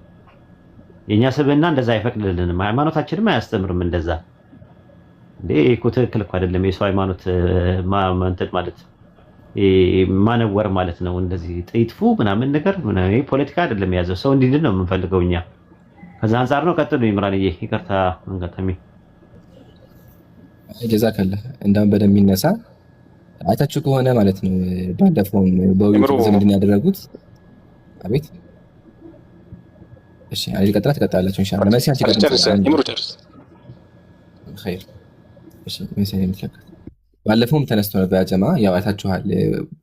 የኛ ስብዕና እንደዛ አይፈቅድልንም። ሃይማኖታችንም አያስተምርም እንደዛ። እንዴ እኮ ትክክል እኮ አይደለም። የሰው ሃይማኖት እንትን ማለት ማነወር ማለት ነው። እንደዚህ ጥይጥፉ ምናምን ነገር ፖለቲካ አይደለም የያዘው። ሰው እንዲድን ነው የምንፈልገው እኛ። ከዛ አንፃር ነው። ቀጥሉ ይምራንዬ፣ ይቅርታ አንገጠሚ
ጀዛከላ። እንዳውም በደንብ የሚነሳ አይታችሁ ከሆነ ማለት ነው ባለፈውም በውይይቱ ምንድን ያደረጉት? አቤት እሺ፣ አይ ቀጥላ ትቀጥላላችሁ ኢንሻአላህ። መሲ አንቺ ጨርስ። ኸይር እሺ፣ መሲ የምትለቀቅ ባለፈውም ተነስቶ ነበር ያጀማ። ያው አይታችኋል።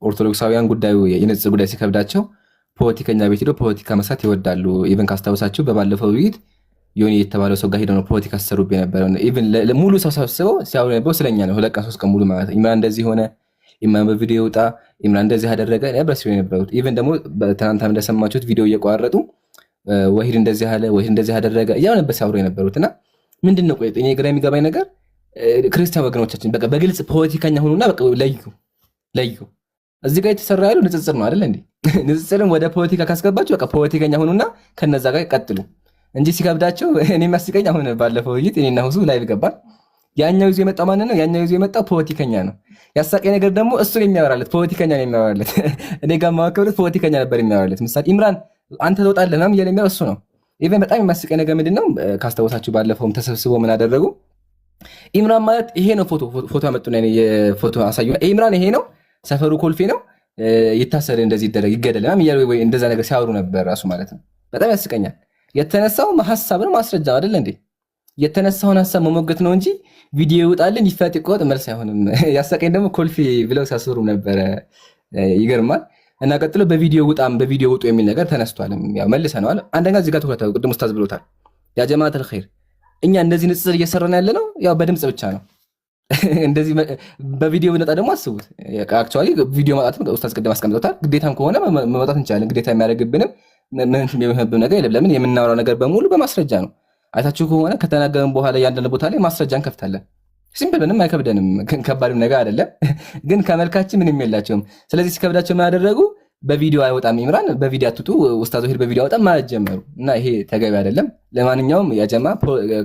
ኦርቶዶክሳውያን ጉዳዩ የንጽጽር ጉዳይ ሲከብዳቸው ፖለቲከኛ ቤት ሄደው ፖለቲካ መስራት ይወዳሉ። ኢቨን ካስታውሳችሁ በባለፈው ውይይት ዮኒ የተባለው ሰው ጋር ሄደው ነው ፖለቲካ ሲሰሩብ የነበረው። ኢቨን ሙሉ ሰው ሰብስበው ሲያወሩ የነበረው ስለኛ ነው። 2 ቀን 3 ቀን ሙሉ ማለት ኢምራን እንደዚህ ሆነ፣ ኢምራን በቪዲዮ ወጣ፣ ኢምራን እንደዚህ አደረገ ነበር ሲሉ የነበሩት። ኢቨን ደግሞ ትናንትም እንደሰማችሁት ቪዲዮ እየቋረጡ ወሂድ እንደዚህ አለ፣ ወሂድ እንደዚህ አደረገ ያው ነበር ሲያወሩ የነበሩት። እና ምንድነው ቆይ እኔ ግራ የሚገባኝ ነገር ክርስቲያን ወገኖቻችን በቃ በግልጽ ፖለቲከኛ ሆኑና በቃ ለዩ። እዚህ ጋር የተሰራ ያለው ንጽጽር ነው አይደል እንዴ? ንጽጽርን ወደ ፖለቲካ ካስገባችሁ በቃ ፖለቲከኛ ሆኑና ከነዛ ጋር ቀጥሉ እንጂ ሲከብዳቸው እኔ የሚያስቀኝ አሁን ባለፈው ውይይት እኔና ሁሱ ላይቭ ገባን። ያኛው ይዞ የመጣው ማን ነው? ያኛው ይዞ የመጣው ፖለቲከኛ ነው። ያሳቀኝ ነገር ደግሞ እሱን የሚያወራለት ፖለቲከኛ ነው የሚያወራለት። እኔ ጋር ማወከብለት ፖለቲከኛ ነበር የሚያወራለት። ምሳሌ ኢምራን አንተ ትወጣለህ ምናምን እያለ የሚያወራው እሱ ነው። ኢቨን በጣም የሚያስቀኝ ነገር ምንድነው? ካስታወሳችሁ ባለፈውም ተሰብስበው ምን አደረጉ? ኢምራን ማለት ይሄ ነው። ፎቶ አመጡና የፎቶ አሳዩ። ኢምራን ይሄ ነው፣ ሰፈሩ ኮልፌ ነው፣ ይታሰር፣ እንደዚህ ይደረግ፣ ይገደል ምናምን እያሉ ወይ እንደዛ ነገር ሲያወሩ ነበር ራሱ ማለት ነው። በጣም ያስቀኛል። የተነሳው ሐሳብ ነው፣ ማስረጃ አይደል እንዴ? የተነሳውን ሐሳብ መሞገት ነው እንጂ ቪዲዮ ይወጣልን ይፈጥ ይቆጥ መልስ አይሆንም። ያሳቀኝ ደግሞ ኮልፌ ብለው ሲያስሩ ነበረ። ይገርማል። እና ቀጥሎ በቪዲዮ ውጡ የሚል ነገር ተነስቷል። ያው መልሰናል። አንደኛ እዚህ ጋር ትኩረት ቅድም ኡስታዝ ብሎታል። ያ ጀማዓተል ኸይር እኛ እንደዚህ ንጽጽር እየሰራን ያለ ነው ያው በድምጽ ብቻ ነው። እንደዚህ በቪዲዮ ብንወጣ ደግሞ አስቡት። አክቹአሊ ቪዲዮ ማውጣት ኡስታዝ ቅድም አስቀምጠውታል። ግዴታም ከሆነ መውጣት እንችላለን። ግዴታ የሚያደርግብንም ምን የሚሆንብን ነገር የለም። ለምን የምናወራው ነገር በሙሉ በማስረጃ ነው። አይታችሁ ከሆነ ከተናገረን በኋላ ያንደነ ቦታ ላይ ማስረጃ እንከፍታለን። ሲምፕል፣ ምንም አይከብደንም። ከባድም ነገር አይደለም። ግን ከመልካችን ምንም የላቸውም። ስለዚህ ሲከብዳቸው ምን አደረጉ? በቪዲዮ አይወጣም ኢምራን፣ በቪዲዮ አትጡ ኡስታዝ ወሂድ በቪዲዮ አይወጣም ማለት ጀመሩ። እና ይሄ ተገቢ አይደለም። ለማንኛውም ያጀማ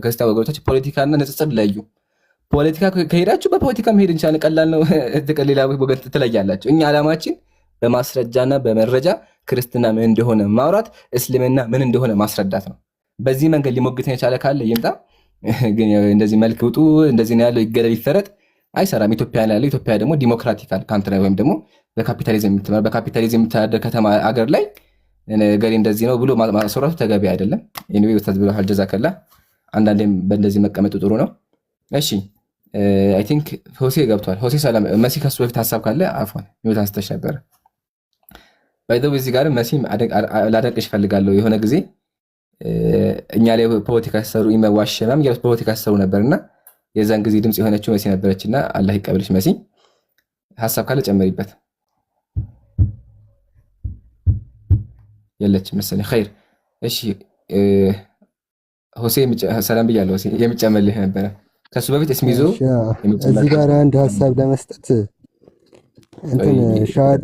ክርስቲያን ወገኖች ፖለቲካና ንጽጽር ለዩ። ፖለቲካ ከሄዳችሁ በፖለቲካ መሄድ እንችላለን። ቀላል ነው። ሌላ ወገን ትለያላችሁ። እኛ ዓላማችን በማስረጃና በመረጃ ክርስትና ምን እንደሆነ ማውራት፣ እስልምና ምን እንደሆነ ማስረዳት ነው። በዚህ መንገድ ሊሞግተን የቻለ ካለ ይምጣ። ግን እንደዚህ መልክ ውጡ፣ እንደዚህ ነው ያለው፣ ይገደል፣ ይፈረጥ አይሰራም። ኢትዮጵያ ላይ ያለው ኢትዮጵያ ደግሞ ዲሞክራቲካል ካንትሪ ወይም ደግሞ በካፒታሊዝም የምትተዳደር ከተማ አገር ላይ ገሪ እንደዚህ ነው ብሎ ማስወራቱ ተገቢ አይደለም። ኤኒዌይ ኡስታዝ ብለሃል፣ ጀዛከላ። አንዳንዴም በእንደዚህ መቀመጡ ጥሩ ነው። እሺ አይ ቲንክ ሆሴ ገብቷል። ሆሴ ሰላም መሲ፣ ከሱ በፊት ሀሳብ ካለ አፎን ሚውት አንስተሽ ነበረ። ባይዘው እዚህ ጋር መሲ ላደንቅሽ እፈልጋለሁ። የሆነ ጊዜ እኛ ላይ ፖለቲካ ሲሰሩ ኢመዋሸናም ያው ፖለቲካ ሲሰሩ ነበርና የዛን ጊዜ ድምጽ የሆነችው መሲ ነበረችና አላህ ይቀበልሽ መሲ። ሀሳብ ካለ ጨምሪበት። የለችም መሰለኝ። ኸይር እሺ ሆሴ ሰላም ብያለሁ። ሆሴ የሚጨመርልህ ነበረ። ከሱ በፊት እስሚዞ
እዚህ ጋር አንድ ሀሳብ ለመስጠት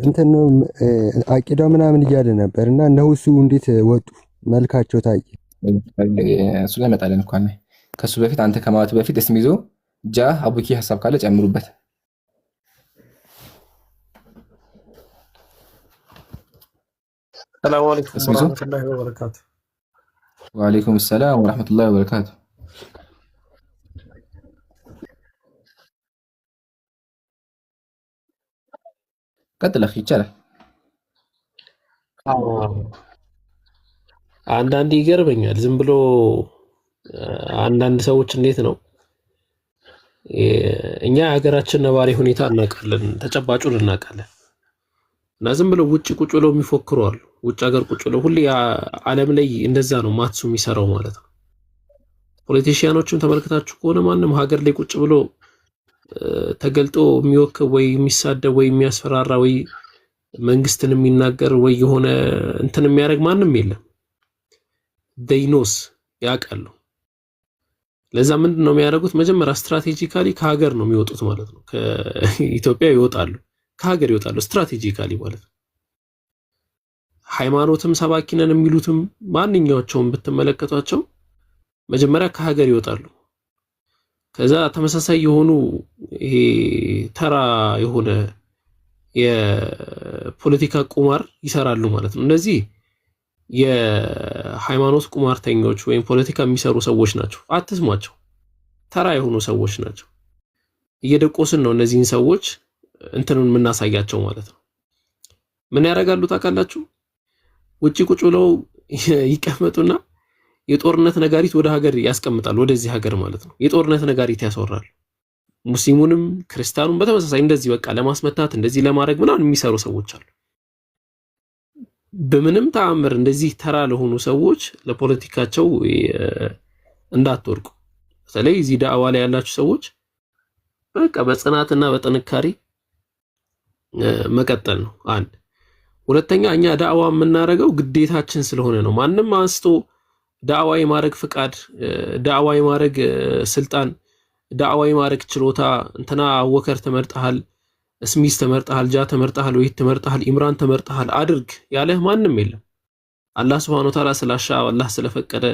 እንትን ነው አቂዳው ምናምን እያለ ነበር እና እነሱ እንዴት ወጡ? መልካቸው ታየ።
እሱ ላይ መጣለን እንኳን ከሱ በፊት አንተ ከማለት በፊት እስሚዞ ጃ አቡኪ ሀሳብ ካለ ጨምሩበት።
ሰላም አለይኩም ወራህመቱላሂ ወበረካቱ።
ወአለይኩም ሰላም ወራህመቱላሂ ወበረካቱ። ቀጥል አኺ ይቻላል።
አንዳንዴ ይገርመኛል ዝም ብሎ አንዳንድ ሰዎች እንዴት ነው እኛ ሀገራችን ነባሪ ሁኔታ እናውቃለን፣ ተጨባጩን እናውቃለን። እና ዝም ብለው ውጭ ቁጭ ብለው የሚፎክሩ አሉ። ውጭ ሀገር ቁጭ ብለው ሁሌ ዓለም ላይ እንደዛ ነው ማትሱ የሚሰራው ማለት ነው። ፖለቲሽያኖችን ተመልክታችሁ ከሆነ ማንም ሀገር ላይ ቁጭ ብሎ ተገልጦ የሚወክብ ወይ የሚሳደብ ወይ የሚያስፈራራ ወይ መንግስትን የሚናገር ወይ የሆነ እንትን የሚያደርግ ማንም የለም። ዴይኖስ ያውቃሉ። ለዛ ምንድን ነው የሚያደርጉት? መጀመሪያ ስትራቴጂካሊ ከሀገር ነው የሚወጡት ማለት ነው። ከኢትዮጵያ ይወጣሉ፣ ከሀገር ይወጣሉ ስትራቴጂካሊ ማለት ነው። ሃይማኖትም ሰባኪ ነን የሚሉትም ማንኛቸውም ብትመለከቷቸው መጀመሪያ ከሀገር ይወጣሉ። ከዛ ተመሳሳይ የሆኑ ይሄ ተራ የሆነ የፖለቲካ ቁማር ይሰራሉ ማለት ነው። እነዚህ የሃይማኖት ቁማርተኞች ወይም ፖለቲካ የሚሰሩ ሰዎች ናቸው። አትስሟቸው፣ ተራ የሆኑ ሰዎች ናቸው። እየደቆስን ነው እነዚህን ሰዎች እንትኑን የምናሳያቸው ማለት ነው። ምን ያደርጋሉ ታውቃላችሁ? ውጪ ቁጭ ብለው ይቀመጡና የጦርነት ነጋሪት ወደ ሀገር ያስቀምጣሉ፣ ወደዚህ ሀገር ማለት ነው። የጦርነት ነጋሪት ያስወራሉ። ሙስሊሙንም ክርስቲያኑም በተመሳሳይ እንደዚህ በቃ ለማስመታት እንደዚህ ለማድረግ ምናምን የሚሰሩ ሰዎች አሉ። በምንም ተአምር እንደዚህ ተራ ለሆኑ ሰዎች ለፖለቲካቸው እንዳትወርቁ። በተለይ እዚህ ዳዕዋ ላይ ያላችሁ ሰዎች በቃ በጽናትና በጥንካሬ መቀጠል ነው አንድ። ሁለተኛ እኛ ዳዕዋ የምናደርገው ግዴታችን ስለሆነ ነው። ማንም አንስቶ ዳዕዋ የማድረግ ፍቃድ፣ ዳዕዋ የማድረግ ስልጣን፣ ዳዕዋ የማድረግ ችሎታ እንትና አወከር ተመርጠሃል፣ እስሚስ ተመርጠሃል፣ ጃ ተመርጠሃል፣ ወይት ተመርጠሃል፣ ኢምራን ተመርጠሃል አድርግ ያለህ ማንም የለም። አላህ Subhanahu Wa Ta'ala ስላሻ አላህ ስለፈቀደ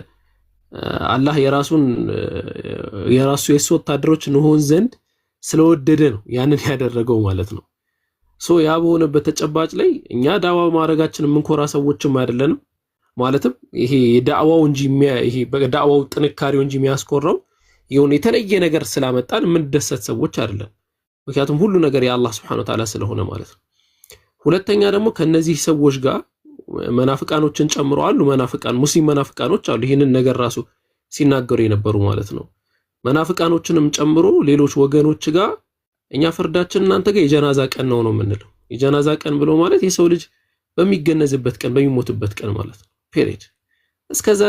አላህ የራሱ የሱ ወታደሮች እንሆን ዘንድ ስለወደደ ነው ያንን ያደረገው ማለት ነው። ሶ ያ በሆነበት ተጨባጭ ላይ እኛ ዳዕዋ ማድረጋችን የምንኮራ ሰዎችም አይደለንም። ማለትም ይሄ ዳዕዋው እንጂ ይሄ በዳዕዋው ጥንካሬው እንጂ የሚያስኮራው የሆነ የተለየ ነገር ስላመጣን የምንደሰት ሰዎች አይደለም። ምክንያቱም ሁሉ ነገር የአላህ Subhanahu Wa Ta'ala ስለሆነ ማለት ነው። ሁለተኛ ደግሞ ከነዚህ ሰዎች ጋር መናፍቃኖችን ጨምሮ አሉ። መናፍቃን ሙስሊም መናፍቃኖች አሉ፣ ይህንን ነገር ራሱ ሲናገሩ የነበሩ ማለት ነው። መናፍቃኖችንም ጨምሮ ሌሎች ወገኖች ጋር እኛ ፍርዳችን እናንተ ጋር የጀናዛ ቀን ነው የምንለው። የጀናዛ ቀን ብሎ ማለት የሰው ልጅ በሚገነዝበት ቀን በሚሞትበት ቀን ማለት ነው። ፔሪድ እስከዛ